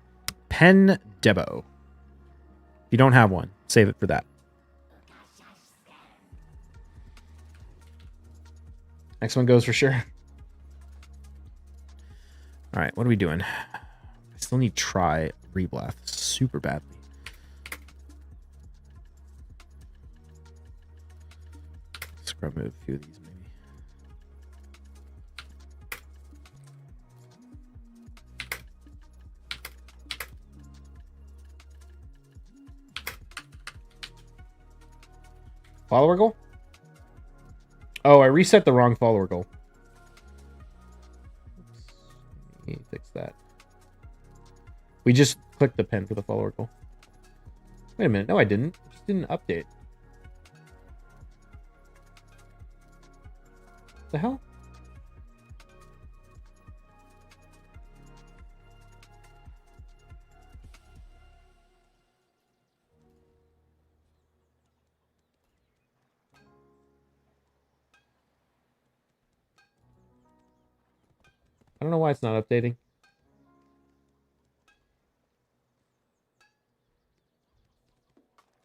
Pen Debo. If you don't have one, save it for that. Next one goes for sure. All right, what are we doing? I still need try Reblath super badly. Scrub move a few of these maybe. Follower goal? Oh, I reset the wrong follower goal. Oops. Let me fix that. We just clicked the pen for the follower goal. Wait a minute. No, I didn't. I just didn't update. What the hell? I don't know why it's not updating.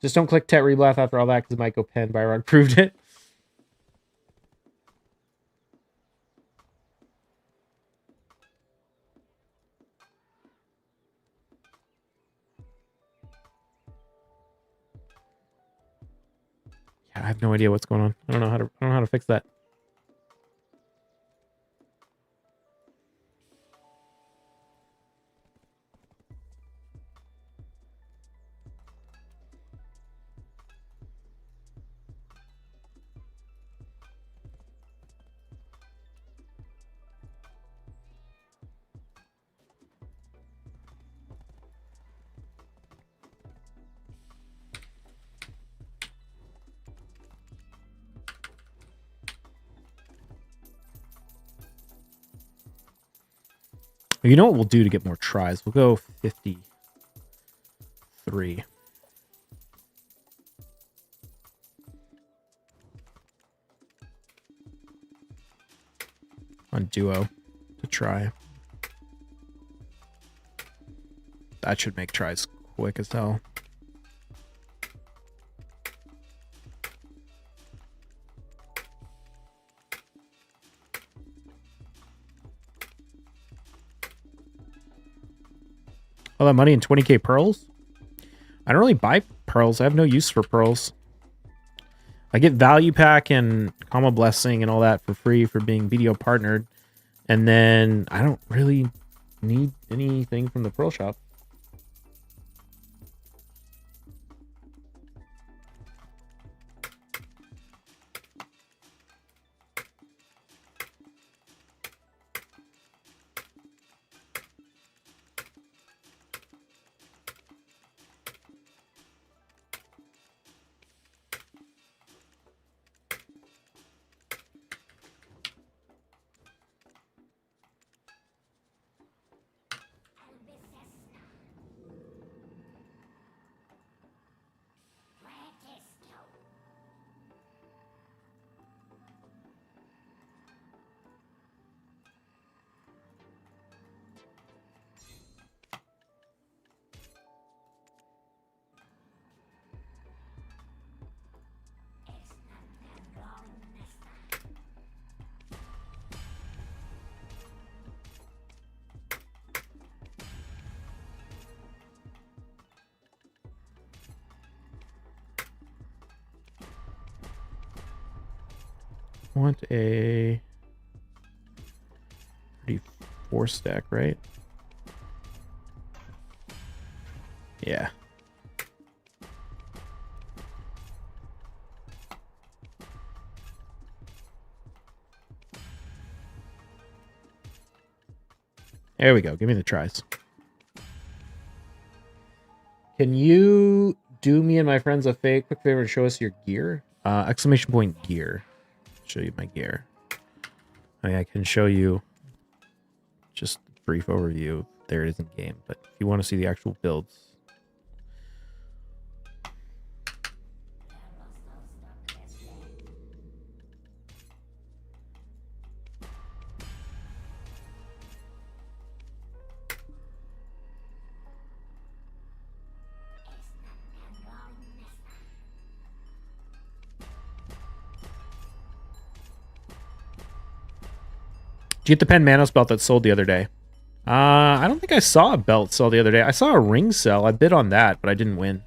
Just don't click Tet Reblath after all that because it might go pen. Byrog proved it. Yeah, I have no idea what's going on. I don't know how to fix that. You know what we'll do to get more tries? We'll go 53. on duo to try. That should make tries quick as hell. All that money in 20k pearls? I don't really buy pearls. I have no use for pearls. I get value pack and comma blessing and all that for free for being BDO partnered. And then I don't really need anything from the pearl shop. I want a 34 stack, right? Yeah. There we go. Give me the tries. Can you do me and my friends a quick favor to show us your gear? Exclamation point gear. Show you my gear. I mean, I can show you just a brief overview. There it is in game, but if you want to see the actual builds. Did you get the Pen Manos belt that sold the other day? I don't think I saw a belt sell the other day. I saw a ring sell. I bid on that, but I didn't win.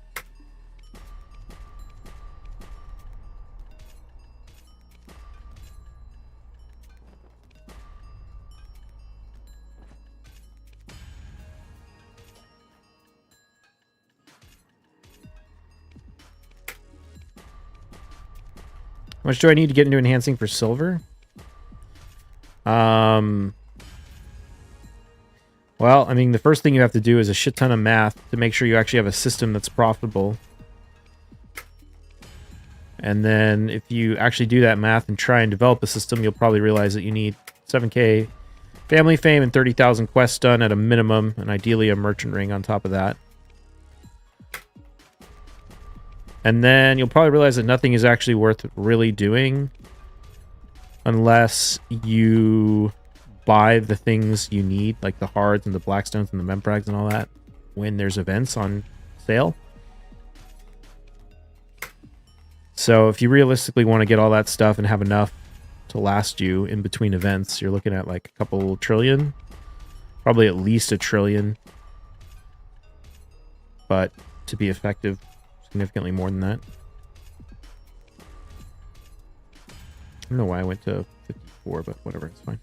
How much do I need to get into enhancing for silver? Well, I mean, the first thing you have to do is a shit ton of math to make sure you actually have a system that's profitable. And then if you actually do that math and try and develop a system, you'll probably realize that you need 7k family fame and 30,000 quests done at a minimum, and ideally a merchant ring on top of that. And then you'll probably realize that nothing is actually worth really doing unless you buy the things you need, like the hards and the blackstones and the memprags and all that, when there's events on sale. So if you realistically want to get all that stuff and have enough to last you in between events, you're looking at like a couple trillion, probably at least $1 trillion. But to be effective, significantly more than that. I don't know why I went to 54, but whatever, it's fine.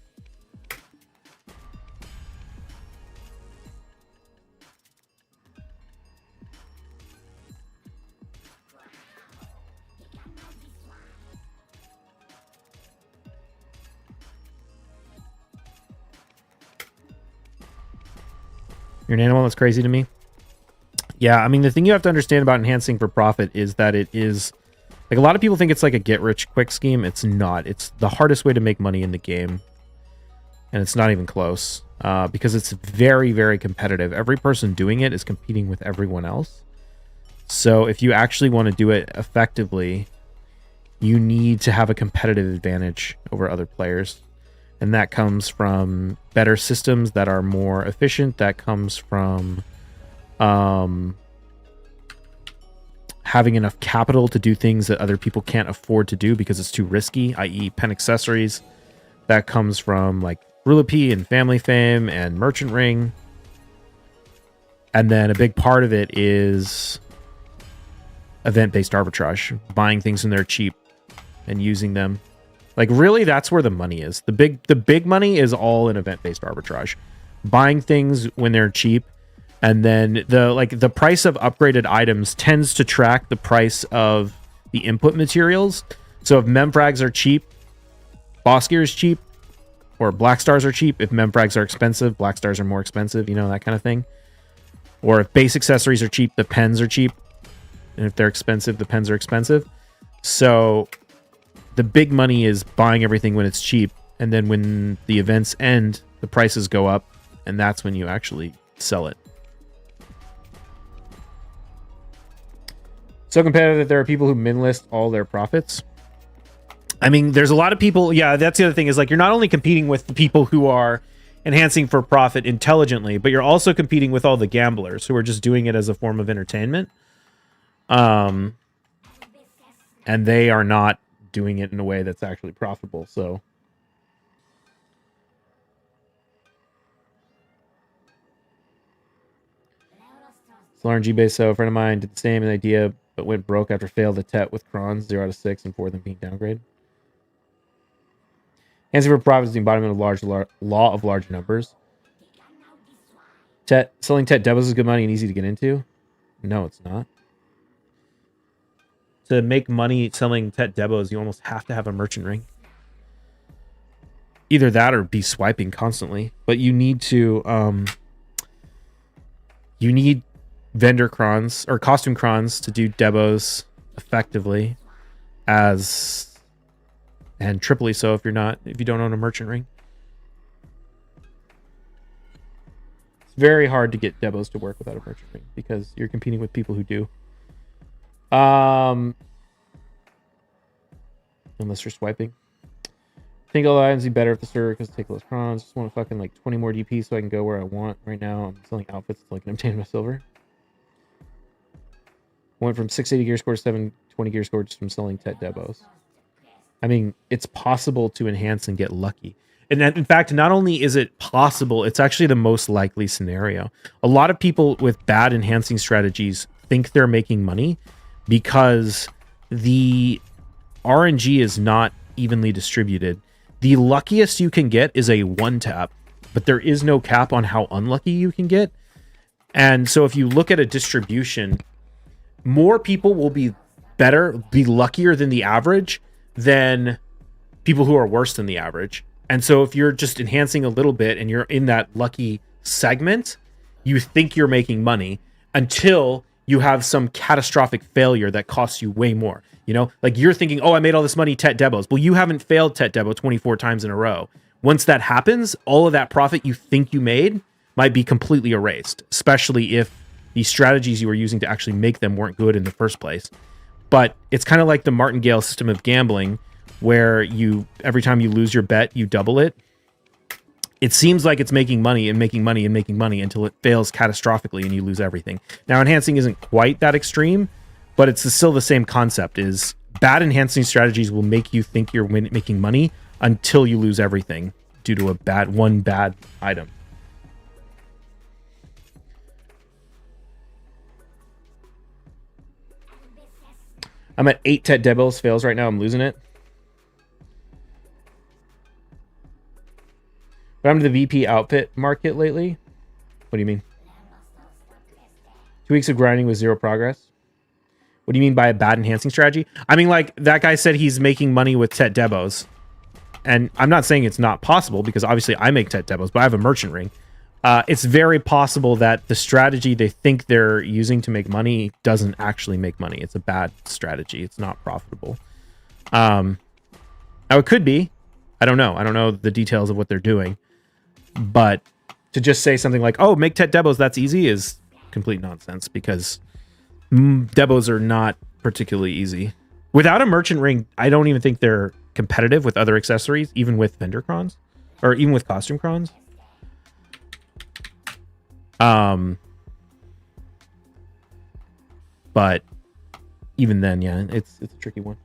You're an animal? That's crazy to me. Yeah, I mean, the thing you have to understand about enhancing for profit is that it is... Like, a lot of people think it's like a get-rich-quick scheme. It's not. It's the hardest way to make money in the game. And it's not even close. Because it's very, very competitive. Every person doing it is competing with everyone else. So if you actually want to do it effectively, you need to have a competitive advantage over other players. And that comes from better systems that are more efficient. That comes from having enough capital to do things that other people can't afford to do because it's too risky, i.e. pen accessories. That comes from like Rulipee and Family Fame and Merchant Ring. And then a big part of it is event-based arbitrage, buying things when they're cheap and using them. Like really, that's where the money is. The big money is all in event-based arbitrage, buying things when they're cheap, and then the price of upgraded items tends to track the price of the input materials. So if memfrags are cheap, boss gear is cheap, or black stars are cheap. If memfrags are expensive, black stars are more expensive. You know, that kind of thing. Or if base accessories are cheap, the pens are cheap, and if they're expensive, the pens are expensive. So the big money is buying everything when it's cheap, and then when the events end, the prices go up, and that's when you actually sell it. So competitive that there are people who min list all their profits. I mean, there's a lot of people. Yeah, that's the other thing is like you're not only competing with the people who are enhancing for profit intelligently, but you're also competing with all the gamblers who are just doing it as a form of entertainment. And they are not doing it in a way that's actually profitable. So RNG based. So a friend of mine did the same idea, but went broke after failed a TET with Krons 0 out of 6 and 4 of them being downgraded. Answer for profit is the embodiment of law of large numbers. Selling TET devils is good money and easy to get into. No, it's not. To make money selling TET debos, you almost have to have a merchant ring. Either that or be swiping constantly. But you need to you need vendor crons or costume crons to do debos effectively, as and triply so if you don't own a merchant ring. It's very hard to get debos to work without a merchant ring because you're competing with people who do. Unless you're swiping. I think all the items be better if the server because take less crons. Just want to fucking like 20 more DP so I can go where I want. Right now I'm selling outfits so I can obtain my silver. Went from 680 gear score to 720 gear score just from selling TET debos. I mean, it's possible to enhance and get lucky. And in fact, not only is it possible, it's actually the most likely scenario. A lot of people with bad enhancing strategies think they're making money because the RNG is not evenly distributed. The luckiest you can get is a one tap, but there is no cap on how unlucky you can get. And so if you look at a distribution, more people will be luckier than the average than people who are worse than the average. And so if you're just enhancing a little bit and you're in that lucky segment, you think you're making money until you have some catastrophic failure that costs you way more. You know, like you're thinking, oh, I made all this money TET debos. Well, you haven't failed TET debo 24 times in a row. Once that happens, all of that profit you think you made might be completely erased, especially if the strategies you were using to actually make them weren't good in the first place. But it's kind of like the martingale system of gambling, where every time you lose your bet, you double it. It seems like it's making money and making money and making money until it fails catastrophically and you lose everything. Now, enhancing isn't quite that extreme, but it's still the same concept. Is bad enhancing strategies will make you think you're making money until you lose everything due to one bad item. I'm at 8 TET debos fails right now. I'm losing it. But I'm to the VP outfit market lately. What do you mean? 2 weeks of grinding with 0 progress. What do you mean by a bad enhancing strategy? I mean, like, that guy said he's making money with TET debos. And I'm not saying it's not possible, because obviously I make TET debos, but I have a merchant ring. It's very possible that the strategy they think they're using to make money doesn't actually make money. It's a bad strategy. It's not profitable. Now, it could be. I don't know. I don't know the details of what they're doing. But to just say something like, oh, make TET debos, that's easy, is complete nonsense, because debos are not particularly easy. Without a merchant ring, I don't even think they're competitive with other accessories, even with vendor crons. or even with costume crons. But even then, yeah, it's a tricky one.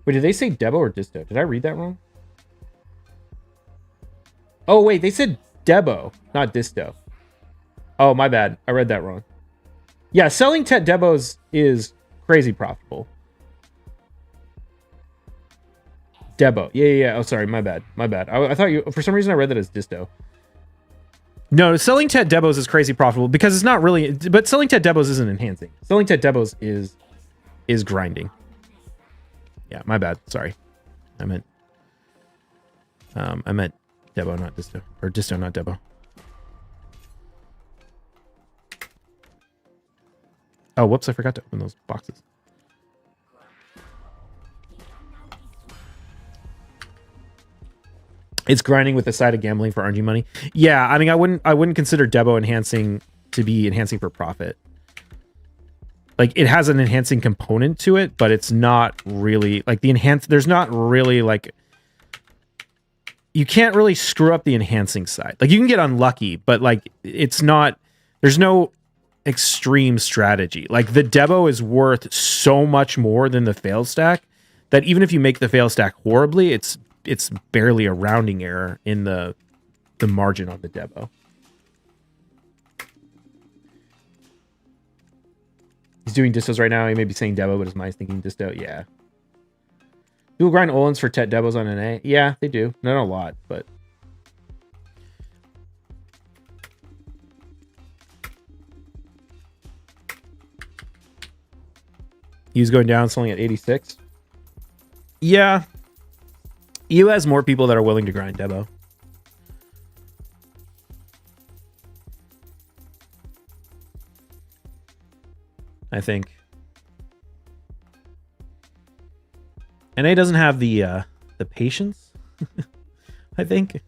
Wait, did they say Debo or Disto? Did I read that wrong? Oh, wait, they said Debo, not Disto. Oh, my bad. I read that wrong. Yeah, selling Tet Debos is crazy profitable. Debo. Yeah. Oh, sorry. My bad. I thought you, for some reason, I read that as Disto. No, selling Tet Debos is crazy profitable because it's not really, but selling Tet Debos isn't enhancing. Selling Tet Debos is grinding. Yeah, my bad. Sorry. I meant Debo, not Disto. Or Disto, not Debo. Oh, whoops, I forgot to open those boxes. It's grinding with the side of gambling for RNG money. Yeah, I mean, I wouldn't consider Debo enhancing to be enhancing for profit. Like, it has an enhancing component to it, but it's not really like there's not really like, you can't really screw up the enhancing side. Like, you can get unlucky, but like, it's not, there's no extreme strategy. Like, the Debo is worth so much more than the fail stack that even if you make the fail stack horribly, it's barely a rounding error in the margin on the Debo. He's doing distos right now. He may be saying Debo, but his mind's thinking disto. Yeah. People grind Olins for Tet Debos on NA. Yeah, they do. Not a lot, but. He's going down, selling at 86. Yeah. EU has more people that are willing to grind Debo. I think. NA doesn't have the patience, I think.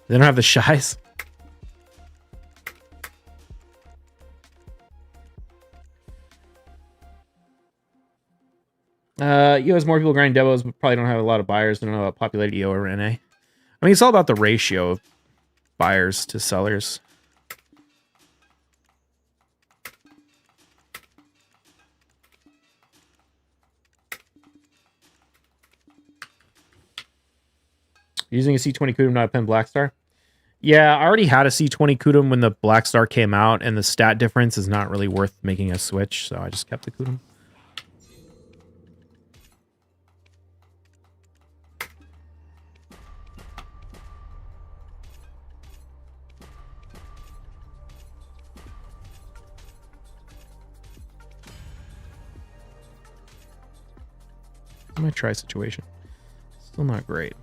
They don't have the shies. EO has more people grind Debos, but probably don't have a lot of buyers. Don't know about populated EO or NA. I mean, it's all about the ratio of buyers to sellers. Using a C20 Kudum, not a Pen Black Star. Yeah, I already had a C20 Kudum when the Black Star came out, and the stat difference is not really worth making a switch, so I just kept the Kudum. My try situation. Still not great.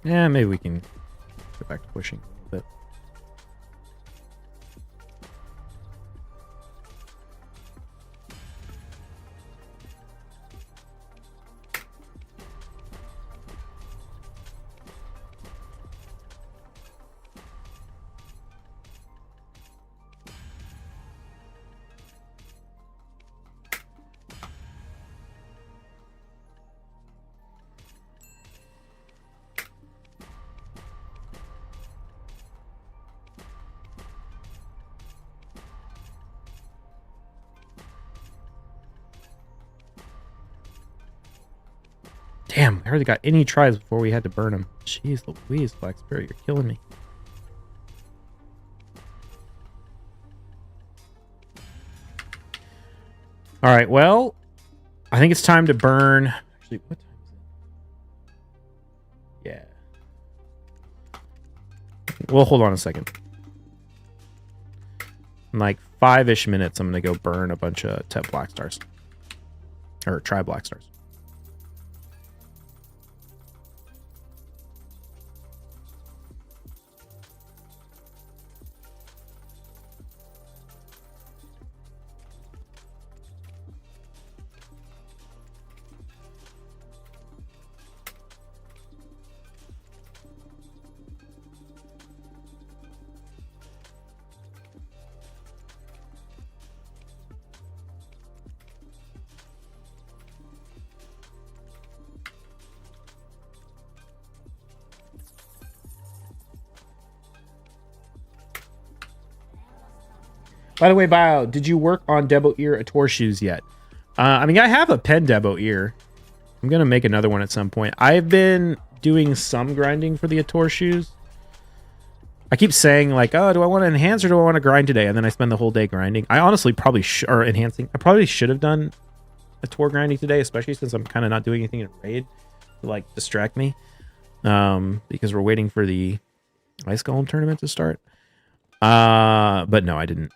Yeah, maybe we can go back to pushing a little bit. Damn, I hardly got any tries before we had to burn him. Jeez Louise, Black Spirit, you're killing me. All right, well, I think it's time to burn. Actually, what time is it? Yeah. Well, hold on a second. In like 5-ish minutes, I'm going to go burn a bunch of TEP Black Stars. Or try Black Stars. By the way, Bio, did you work on Debo Ear Ator shoes yet? I mean, I have a pen Debo Ear. I'm going to make another one at some point. I've been doing some grinding for the Ator shoes. I keep saying, like, oh, do I want to enhance or do I want to grind today? And then I spend the whole day grinding. I honestly probably or enhancing. I probably should have done Ator grinding today, especially since I'm kind of not doing anything in Raid to, like, distract me. Because we're waiting for the Ice Golem tournament to start. But no, I didn't.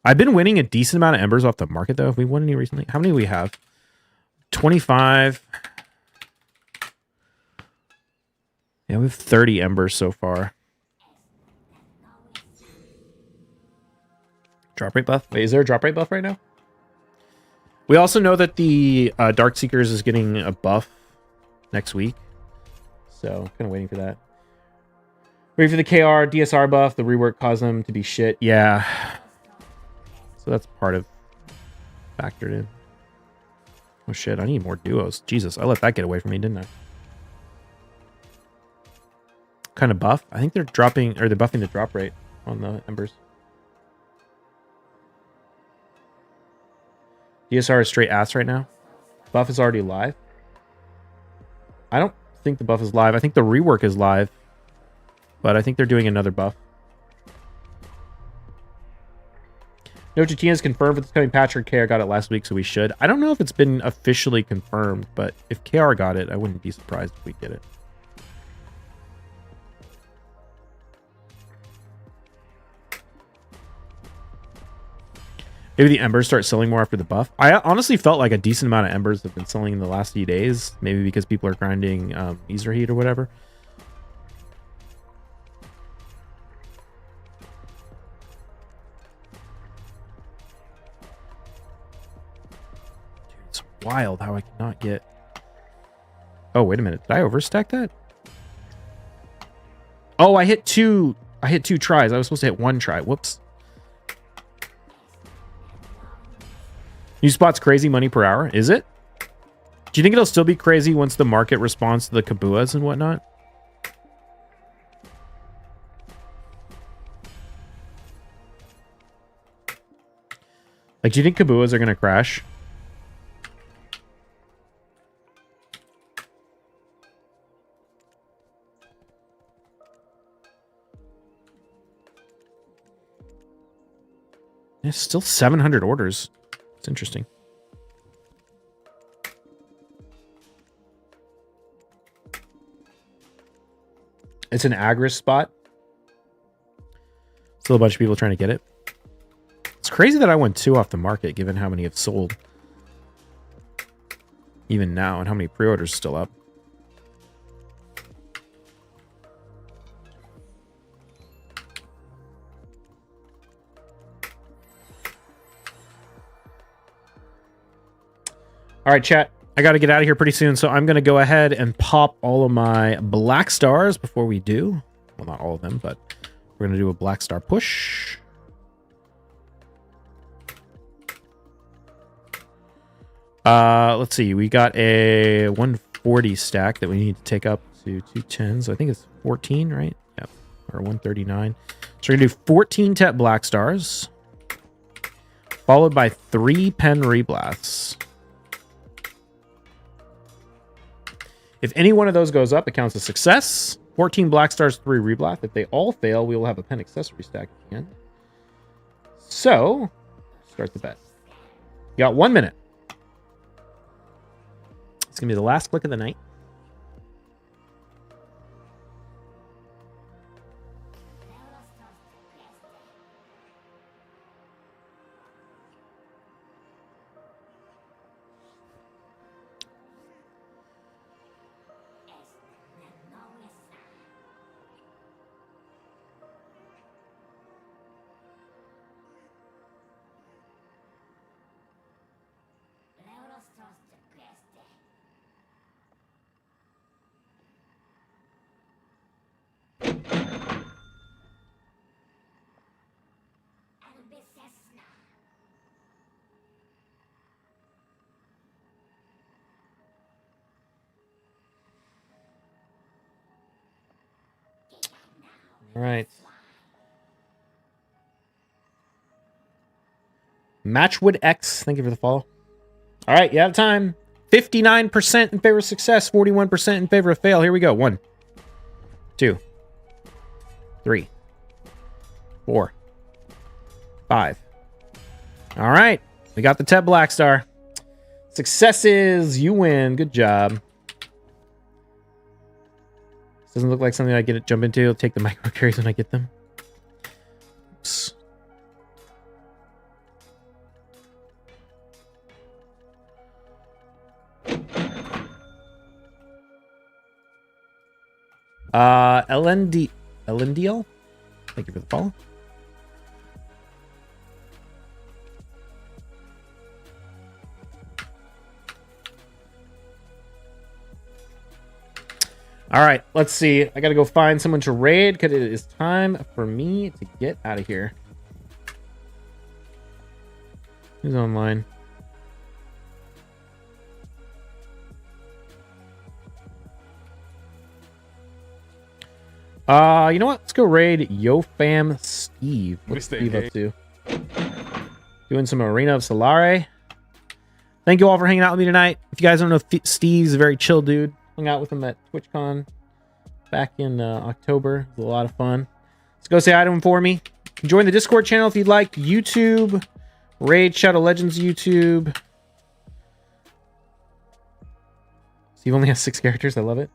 I've been winning a decent amount of embers off the market, though. Have we won any recently? How many do we have? 25. Yeah, we have 30 embers so far. Drop rate buff? Wait, is there a drop rate buff right now? We also know that the Dark Seekers is getting a buff next week. So, kind of waiting for that. Waiting for the KR, DSR buff. The rework caused them to be shit. Yeah. So that's part of factored in. Oh shit, I need more duos. Jesus, I let that get away from me, didn't I? Kind of buff? I think they're dropping, or they're buffing the drop rate on the embers. DSR is straight ass right now. Buff is already live. I don't think the buff is live. I think the rework is live. But I think they're doing another buff. No, Chatina is confirmed for this coming patch, or KR got it last week, so we should. I don't know if it's been officially confirmed, but if KR got it, I wouldn't be surprised if we get it. Maybe the embers start selling more after the buff. I honestly felt like a decent amount of embers have been selling in the last few days. Maybe because people are grinding Easer Heat or whatever. Wild how I cannot get. Oh, wait a minute. Did I overstack that? Oh, I hit two tries. I was supposed to hit one try. Whoops. New spot's crazy money per hour. Is it? Do you think it'll still be crazy once the market responds to the Kabuas and whatnot? Like, do you think Kabuas are going to crash? There's still 700 orders. It's interesting. It's an Agris spot. Still a bunch of people trying to get it. It's crazy that I won 2 off the market, given how many have sold. Even now, and how many pre-orders still up. All right, chat. I got to get out of here pretty soon, so I'm going to go ahead and pop all of my black stars before we do. Well, not all of them, but we're going to do a black star push. Let's see. We got a 140 stack that we need to take up to 210s. I think it's 14, right? Yep. Or 139. So we're going to do 14 TEP black stars, followed by 3 pen reblasts. If any one of those goes up, it counts as success. 14 black stars, 3 reblast. If they all fail, we will have a pen accessory stack again. So, start the bet. You got 1 minute. It's going to be the last click of the night. All right. Matchwood X, thank you for the follow. All right, you have time. 59% in favor of success, 41% in favor of fail. Here we go. 1, 2, 3, 4, 5. All right, we got the Ted Black Star. Successes, you win. Good job. This doesn't look like something I get jump into. I'll take the micro carries when I get them. Oops. LNDL. Thank you for the follow. All right, let's see. I gotta go find someone to raid because it is time for me to get out of here. Who's online? You know what? Let's go raid YoFam Steve. What's Steve up to? Doing some Arena of Solare. Thank you all for hanging out with me tonight. If you guys don't know, Steve's a very chill dude. Hung out with him at TwitchCon back in October. It was a lot of fun. Let's go say hi to him for me. Join the Discord channel if you'd like. YouTube. Raid Shadow Legends YouTube. Steve only has 6 characters. I love it.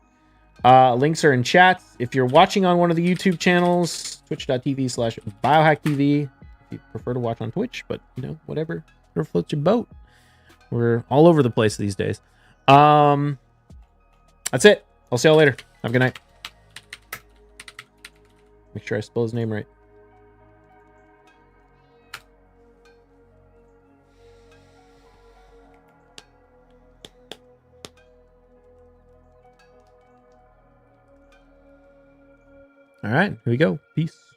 Links are in chat. If you're watching on one of the YouTube channels, twitch.tv/biohacktv. If you prefer to watch on Twitch, but you know, whatever floats your boat. We're all over the place these days. That's it. I'll see y'all later. Have a good night. Make sure I spell his name right. All right, here we go. Peace.